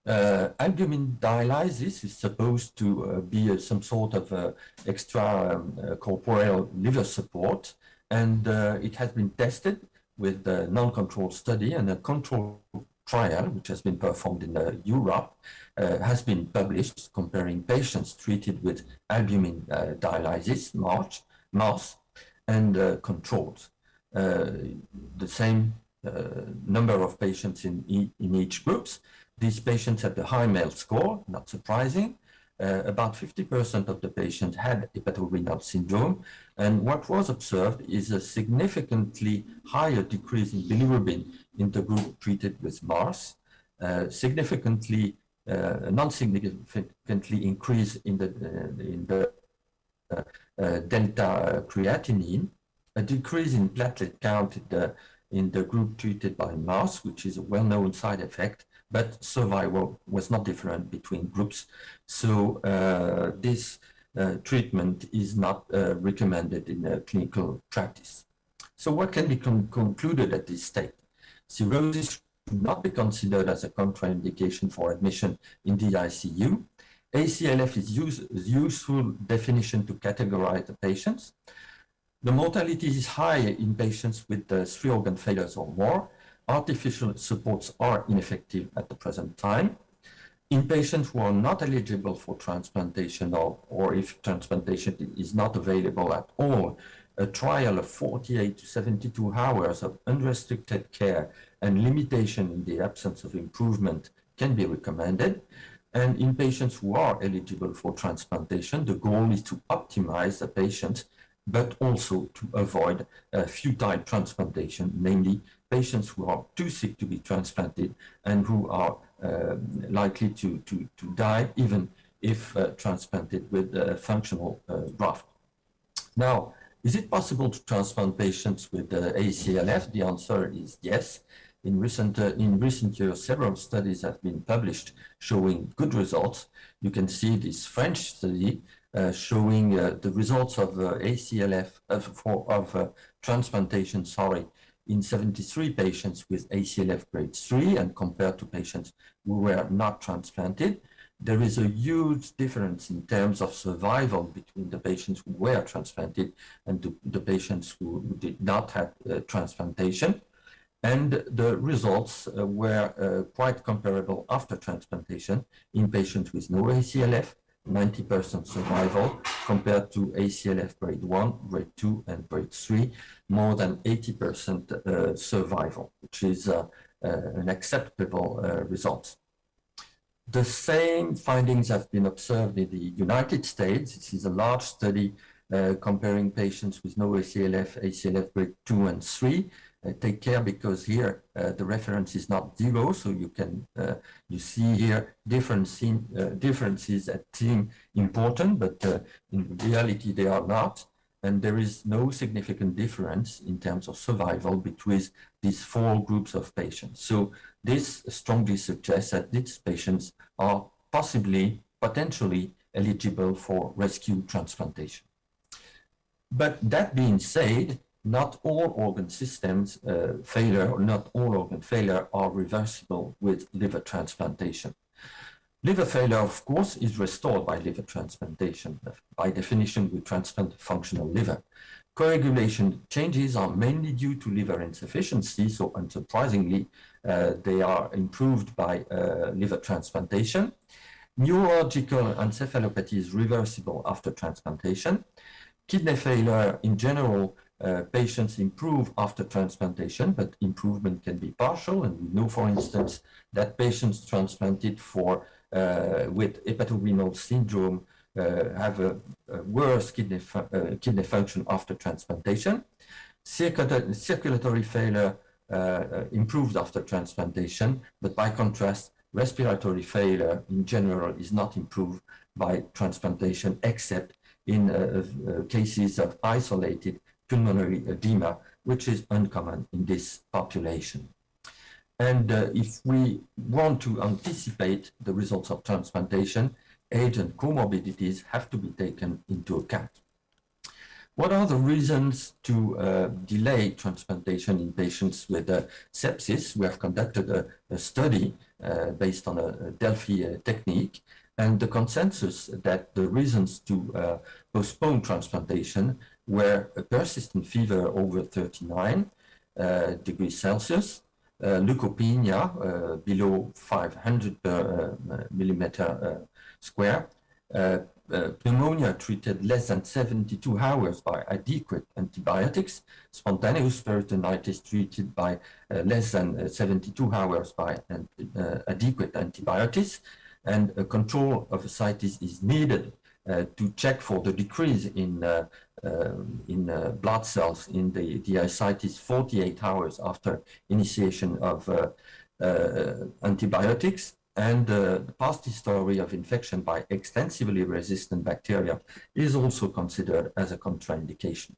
Albumin dialysis is supposed to be some sort of extra corporeal liver support, and it has been tested with a non-controlled study, and a controlled trial, which has been performed in Europe, has been published comparing patients treated with albumin dialysis, mouse, and controls. The same number of patients in each groups. These patients had the high MELD score, not surprising, about 50% of the patients had hepatorenal syndrome. And what was observed is a significantly higher decrease in bilirubin in the group treated with MARS, non-significantly increase in the delta creatinine, a decrease in platelet count in the group treated by MARS, which is a well-known side effect, but survival was not different between groups. So this treatment is not recommended in clinical practice. So what can be concluded at this stage? Cirrhosis should not be considered as a contraindication for admission in the ICU. ACLF is a useful definition to categorize the patients. The mortality is high in patients with 3 organ failures or more. Artificial supports are ineffective at the present time. In patients who are not eligible for transplantation or if transplantation is not available at all, a trial of 48 to 72 hours of unrestricted care and limitation in the absence of improvement can be recommended. And in patients who are eligible for transplantation, the goal is to optimize the patient, but also to avoid futile transplantation, namely patients who are too sick to be transplanted and who are likely to die even if transplanted with a functional graft. Now, is it possible to transplant patients with ACLF? The answer is yes. In recent years, several studies have been published showing good results. You can see this French study showing the results of ACLF transplantation, in 73 patients with ACLF grade 3 and compared to patients who were not transplanted. There is a huge difference in terms of survival between the patients who were transplanted and the patients who did not have transplantation. And the results were quite comparable after transplantation in patients with no ACLF, 90% survival compared to ACLF grade 1, grade 2, and grade 3, more than 80% survival, which is an acceptable result. The same findings have been observed in the United States. This is a large study comparing patients with no ACLF, ACLF grade 2 and 3. Take care because here the reference is not 0, so you see here differences that seem important, but in reality they are not, and there is no significant difference in terms of survival between these 4 groups of patients. So this strongly suggests that these patients are potentially eligible for rescue transplantation. But that being said, not all organ systems failure, or not all organ failure are reversible with liver transplantation. Liver failure, of course, is restored by liver transplantation. By definition, we transplant functional liver. Coagulation changes are mainly due to liver insufficiency, so unsurprisingly, they are improved by liver transplantation. Neurological encephalopathy is reversible after transplantation. Kidney failure, in general, patients improve after transplantation, but improvement can be partial. And we know, for instance, that patients transplanted with hepatorenal syndrome have a worse kidney function after transplantation. Circulatory failure improves after transplantation, but by contrast, respiratory failure in general is not improved by transplantation, except in cases of isolated pulmonary edema, which is uncommon in this population. And if we want to anticipate the results of transplantation, age and comorbidities have to be taken into account. What are the reasons to delay transplantation in patients with sepsis? We have conducted a study based on a Delphi technique, and the consensus that the reasons to postpone transplantation were a persistent fever over 39 degrees Celsius, leukopenia below 500 per millimeter square, pneumonia treated less than 72 hours by adequate antibiotics, spontaneous peritonitis treated by less than 72 hours by adequate antibiotics, and a control of ascites is needed to check for the decrease in blood cells in the ascites 48 hours after initiation of antibiotics. And the past history of infection by extensively resistant bacteria is also considered as a contraindication.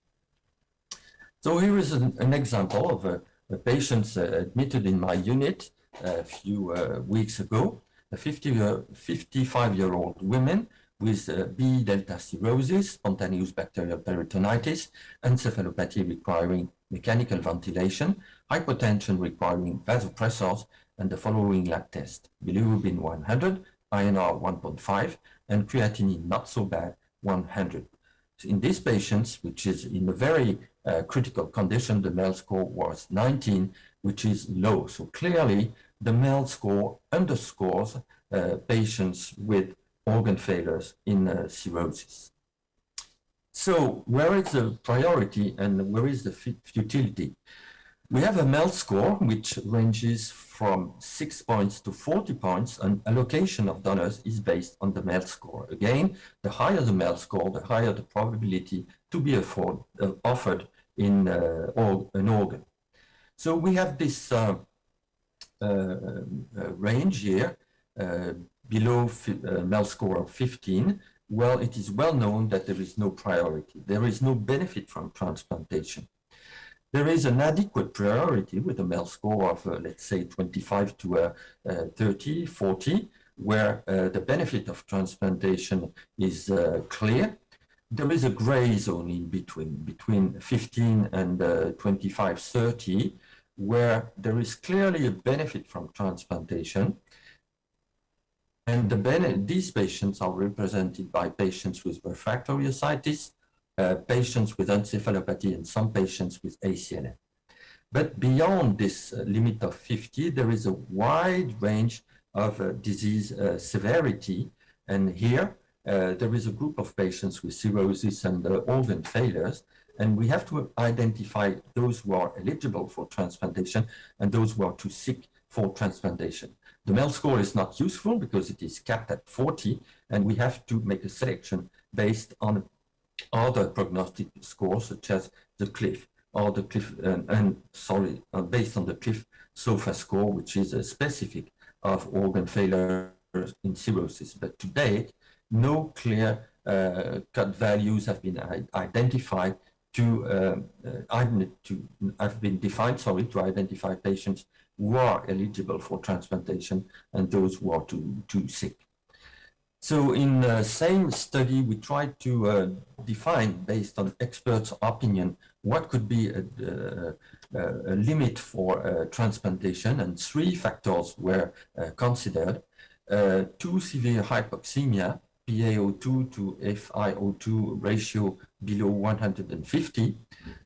So here is an example of a patient admitted in my unit a few weeks ago, a 55-year-old woman with B delta cirrhosis, spontaneous bacterial peritonitis, encephalopathy requiring mechanical ventilation, hypotension requiring vasopressors, and the following lab test: bilirubin 100, INR 1.5, and creatinine not so bad 100. So in these patients, which is in a very critical condition, the MEL score was 19, which is low. So clearly, the MEL score underscores patients with organ failures in cirrhosis. So where is the priority and where is the futility? We have a MEL score which ranges from 6 points to 40 points, and allocation of donors is based on the MEL score. Again, the higher the MEL score, the higher the probability to be offered in an organ. So we have this range here, below MEL score of 15. Well, it is well known that there is no priority. There is no benefit from transplantation. There is an adequate priority with a MEL score of, let's say, 25 to 30, 40, where the benefit of transplantation is clear. There is a gray zone in between 15 and 25, 30, where there is clearly a benefit from transplantation. And these patients are represented by patients with refractory ascites, patients with encephalopathy, and some patients with ACLF. But beyond this limit of 50, there is a wide range of disease severity. And here, there is a group of patients with cirrhosis and organ failures. And we have to identify those who are eligible for transplantation and those who are too sick for transplantation. The MEL score is not useful because it is capped at 40, and we have to make a selection based on other prognostic scores, such as the CLIF, or the CLIF, based on the CLIF SOFA score, which is a specific of organ failure in cirrhosis. But to date, no clear cut values have been identified to identify patients who are eligible for transplantation and those who are too sick. So in the same study, we tried to define, based on experts' opinion, what could be a limit for transplantation, and 3 factors were considered. Too severe hypoxemia, PaO2 to FiO2 ratio below 150,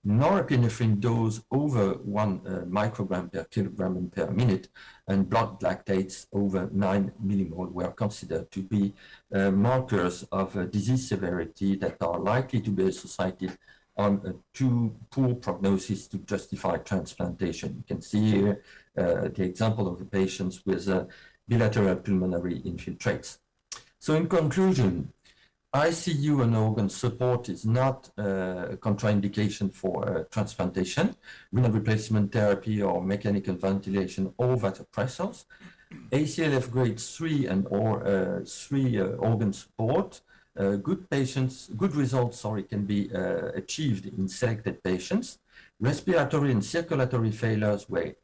norepinephrine dose over 1 microgram per kilogram and per minute, and blood lactates over 9 millimole were considered to be markers of disease severity that are likely to be associated on a too poor prognosis to justify transplantation. You can see here the example of the patients with bilateral pulmonary infiltrates. So in conclusion, ICU and organ support is not a contraindication for transplantation, renal replacement therapy or mechanical ventilation or vasopressors. ACLF grade 3 and or 3 organ support. Good results can be achieved in selected patients. Respiratory and circulatory failures weigh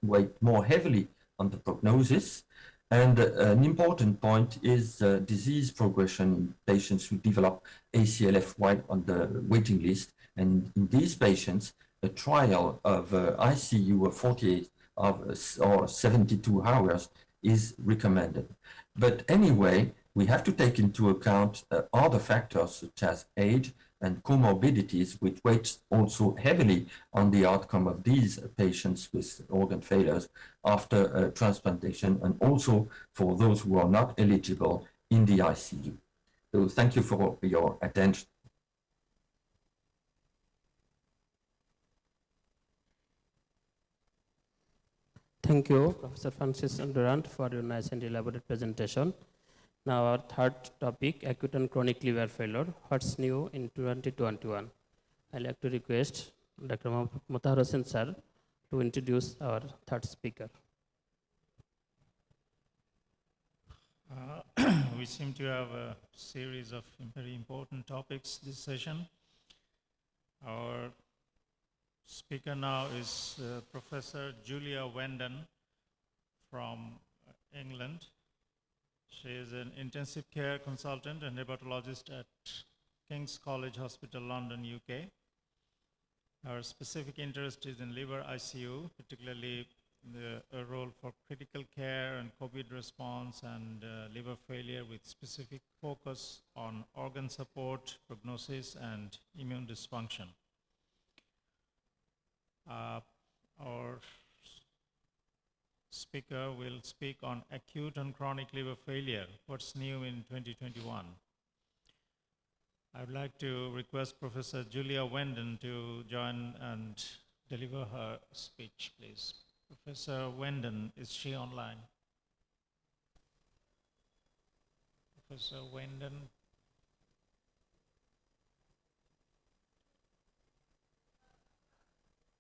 more heavily on the prognosis. And an important point is disease progression in patients who develop ACLF while on the waiting list. And in these patients, a trial of ICU of 48 or 72 hours is recommended. But anyway, we have to take into account other factors such as age and comorbidities, which weighs also heavily on the outcome of these patients with organ failures after transplantation, and also for those who are not eligible in the ICU. So thank you for your attention. Thank you, Professor Francis Durant, for your nice and elaborate presentation. Now our third topic, acute and chronic liver failure. What's new in 2021? I'd like to request Dr. Mutahar Hossain sir to introduce our third speaker. We seem to have a series of very important topics this session. Our speaker now is Professor Julia Wendon from England. She is an intensive care consultant and hepatologist at King's College Hospital, London, UK. Her specific interest is in liver ICU, particularly a role for critical care and COVID response and liver failure with specific focus on organ support, prognosis, and immune dysfunction. Our speaker will speak on acute and chronic liver failure, what's new in 2021. I would like to request Professor Julia Wendon to join and deliver her speech, please. Professor Wendon, is she online? Professor Wendon.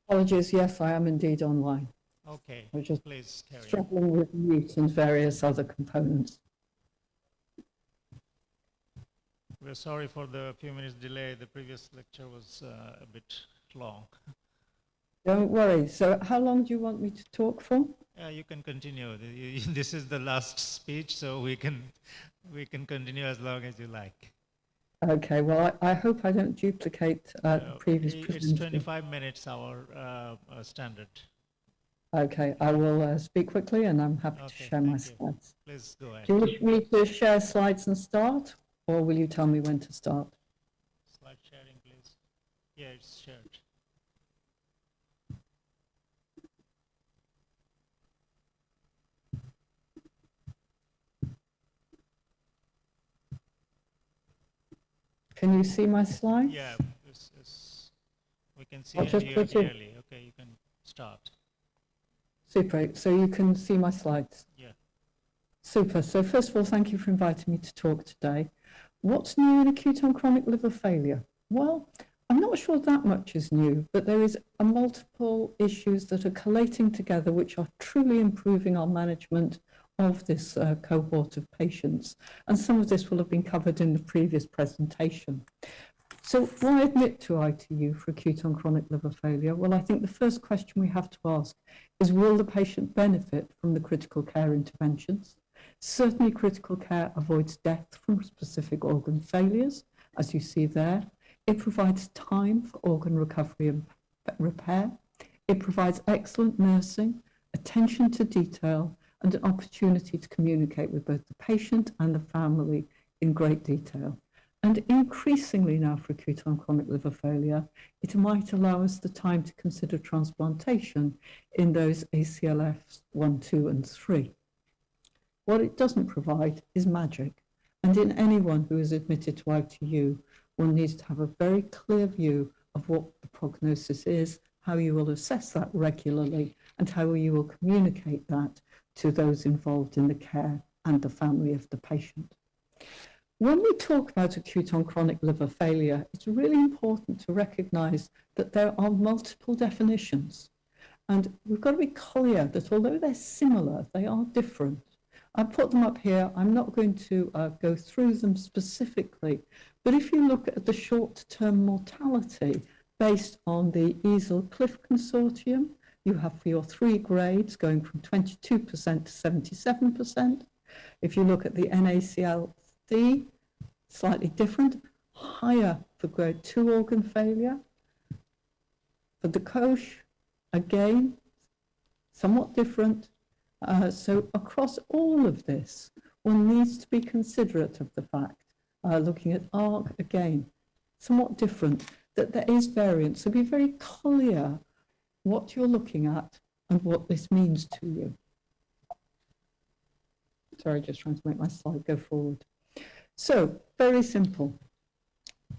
Apologies, yes, I am indeed online. Okay, We're just please carry on. struggling with mute and various other components. We're sorry for the few minutes delay. The previous lecture was a bit long. Don't worry. So how long do you want me to talk for? You can continue. This is the last speech, so we can continue as long as you like. Okay, well, I hope I don't duplicate the previous It's presentation. 25 minutes, our standard. Okay, I will speak quickly and I'm happy to share my slides. Please go ahead. Do you wish me to share slides and start, or will you tell me when to start? Slide sharing, please. Yeah, it's shared. Can you see my slides? Yeah, we can see I'll it just here put it- clearly. Okay, you can start. Super, so you can see my slides? Yeah. Super, so first of all, thank you for inviting me to talk today. What's new in acute and chronic liver failure? Well, I'm not sure that much is new, but there is a multiple issues that are collating together which are truly improving our management of this cohort of patients. And some of this will have been covered in the previous presentation. So why admit to ITU for acute and chronic liver failure? Well, I think the first question we have to ask is, will the patient benefit from the critical care interventions? Certainly critical care avoids death from specific organ failures, as you see there. It provides time for organ recovery and repair. It provides excellent nursing, attention to detail, and an opportunity to communicate with both the patient and the family in great detail. And increasingly now for acute and chronic liver failure, it might allow us the time to consider transplantation in those ACLFs 1, 2, and 3. What it doesn't provide is magic. And in anyone who is admitted to ITU, one needs to have a very clear view of what the prognosis is, how you will assess that regularly, and how you will communicate that to those involved in the care and the family of the patient. When we talk about acute and chronic liver failure, it's really important to recognize that there are multiple definitions. And we've got to be clear that although they're similar, they are different. I put them up here. I'm not going to go through them specifically, but if you look at the short-term mortality based on the EASL-CLIF consortium, you have for your 3 grades going from 22% to 77%. If you look at the NACLC, slightly different, higher for grade 2 organ failure. For the COSH, again, somewhat different. So across all of this, one needs to be considerate of the fact, looking at ARC again, somewhat different, that there is variance. So be very clear what you're looking at and what this means to you. Sorry, just trying to make my slide go forward. So, very simple.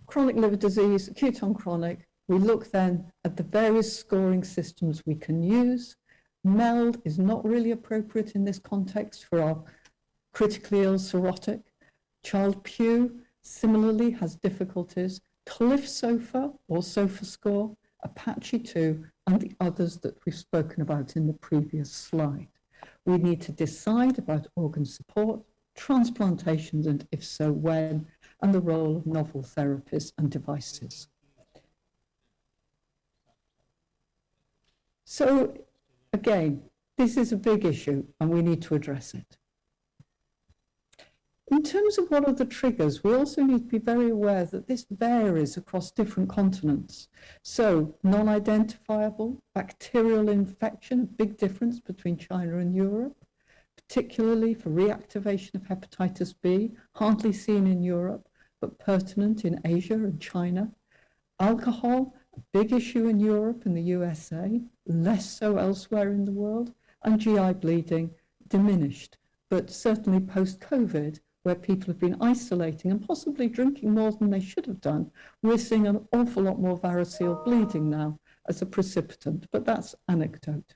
Chronic liver disease, acute on chronic. We look then at the various scoring systems we can use. MELD is not really appropriate in this context for our critically ill cirrhotic. Child-Pugh similarly has difficulties. Cliff Sofa or Sofa Score, Apache 2, and the others that we've spoken about in the previous slide. We need to decide about organ support, transplantations, and if so, when, and the role of novel therapies and devices. So again, this is a big issue and we need to address it. In terms of what are the triggers, we also need to be very aware that this varies across different continents. So non-identifiable bacterial infection, a big difference between China and Europe, particularly for reactivation of hepatitis B, hardly seen in Europe, but pertinent in Asia and China. Alcohol, a big issue in Europe and the USA, less so elsewhere in the world, and GI bleeding diminished, but certainly post-COVID, where people have been isolating and possibly drinking more than they should have done, we're seeing an awful lot more variceal bleeding now as a precipitant, but that's anecdote.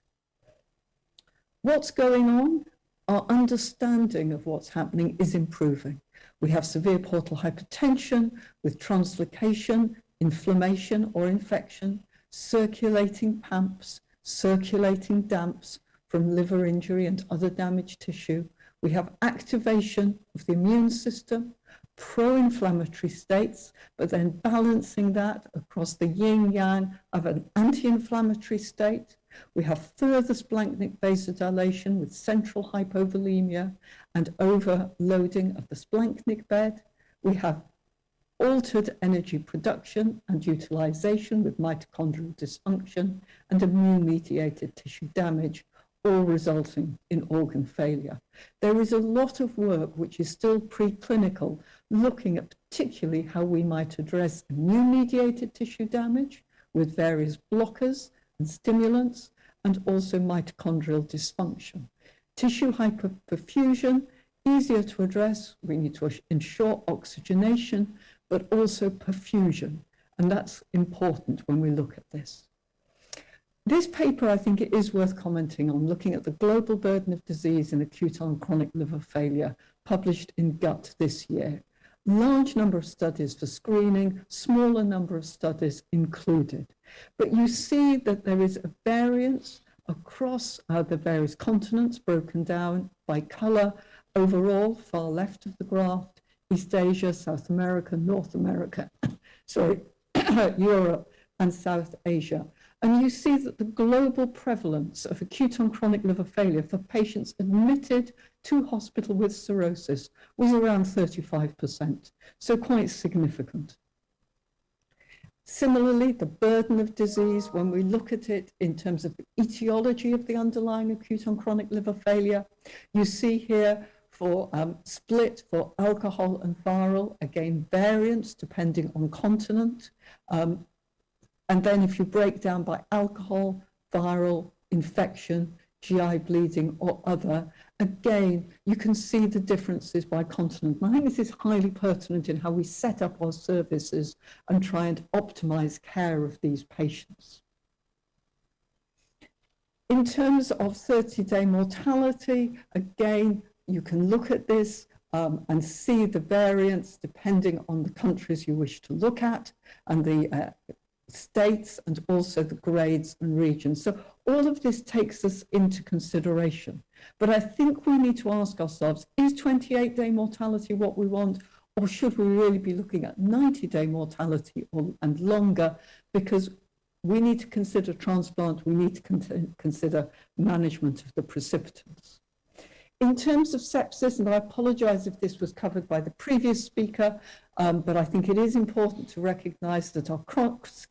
What's going on? Our understanding of what's happening is improving. We have severe portal hypertension with translocation, inflammation or infection, circulating PAMPs, circulating DAMPs from liver injury and other damaged tissue. We have activation of the immune system, pro-inflammatory states, but then balancing that across the yin-yang of an anti-inflammatory state. We have further splanchnic vasodilation with central hypovolemia and overloading of the splanchnic bed. We have altered energy production and utilization with mitochondrial dysfunction and immune-mediated tissue damage, all resulting in organ failure. There is a lot of work which is still preclinical, looking at particularly how we might address immune-mediated tissue damage with various blockers and stimulants, and also mitochondrial dysfunction. Tissue hyperperfusion, easier to address. We need to ensure oxygenation, but also perfusion, and that's important when we look at this. This paper, I think it is worth commenting on, looking at the global burden of disease in acute on chronic liver failure, published in Gut this year. Large number of studies for screening, smaller number of studies included. But you see that there is a variance across the various continents, broken down by color. Overall, far left of the graph, East Asia, South America, North America, Europe, and South Asia. And you see that the global prevalence of acute on chronic liver failure for patients admitted to hospital with cirrhosis was around 35%, so quite significant. Similarly, the burden of disease, when we look at it in terms of the etiology of the underlying acute on chronic liver failure, you see here for split for alcohol and viral, again, variance depending on continent. And then if you break down by alcohol, viral, infection, GI bleeding or other, again, you can see the differences by continent. And I think this is highly pertinent in how we set up our services and try and optimize care of these patients. In terms of 30-day mortality, again, you can look at this and see the variance depending on the countries you wish to look at and the states and also the grades and regions. So all of this takes us into consideration. But I think we need to ask ourselves, is 28-day mortality what we want, or should we really be looking at 90-day mortality and longer? Because we need to consider transplant, we need to consider management of the precipitants. In terms of sepsis, and I apologize if this was covered by the previous speaker, but I think it is important to recognize that our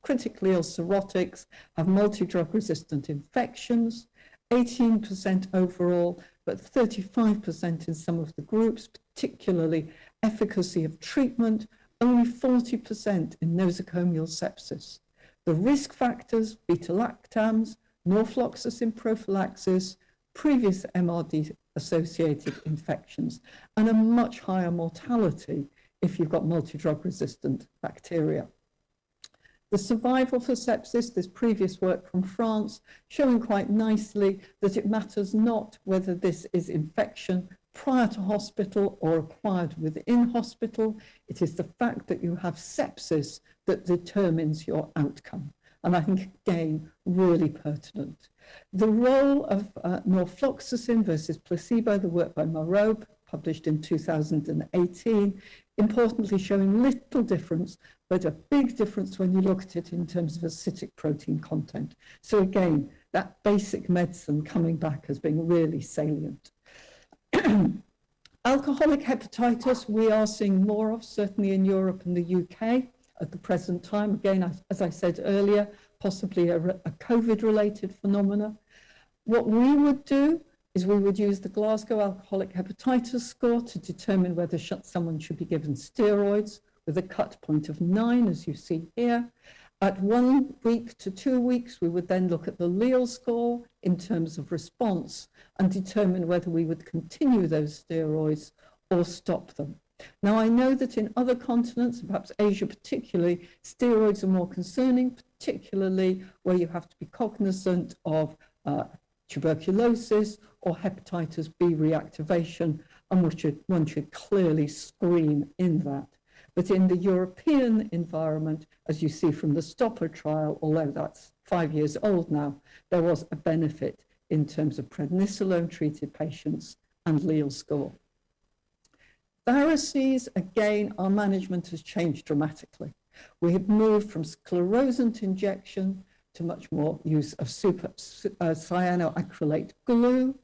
critically ill cirrhotics have multi-drug resistant infections, 18% overall, but 35% in some of the groups, particularly efficacy of treatment, only 40% in nosocomial sepsis. The risk factors, beta-lactams, norfloxacin prophylaxis, previous MRD associated infections, and a much higher mortality if you've got multi-drug resistant bacteria. The survival for sepsis, this previous work from France, showing quite nicely that it matters not whether this is infection, prior to hospital or acquired within hospital. It is the fact that you have sepsis that determines your outcome. And I think, again, really pertinent. The role of norfloxacin versus placebo, the work by Moreau, published in 2018, importantly showing little difference, but a big difference when you look at it in terms of acidic protein content. So again, that basic medicine coming back as being really salient. Alcoholic hepatitis, we are seeing more of, certainly in Europe and the UK at the present time. Again, as I said earlier, possibly a COVID-related phenomena. What we would do is we would use the Glasgow Alcoholic Hepatitis Score to determine whether someone should be given steroids with a cut point of 9, as you see here. At 1 week to 2 weeks, we would then look at the Lille score in terms of response and determine whether we would continue those steroids or stop them. Now, I know that in other continents, perhaps Asia particularly, steroids are more concerning, particularly where you have to be cognizant of tuberculosis or hepatitis B reactivation, and one should clearly screen in that. But in the European environment, as you see from the Stopper trial, although that's 5 years old now, there was a benefit in terms of prednisolone-treated patients and Lille score. Varices, again, our management has changed dramatically. We have moved from sclerosant injection to much more use of cyanoacrylate glue,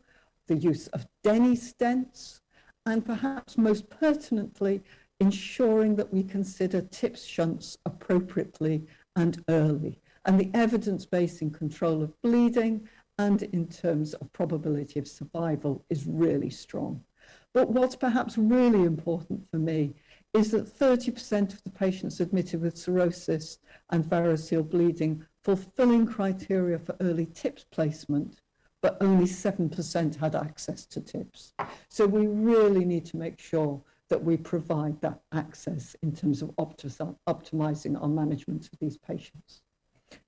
the use of Denny stents, and perhaps most pertinently, ensuring that we consider TIPS shunts appropriately and early. And the evidence base in control of bleeding and in terms of probability of survival is really strong. But what's perhaps really important for me is that 30% of the patients admitted with cirrhosis and variceal bleeding fulfilling criteria for early TIPS placement, but only 7% had access to TIPS. So we really need to make sure that we provide that access in terms of optimizing our management of these patients.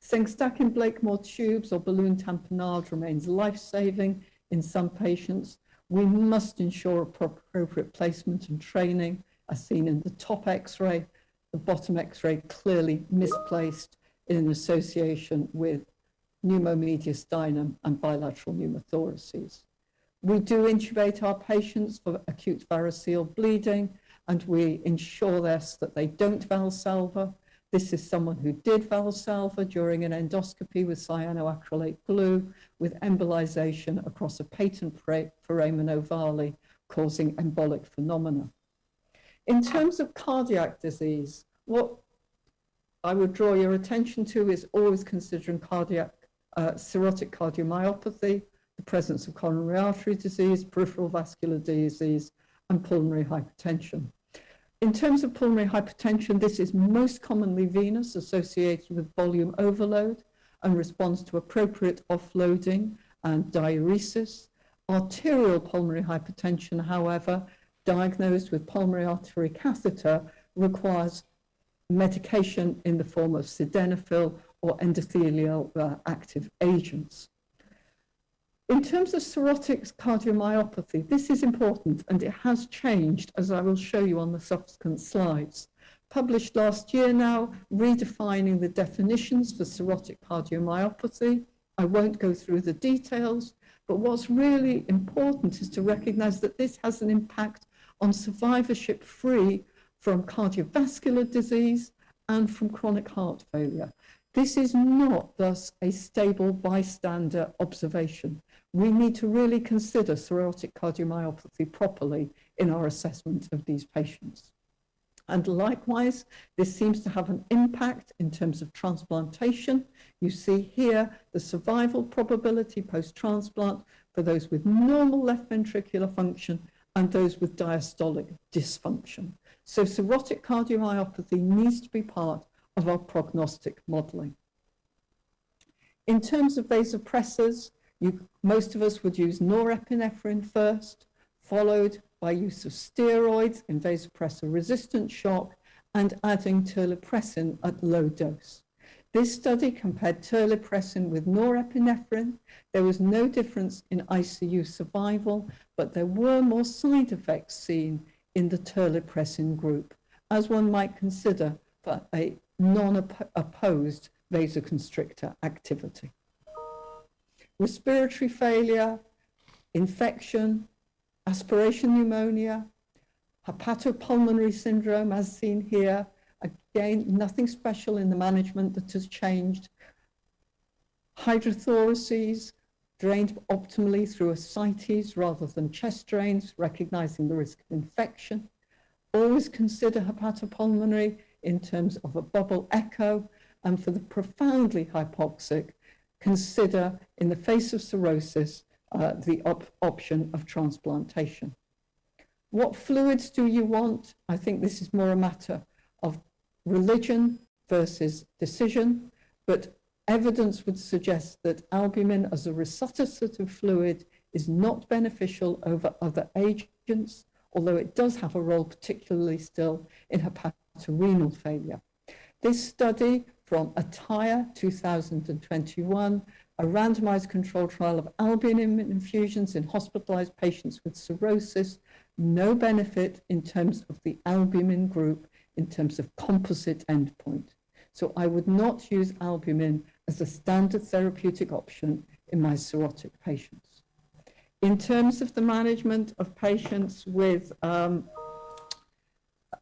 Sengstack Blakemore tubes or balloon tamponade remains life-saving in some patients. We must ensure appropriate placement and training, as seen in the top X-ray, the bottom X-ray clearly misplaced in association with pneumomediastinum and bilateral pneumothoraces. We do intubate our patients for acute variceal bleeding, and we ensure that they don't Valsalva. This is someone who did Valsalva during an endoscopy with cyanoacrylate glue with embolization across a patent foramen ovale causing embolic phenomena. In terms of cardiac disease, what I would draw your attention to is always considering cirrhotic cardiomyopathy, the presence of coronary artery disease, peripheral vascular disease, and pulmonary hypertension. In terms of pulmonary hypertension, this is most commonly venous, associated with volume overload and responds to appropriate offloading and diuresis. Arterial pulmonary hypertension, however, diagnosed with pulmonary artery catheter, requires medication in the form of sildenafil or endothelial active agents. In terms of cirrhotic cardiomyopathy, this is important and it has changed, as I will show you on the subsequent slides. Published last year now, redefining the definitions for cirrhotic cardiomyopathy. I won't go through the details, but what's really important is to recognize that this has an impact on survivorship free from cardiovascular disease and from chronic heart failure. This is not thus a stable bystander observation. We need to really consider cirrhotic cardiomyopathy properly in our assessment of these patients. And likewise, this seems to have an impact in terms of transplantation. You see here the survival probability post-transplant for those with normal left ventricular function and those with diastolic dysfunction. So cirrhotic cardiomyopathy needs to be part of our prognostic modeling. In terms of vasopressors, most of us would use norepinephrine first, followed by use of steroids in vasopressor-resistant shock and adding terlipressin at low dose. This study compared terlipressin with norepinephrine. There was no difference in ICU survival, but there were more side effects seen in the terlipressin group, as one might consider for a non-opposed vasoconstrictor activity. Respiratory failure, infection, aspiration pneumonia, hepatopulmonary syndrome as seen here. Again, nothing special in the management that has changed. Hydrothoraces drained optimally through ascites rather than chest drains, recognizing the risk of infection. Always consider hepatopulmonary in terms of a bubble echo, and for the profoundly hypoxic, consider in the face of cirrhosis the option of transplantation. What fluids do you want? I think this is more a matter of religion versus decision, but evidence would suggest that albumin as a resuscitative fluid is not beneficial over other agents, although it does have a role particularly still in hepatorenal failure. This study from ATTIRE 2021, a randomized controlled trial of albumin infusions in hospitalized patients with cirrhosis, no benefit in terms of the albumin group in terms of composite endpoint. So I would not use albumin as a standard therapeutic option in my cirrhotic patients. In terms of the management of patients with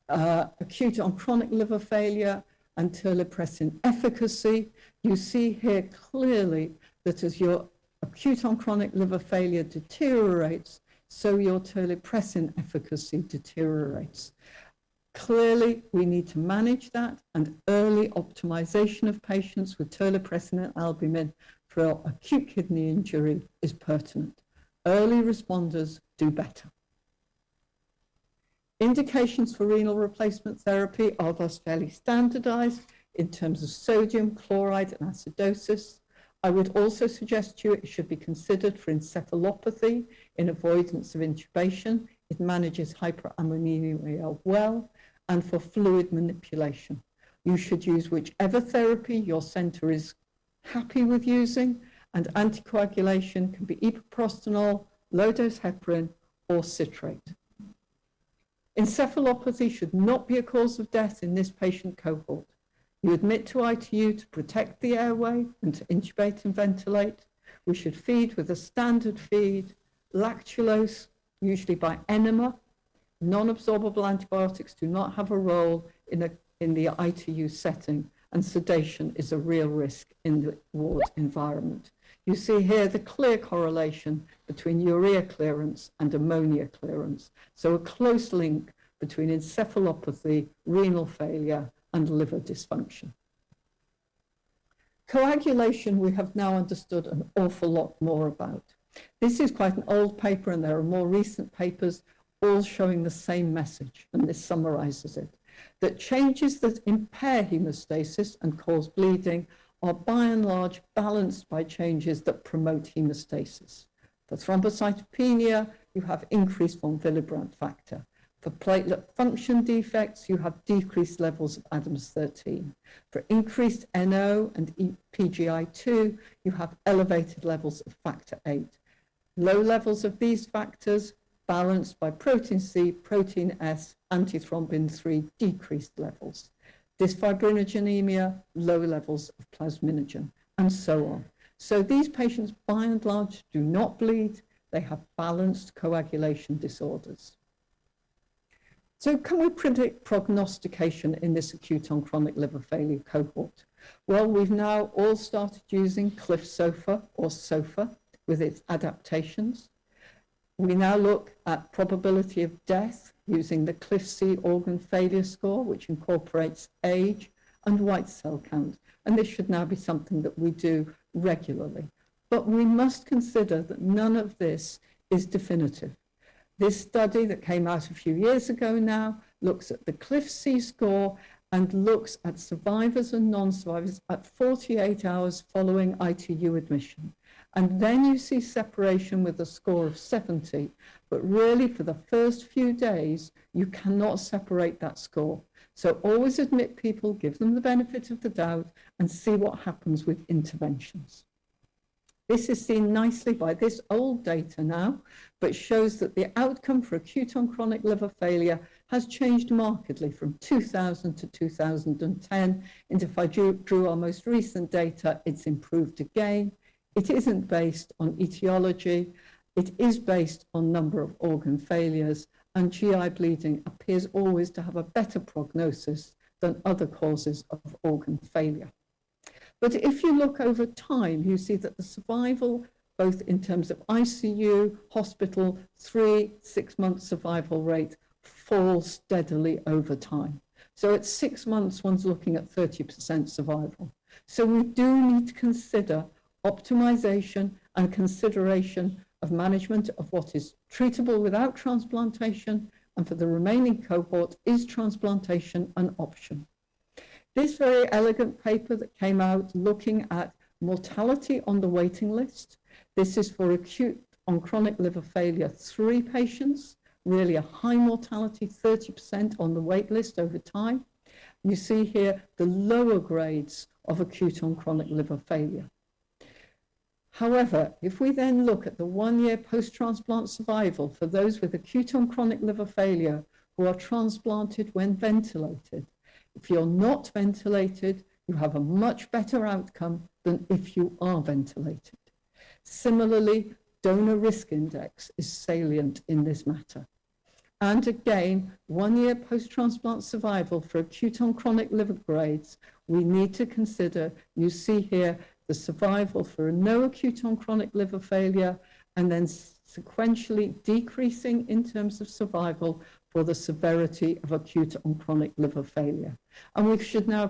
acute on chronic liver failure and terlipressin efficacy, you see here clearly that as your acute on chronic liver failure deteriorates, so your terlipressin efficacy deteriorates. Clearly, we need to manage that, and early optimization of patients with terlipressin and albumin for acute kidney injury is pertinent. Early responders do better. Indications for renal replacement therapy are thus fairly standardized in terms of sodium, chloride, and acidosis. I would also suggest to you it should be considered for encephalopathy in avoidance of intubation. It manages hyperammonemia well, and for fluid manipulation. You should use whichever therapy your center is happy with using, and anticoagulation can be epoprostenol, low-dose heparin, or citrate. Encephalopathy should not be a cause of death in this patient cohort. You admit to ITU to protect the airway and to intubate and ventilate. We should feed with a standard feed, lactulose, usually by enema. Non-absorbable antibiotics do not have a role in the ITU setting, and sedation is a real risk in the ward environment. You see here the clear correlation between urea clearance and ammonia clearance, so a close link between encephalopathy, renal failure, and liver dysfunction. Coagulation we have now understood an awful lot more about. This is quite an old paper, and there are more recent papers all showing the same message, and this summarizes it, that changes that impair hemostasis and cause bleeding are by and large balanced by changes that promote hemostasis. For thrombocytopenia, you have increased von Willebrand factor. For platelet function defects, you have decreased levels of Adams-13. For increased NO and PGI2, you have elevated levels of factor VIII. Low levels of these factors balanced by protein C, protein S, antithrombin 3 decreased levels. Dysfibrinogenemia, low levels of plasminogen, and so on. So these patients, by and large, do not bleed. They have balanced coagulation disorders. So can we predict prognostication in this acute on chronic liver failure cohort? Well, we've now all started using Cliff SOFA or SOFA with its adaptations. We now look at probability of death using the Cliff C organ failure score, which incorporates age and white cell count. And this should now be something that we do regularly. But we must consider that none of this is definitive. This study that came out a few years ago now looks at the Cliff C score and looks at survivors and non-survivors at 48 hours following ITU admission. And then you see separation with a score of 70, but really for the first few days, you cannot separate that score. So always admit people, give them the benefit of the doubt, and see what happens with interventions. This is seen nicely by this old data now, but shows that the outcome for acute on chronic liver failure has changed markedly from 2000 to 2010. And if I drew our most recent data, it's improved again. It isn't based on etiology. It is based on number of organ failures, and GI bleeding appears always to have a better prognosis than other causes of organ failure. But if you look over time, you see that the survival, both in terms of ICU, hospital, 3-6 month survival rate falls steadily over time. So at 6 months, one's looking at 30% survival. So we do need to consider optimization and consideration of management of what is treatable without transplantation, and for the remaining cohort, is transplantation an option? This very elegant paper that came out looking at mortality on the waiting list. This is for acute on chronic liver failure 3 patients, really a high mortality, 30% on the wait list over time. You see here the lower grades of acute on chronic liver failure. However, if we then look at the 1-year post-transplant survival for those with acute on chronic liver failure who are transplanted when ventilated, if you're not ventilated, you have a much better outcome than if you are ventilated. Similarly, donor risk index is salient in this matter. And again, 1-year post-transplant survival for acute on chronic liver grades, we need to consider, you see here, the survival for no acute on chronic liver failure, and then sequentially decreasing in terms of survival for the severity of acute on chronic liver failure. And we should now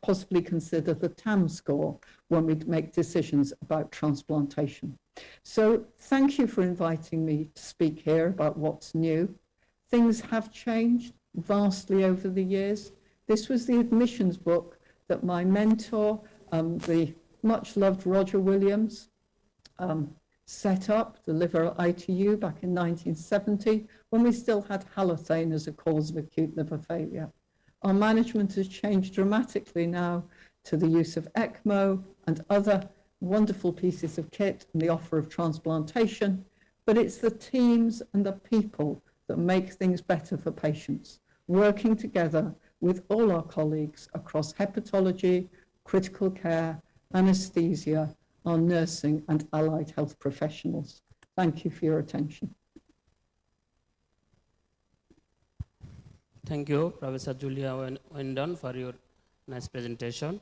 possibly consider the TAM score when we make decisions about transplantation. So thank you for inviting me to speak here about what's new. Things have changed vastly over the years. This was the admissions book that my mentor, the much loved Roger Williams, set up, the liver ITU back in 1970, when we still had halothane as a cause of acute liver failure. Our management has changed dramatically now to the use of ECMO and other wonderful pieces of kit and the offer of transplantation, but it's the teams and the people that make things better for patients, working together with all our colleagues across hepatology, critical care, anesthesia, our nursing and allied health professionals. Thank you for your attention. Thank you, Professor Julia Wendon, for your nice presentation.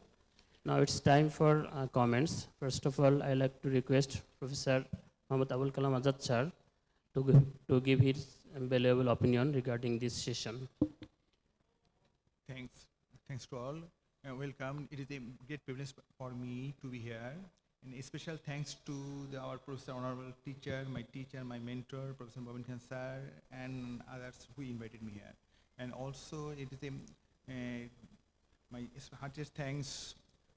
Now it's time for comments. First of all, I'd like to request Professor Muhammad Abul Kalam Azad sir to give his valuable opinion regarding this session. Thanks to all. Welcome. It is a great privilege for me to be here. And a special thanks to our professor, honorable teacher, my mentor, Professor Bobin Khan sir, and others who invited me here. And also, it is my heartiest thanks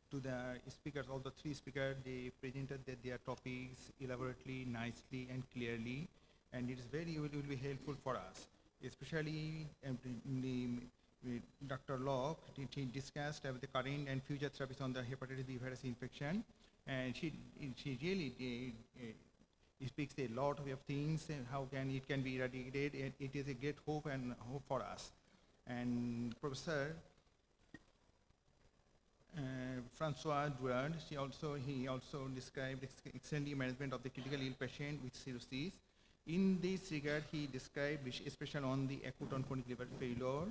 to the speakers, all the 3 speakers. They presented their topics elaborately, nicely, and clearly. And it will be helpful for us, especially Dr. Locke. He discussed the current and future therapies on the hepatitis B virus infection. And she really speaks a lot of things and how it can be eradicated. It is a great hope for us. And Professor Francois Durand, he also described excellently management of the critical ill patient with cirrhosis. In this regard, he described, especially on the acute on chronic liver failure.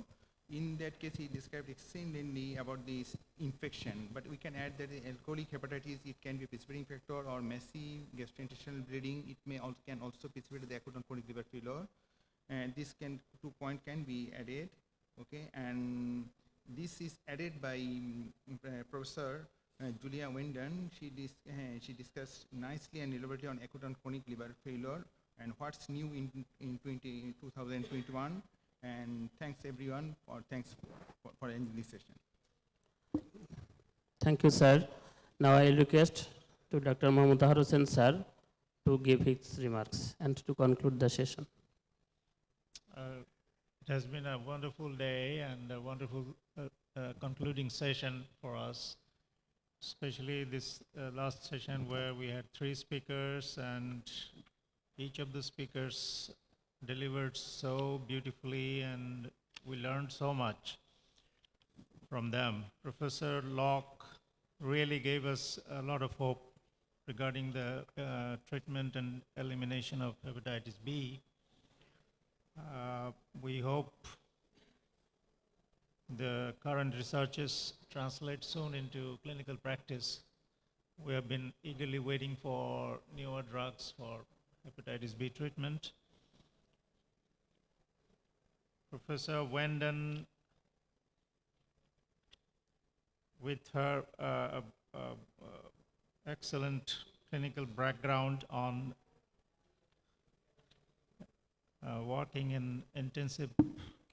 In that case, he described excellently about this infection, but we can add that alcoholic hepatitis, it can be a precipitating factor, or massive gastrointestinal bleeding. It can also precipitate the acute on chronic liver failure, and this 2 points can be added. Okay, and this is added by Professor Julia Wendon. She discussed nicely and elaborately on acute on chronic liver failure and what's new in 2021. And thanks everyone for ending this session. Thank you, sir. Now I request to Dr. Mohammad Tahar Hussain sir to give his remarks and to conclude the session. It has been a wonderful day and a wonderful concluding session for us, especially this last session where we had 3 speakers and each of the speakers delivered so beautifully and we learned so much from them. Professor Locke really gave us a lot of hope regarding the treatment and elimination of hepatitis B. We hope the current researches translate soon into clinical practice. We have been eagerly waiting for newer drugs for hepatitis B treatment. Professor Wenden, with her excellent clinical background on working in intensive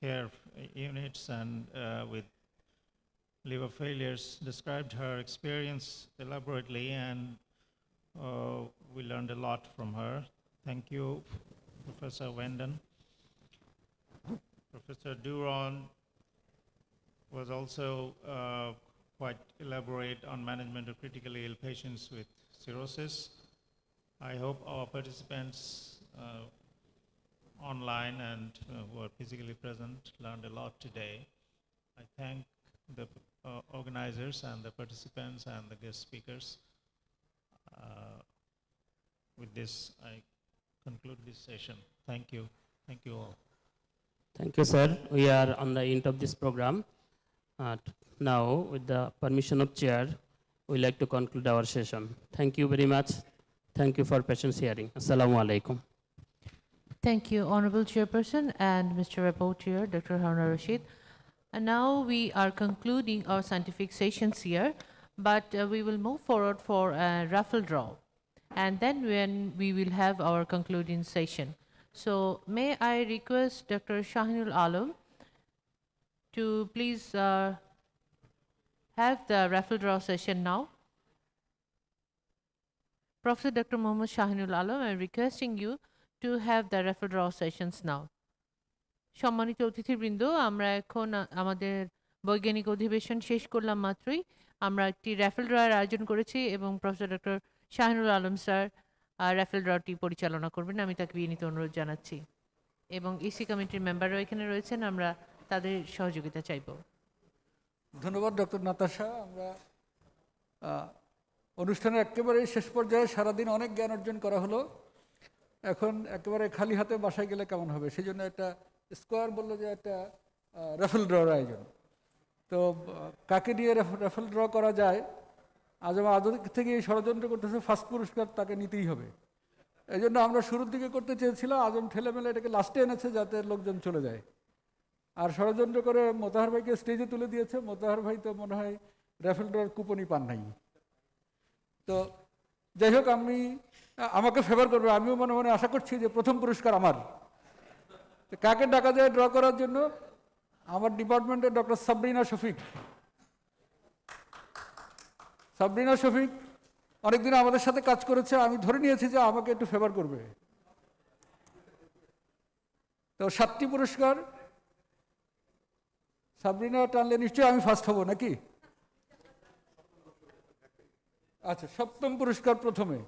care units and with liver failures, described her experience elaborately, and we learned a lot from her. Thank you, Professor Wenden. Professor Duron was also quite elaborate on management of critically ill patients with cirrhosis. I hope our participants online and who are physically present learned a lot today. I thank the organizers and the participants and the guest speakers. With this, I conclude this session. Thank you. Thank you all. Thank you, sir. We are on the end of this program. Now, with the permission of chair, we like to conclude our session. Thank you very much. Thank you for patience hearing. Assalamu alaikum. Thank you, Honorable Chairperson and Mr. Rapporteur, Dr. Haruna Rashid. And now we are concluding our scientific sessions here, but we will move forward for a raffle draw. And then when we will have our concluding session. So may I request Dr. Shahinul Alam to please have the raffle draw session now. Professor Dr. Mohammad Shahinul Alam, I am requesting you to have the raffle draw sessions now. সম্মানিত অতিথিবৃন্দ, আমরা এখন আমাদের বৈজ্ঞানিক অধিবেশন শেষ করলাম মাত্রই। আমরা একটি র্যাফেল ড্রয়ের আয়োজন করেছি এবং professor doctor Shahinul Alam sir raffle ড্রটি পরিচালনা করবেন। আমি তাকে বিনীত অনুরোধ জানাচ্ছি এবং ইসি কমিটির মেম্বাররাও এখানে রয়েছেন, আমরা তাদের সহযোগিতা চাইব। ধন্যবাদ ডক্টর নাতাশা। আমরা অনুষ্ঠানের একেবারে শেষ পর্যায়ে সারাদিন অনেক জ্ঞান অর্জন করা হলো। এখন একেবারে খালি হাতে বাসায় গেলে কেমন হবে, সেই জন্য একটা স্কোয়ার বললো যে একটা র্যাফেল ড্রর আয়োজন। তো কাকে দিয়ে র্যাফেল ড্র করা যায়, আজম থেকে এই ষড়যন্ত্র করতেছে, ফার্স্ট পুরস্কার তাকে নিতেই হবে। এই জন্য আমরা শুরুর দিকে করতে চেয়েছিলাম, আজম ঠেলেমেলে এটাকে লাস্টে এনেছে যাতে লোকজন চলে যায়। আর ষড়যন্ত্র করে মোতাহার ভাইকে স্টেজে তুলে দিয়েছে। মোতাহার ভাই তো মনে হয় র্যাফেল ড্রর কুপনই পান নাই। তো যাই হোক, আমাকে ফেভার করবে, আমিও মনে মনে আশা করছি যে প্রথম পুরস্কার আমার। কাকে ডাকা যায় ড্র করার জন্য? আমার ডিপার্টমেন্টের ডক্টর সাবরিনা শফিক। সাবরিনা শফিক অনেকদিন আমাদের সাথে কাজ করেছে, আমি ধরে নিয়েছি যে আমাকে একটু ফেভার করবে। তো 7টি পুরস্কার সাবরিনা টানলে নিশ্চয়ই আমি ফার্স্ট হব নাকি? আচ্ছা, 7ম পুরস্কার প্রথমে।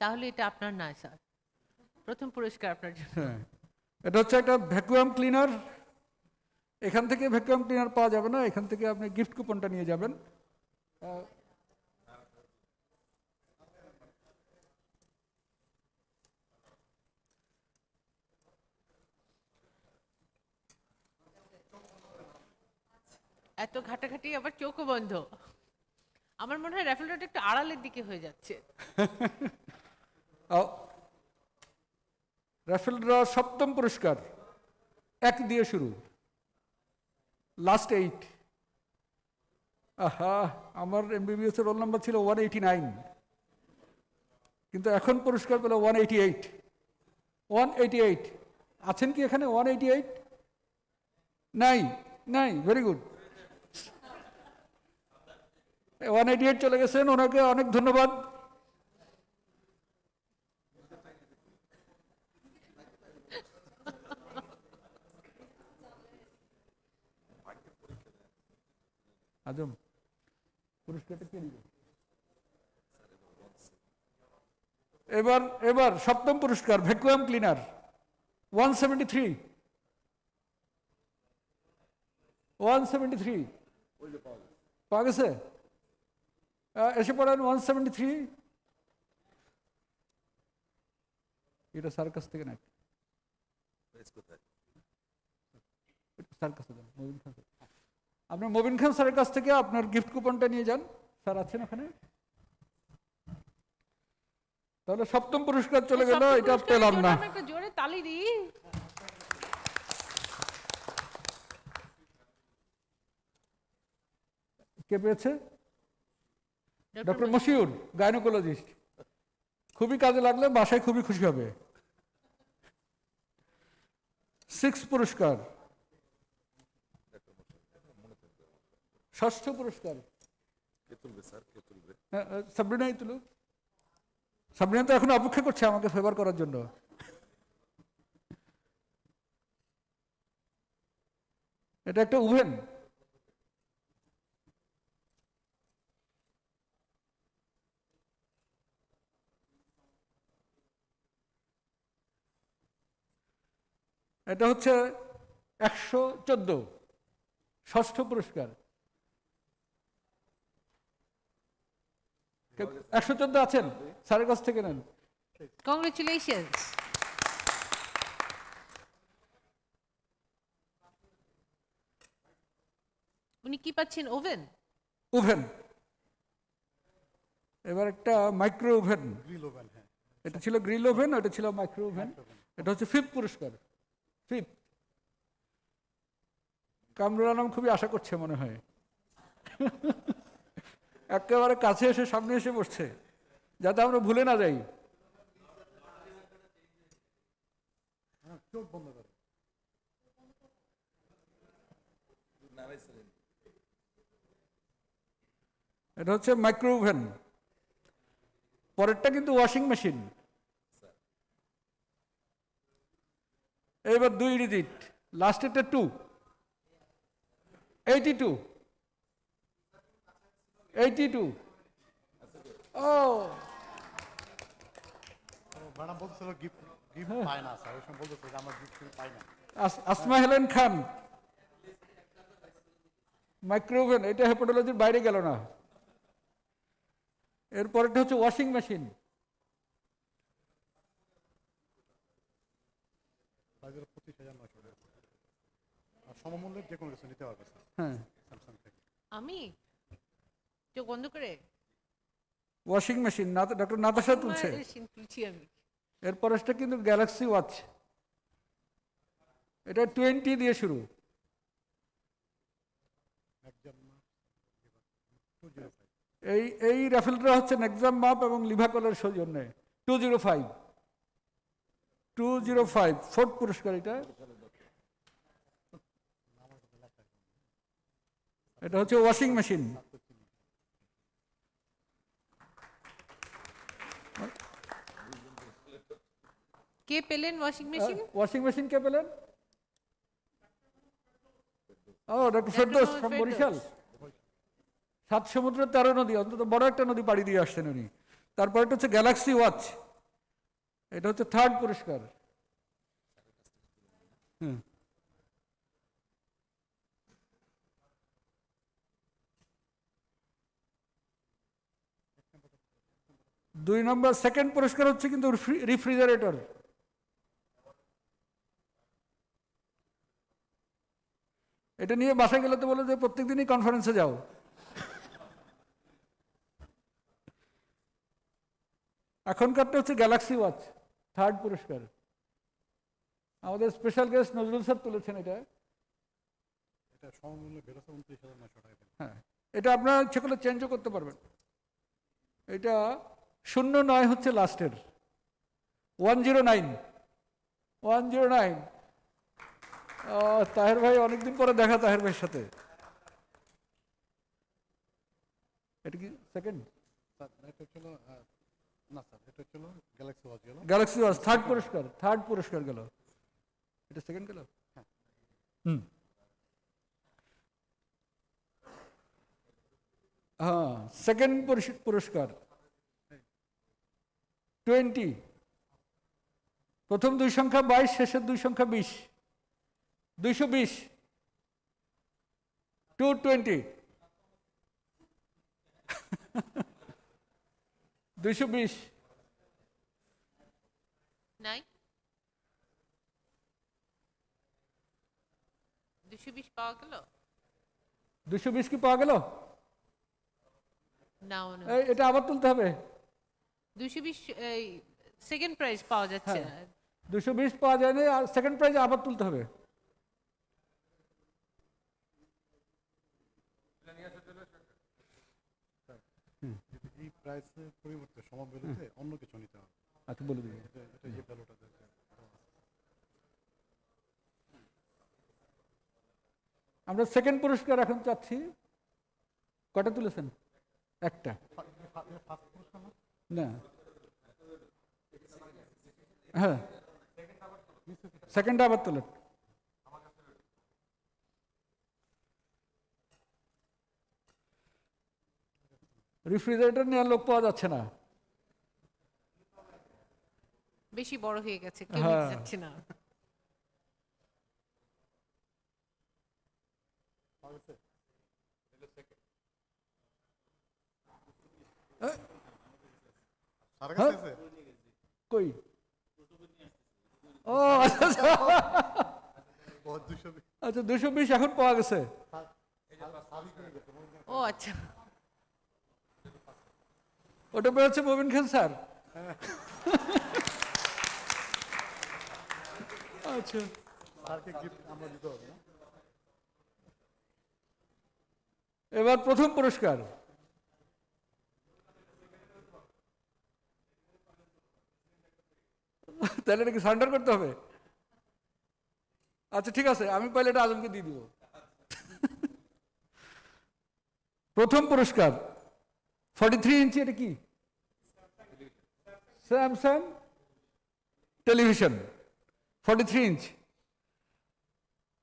তাহলে এটা আপনার নয় স্যার, প্রথম পুরস্কার আপনার জন্য। হ্যাঁ, এটা হচ্ছে একটা ভ্যাকুয়াম ক্লিনার। এখান থেকে ভ্যাকুয়াম ক্লিনার পাওয়া যাবে না, এখান থেকে আপনি গিফট কুপনটা নিয়ে যাবেন। এত ঘাটাঘাটি আবার চোখও বন্ধ। আমার মনে হয় র্যাফেল ড্রটা একটু আড়ালের দিকে হয়ে যাচ্ছে। র্যাফেল ড্র 7ম পুরস্কার 1 দিয়ে শুরু, লাস্ট 8। আহা, আমার এমবিবিএস এর রোল নাম্বার ছিল 189, কিন্তু এখন পুরস্কার পেল 188। 188 আছেন কি এখানে? 188 নাই? নাই, ভেরি গুড। 188 চলে গেছেন, ওনাকে অনেক ধন্যবাদ। পুরস্কারটা কে দিবে? এবার এবার সপ্তম পুরস্কার ভ্যাকুয়াম ক্লিনার 173 173 পাওয়া গেছে? এসে পড়েন 173। এটা স্যার কাছ থেকে নাকি স্যার কাছে যান, মবিন খান স্যার। আপনার মবিন খান স্যারের কাছ থেকে আপনার গিফট কুপনটা নিয়ে যান, স্যার আছেন ওখানে। তাহলে সপ্তম পুরস্কার চলে গেল, এটা পেলাম না। একটা জোরে তালি দিই। কে পেয়েছে? Doctor Moshiur, gynaecologist. খুবই কাজে লাগলে বাসায় খুবই খুশি হবে। 6 পুরস্কার। ষষ্ঠ পুরস্কার সাবরিনাই তুলুক। সাবরিনা তো এখন অপেক্ষা করছে আমাকে ফেভার করার জন্য। এটা একটা ওভেন। এটা হচ্ছে 114 ষষ্ঠ পুরস্কার। 114 আছেন? স্যারের কাছ থেকে নেন। কংগ্রেচুলেশনস। উনি কি পাচ্ছেন? ওভেন। ওভেন। এবার একটা মাইক্রো ওভেন। এটা ছিল গ্রিল ওভেন, ওটা ছিল মাইক্রো ওভেন। এটা হচ্ছে 5th পুরস্কার। 5th। কামরুল আলম খুবই আশা করছে মনে হয়। একেবারে কাছে এসে সামনে এসে বসছে যাতে আমরা ভুলে না যাই। এটা হচ্ছে মাইক্রো ওভেন। পরেরটা কিন্তু ওয়াশিং মেশিন। এবার 2 ডিজিট, লাস্টেরটা 2। 82। ও ম্যাডাম বলছিল গিফট পায় না স্যার, ওই সময় বলতেছিল যে আমরা গিফট পাই না। আসমা হেলেন খান, মাইক্রো ওভেন। এটা হেপাটোলজির বাইরে গেল না। এরপরটা হচ্ছে ওয়াশিং মেশিন। সমমূল্যের যে কোনো কিছু নিতে পারবে স্যার। হ্যাঁ, স্যামসাং থেকে। আমি চোখ বন্ধ করে ওয়াশিং মেশিন। ডক্টর নাতাশা তুলছে। তুলছি আমি। এরপরটা কিন্তু গ্যালাক্সি ওয়াচ। এটা 20 দিয়ে শুরু। এই রাফেলটা হচ্ছে নেক্সাম মাপ এবং লিভাকলের সৌজন্যে। 205 4th পুরস্কার। এটা হচ্ছে ওয়াশিং মেশিন। কে পেলেন ওয়াশিং মেশিন? ওয়াশিং মেশিন কে পেলেন? ও ডক্টর ফেরদৌস ফ্রম বরিশাল। 7 সমুদ্র 13 নদী, অন্তত বড় একটা নদী পাড়ি দিয়ে আসছেন উনি। তারপরটা হচ্ছে গ্যালাক্সি ওয়াচ। এটা হচ্ছে 3rd পুরস্কার। হুম, 2 নম্বর 2nd পুরস্কার হচ্ছে কিন্তু রেফ্রিজারেটর। এটা নিয়ে বাসায় গেলে তো বলে যে প্রত্যেকদিনই কনফারেন্সে যাও। এখনকারটা হচ্ছে গ্যালাক্সি ওয়াচ, 3rd পুরস্কার। আমাদের স্পেশাল গেস্ট নজরুল স্যার তুলেছেন এটা। এটা সমমূল্য বেরোছে 29,900 টাকা। হ্যাঁ, এটা আপনারা ইচ্ছে করলে চেঞ্জও করতে পারবেন। এটা 09 হচ্ছে লাস্টের। 109। তাহের ভাই, অনেকদিন পরে দেখা তাহের ভাইয়ের সাথে। এটা কি সেকেন্ড? এটা ছিল না স্যার, এটা ছিল গ্যালাক্সি ওয়াচ গেল। গ্যালাক্সি ওয়াচ 3rd পুরস্কার। 3rd পুরস্কার গেল। এটা সেকেন্ড গেল। হ্যাঁ। হ্যাঁ, সেকেন্ড পুরস্কার 20, প্রথম দুই সংখ্যা 22, শেষের দুই সংখ্যা 20, 220, 220, 220, নাই 220 পাওয়া গেল 220 কি পাওয়া গেল? না এটা আবার তুলতে হবে। 220 সেকেন্ড প্রাইজ পাওয়া যাচ্ছে না। 220 পাওয়া যায়নি, আর সেকেন্ড প্রাইজ আবার তুলতে হবে। এই প্রাইসের পরিবর্তে সমাবেশে অন্য কিছু নিতে হবে। আচ্ছা, বলে দিন। এটা এই ভ্যালুটা দেখে আমরা সেকেন্ড পুরস্কার এখন চাচ্ছি। কটা তুলেছেন? একটা না, হ্যাঁ, সেকেন্ডটা আবার তোলেন। রেফ্রিজারেটর নেওয়ার লোক পাওয়া যাচ্ছে না, বেশি বড় হয়ে গেছে, কেউ হ্যাঁ। নিতে যাচ্ছে না। কই? ও আচ্ছা, আচ্ছা 220 এখন পাওয়া গেছে। ও আচ্ছা, ওটা পেয়েছে মোবিন খান স্যার। আচ্ছা, এবার প্রথম পুরস্কার তাহলে এটা কি সারেন্ডার করতে হবে? আচ্ছা ঠিক আছে, আমি পাইলে এটা আজমকে দিয়ে দিব। প্রথম পুরস্কার 43 ইঞ্চি, এটা কি? স্যামসাং টেলিভিশন 43 ইঞ্চ,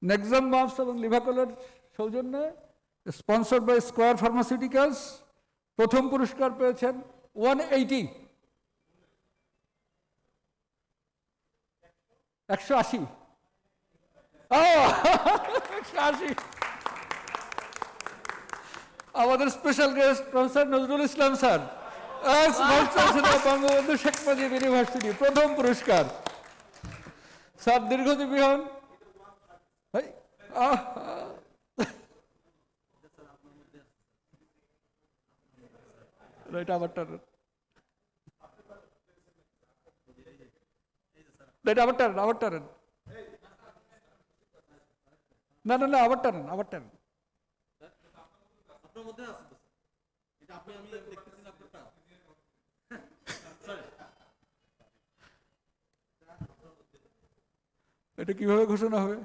নেক্সাম মাস্ক এবং লিভাকলের সৌজন্যে, স্পন্সর্ড বাই স্কোয়ার ফার্মাসিউটিক্যালস। প্রথম পুরস্কার পেয়েছেন 180, 180, 180। আমাদের special guest professor Nazrul Islam sir, ex vice chancellor Bangabandhu Sheikh Mujib university, প্রথম পুরস্কার। স্যার দীর্ঘজীবী হন। এটা আবার টানেন, এটা আবার টানেন, আবার টানেন, না না না, আবার টানেন, আবার টানেন। এটা কিভাবে ঘোষণা হবে?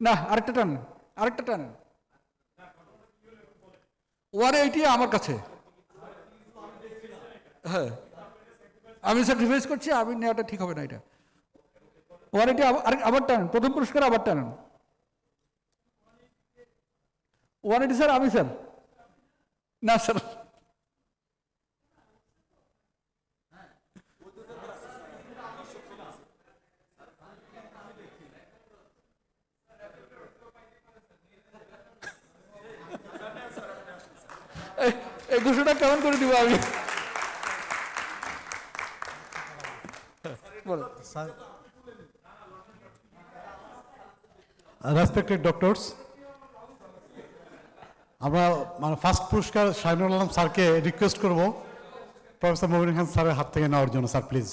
না, আরেকটা টানেন, আরেকটা টানেন। 180 আমার কাছে, হ্যাঁ আমি স্যাক্রিফাইস করছি, আমি নেওয়াটা ঠিক হবে না। এটা 180 আবার টানেন, প্রথম পুরস্কার আবার টানেন। 180 স্যার, আমি স্যার, না স্যার, এই ঘোষণা কেমন করে দিব আমি? রেসপেক্টেড ডক্টরস, আমরা মানে ফার্স্ট পুরস্কার শাহিনুল আলম স্যারকে রিকোয়েস্ট করব প্রফেসর মোবিন খান স্যারের হাত থেকে নেওয়ার জন্য। Sir please.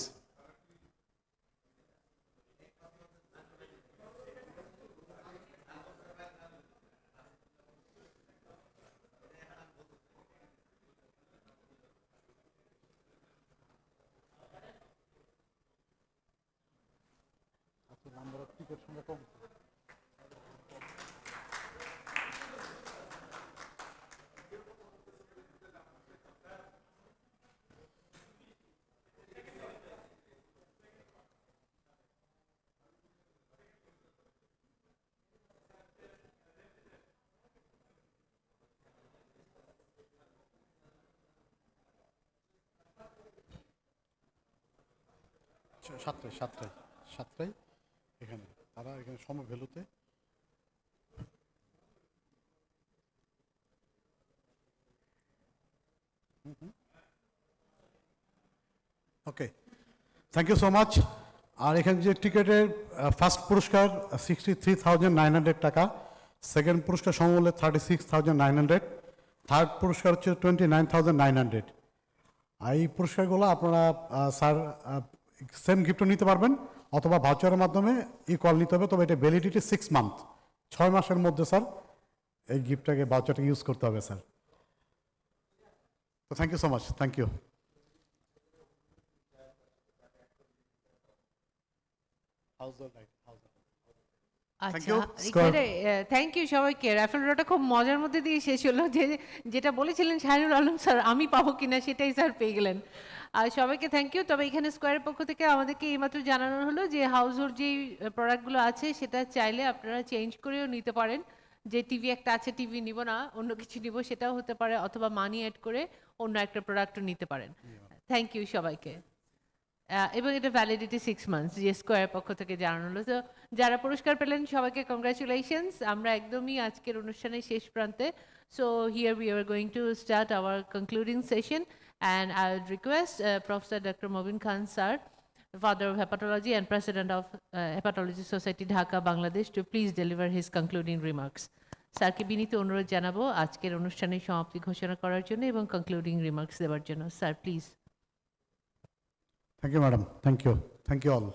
সাতটায় এখানে তারা এখানে সময় ভ্যালুতে okay thank you so much. আর এখানে যে টিকিটের ফার্স্ট পুরস্কার 63,900 টাকা, সেকেন্ড পুরস্কার সমমূল্যে 36,900, থার্ড পুরস্কার হচ্ছে 29,900। আর এই পুরস্কারগুলো আপনারা স্যার সেম গিফটও নিতে পারবেন অথবা ভাউচারের মাধ্যমে কল নিতে হবে, তবে এটা ভ্যালিডিটি 6 মান্থ, 6 মাসের মধ্যে স্যার এই গিফটটাকে ভাউচারটাকে ইউজ করতে হবে স্যার। তো thank you so much, thank you. আচ্ছা, এখানে থ্যাংক ইউ সবাইকে। র্যাফেল ড্রটা খুব মজার মধ্যে দিয়ে শেষ হলো, যেটা বলেছিলেন শাহিনুর আলম স্যার আমি পাবো কিনা সেটাই স্যার পেয়ে গেলেন। আর সবাইকে থ্যাংক ইউ। তবে এখানে স্কোয়ারের পক্ষ থেকে আমাদেরকে এইমাত্র জানানো হলো যে হাউসহোল্ড যেই প্রোডাক্টগুলো আছে সেটা চাইলে আপনারা চেঞ্জ করেও নিতে পারেন। যে টিভি একটা আছে, টিভি নিব না অন্য কিছু নিব, সেটাও হতে পারে, অথবা মানি অ্যাড করে অন্য একটা প্রোডাক্টও নিতে পারেন। থ্যাংক ইউ সবাইকে। এবং এটা ভ্যালিডিটি 6 মান্থস যে স্কোয়ারের পক্ষ থেকে জানানো হলো। তো যারা পুরস্কার পেলেন সবাইকে কংগ্রাচুলেশনস। আমরা একদমই আজকের অনুষ্ঠানের শেষ প্রান্তে। So here we are going to start our concluding session and I would request professor doctor Mobin Khan sir, Father of Hepatology and President of Hepatology Society Dhaka, Bangladesh, to please deliver his concluding remarks. স্যারকে বিনীত অনুরোধ জানাবো আজকের অনুষ্ঠানের সমাপ্তি ঘোষণা করার জন্য এবং কনক্লুডিং রিমার্কস দেওয়ার জন্য। Sir please. Thank you madam, thank you, thank you all.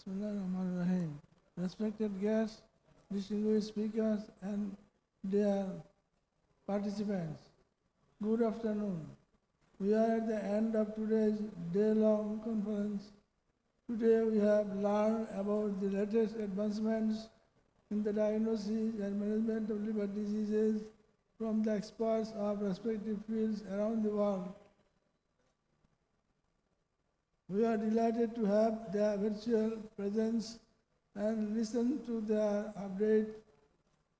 Bismillahirrahmanirrahim. Respected guests, distinguished speakers, and dear participants, good afternoon. We are at the end of today's day-long conference. Today we have learned about the latest advancements in the diagnosis and management of liver diseases from the experts of respective fields around the world. We are delighted to have their virtual presence and listen to their update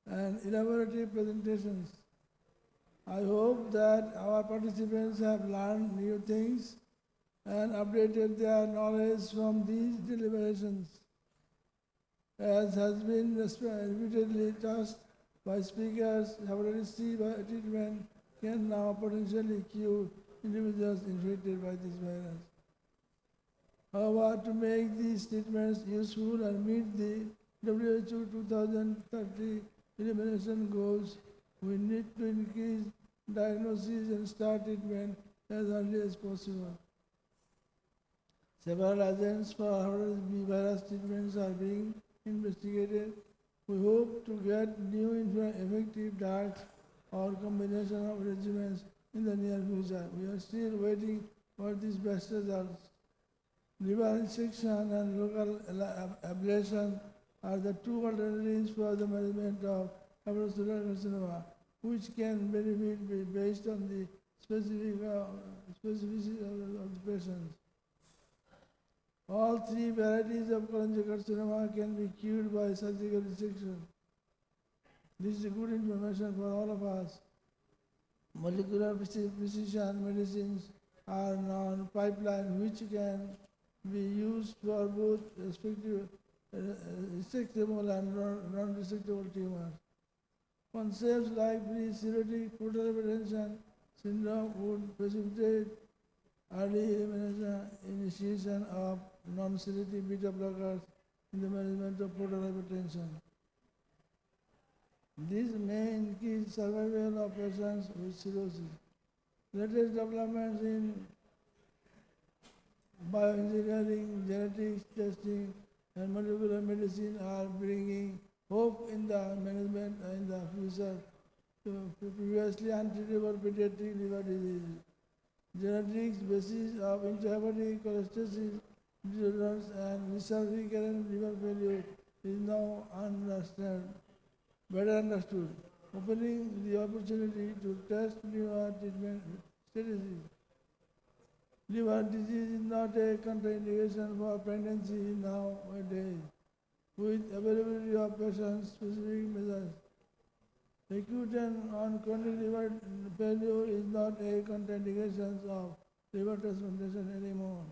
and elaborative presentations. I hope that our participants have learned new things and updated their knowledge from these deliberations. As has been repeatedly touched by speakers, hepatitis C treatment can now potentially cure individuals infected by this virus. However, to make these treatments useful and meet the WHO 2030 elimination goals, we need to increase diagnosis and start treatment as early as possible. Several agents for hepatitis B virus treatments are being investigated. We hope to get new effective drugs or combination of regimens in the near future. We are still waiting for these best results. Liver resection and local ablation are the two alternatives for the management of hepatocellular carcinoma, which can benefit based on the specificity of the patient. All three varieties of cholangiocarcinoma can be cured by surgical resection. This is good information for all of us. Molecular precision medicines are now in pipeline which can be used for both resectable and non-resectable tumors. Concepts like pre-cirrhotic portal hypertension syndrome would precipitate early initiation of non-selective beta blockers in the management of portal hypertension. These may increase survival of patients with cirrhosis. Latest developments in bioengineering, genetics testing, and molecular medicine are bringing hope in the management in the future to previously untreatable pediatric liver disease. Genetics basis of intrahepatic cholestasis disorders and recurrent liver failure is now better understood, opening the opportunity to test liver treatment strategies. Liver disease is not a contraindication for pregnancy nowadays, with availability of patient-specific measures. Acute and chronic liver failure is not a contraindication of liver transplantation anymore,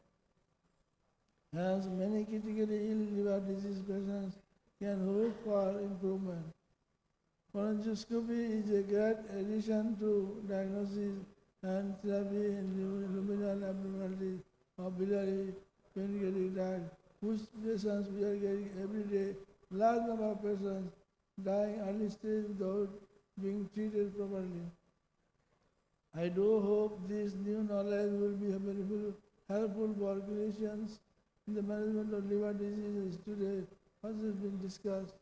as many critically ill liver disease patients can hope for improvement. Cholangioscopy is a great addition to diagnosis and therapy in luminal abnormalities of biliary pancreatic duct, which patients we are getting every day. Large number of patients dying early stage without being treated properly. I do hope this new knowledge will be helpful for clinicians in the management of liver diseases today, as has been discussed.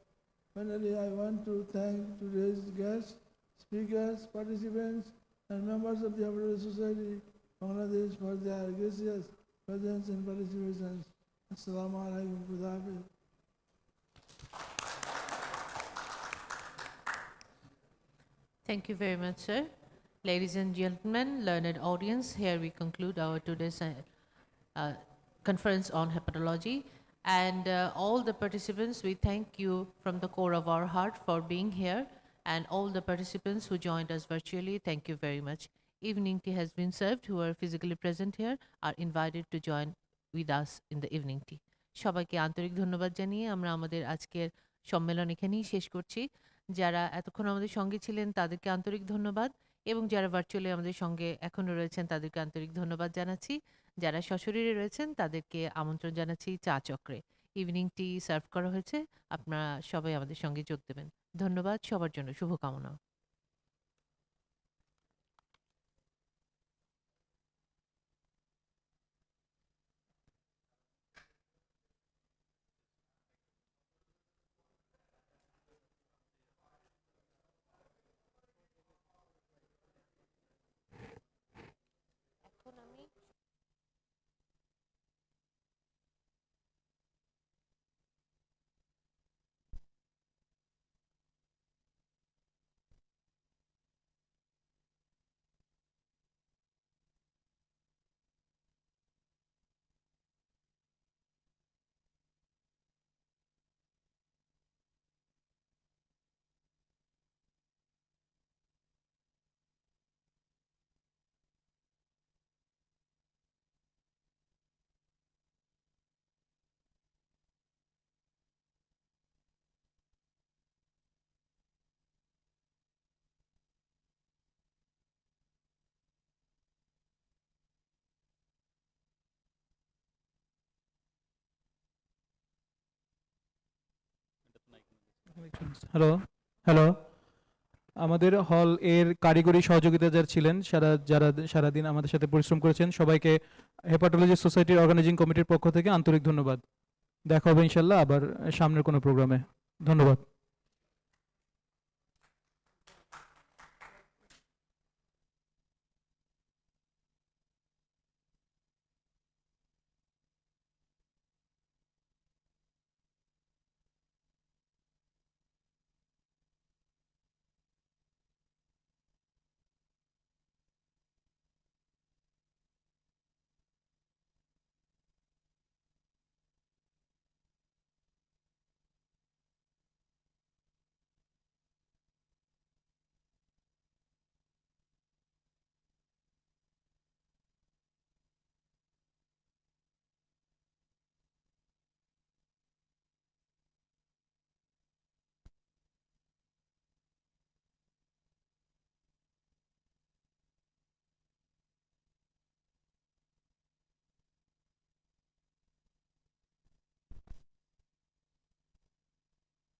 Finally, I want to thank today's guests, speakers, participants, and members of the Hepatology Society Bangladesh for their gracious presence and participation. Assalamu alaikum. Khuda Hafiz. Thank you very much, sir. Ladies and gentlemen, learned audience, here we conclude our today's conference on hepatology. And all the participants, we thank you from the core of our heart for being here. And all the participants who joined us virtually, thank you very much. Evening tea has been served. Who are physically present here are invited to join with us in the evening tea. সবাইকে আন্তরিক ধন্যবাদ জানিয়ে আমরা আমাদের আজকের সম্মেলন এখানেই শেষ করছি। যারা এতক্ষণ আমাদের সঙ্গে ছিলেন তাদেরকে আন্তরিক ধন্যবাদ, এবং যারা ভার্চুয়ালি আমাদের সঙ্গে এখনও রয়েছেন তাদেরকে আন্তরিক ধন্যবাদ জানাচ্ছি। যারা সশরীরে রয়েছেন তাদেরকে আমন্ত্রণ জানাচ্ছি চা চক্রে। ইভিনিং টি সার্ভ করা হয়েছে, আপনারা সবাই আমাদের সঙ্গে যোগ দেবেন। ধন্যবাদ সবার জন্য, শুভকামনা। হ্যালো, আমাদের হল এর কারিগরি সহযোগিতা যারা ছিলেন, যারা সারাদিন আমাদের সাথে পরিশ্রম করেছেন, সবাইকে হেপাটোলজি সোসাইটির অর্গানাইজিং কমিটির পক্ষ থেকে আন্তরিক ধন্যবাদ। দেখা হবে ইনশাল্লাহ আবার সামনের কোনো প্রোগ্রামে। ধন্যবাদ।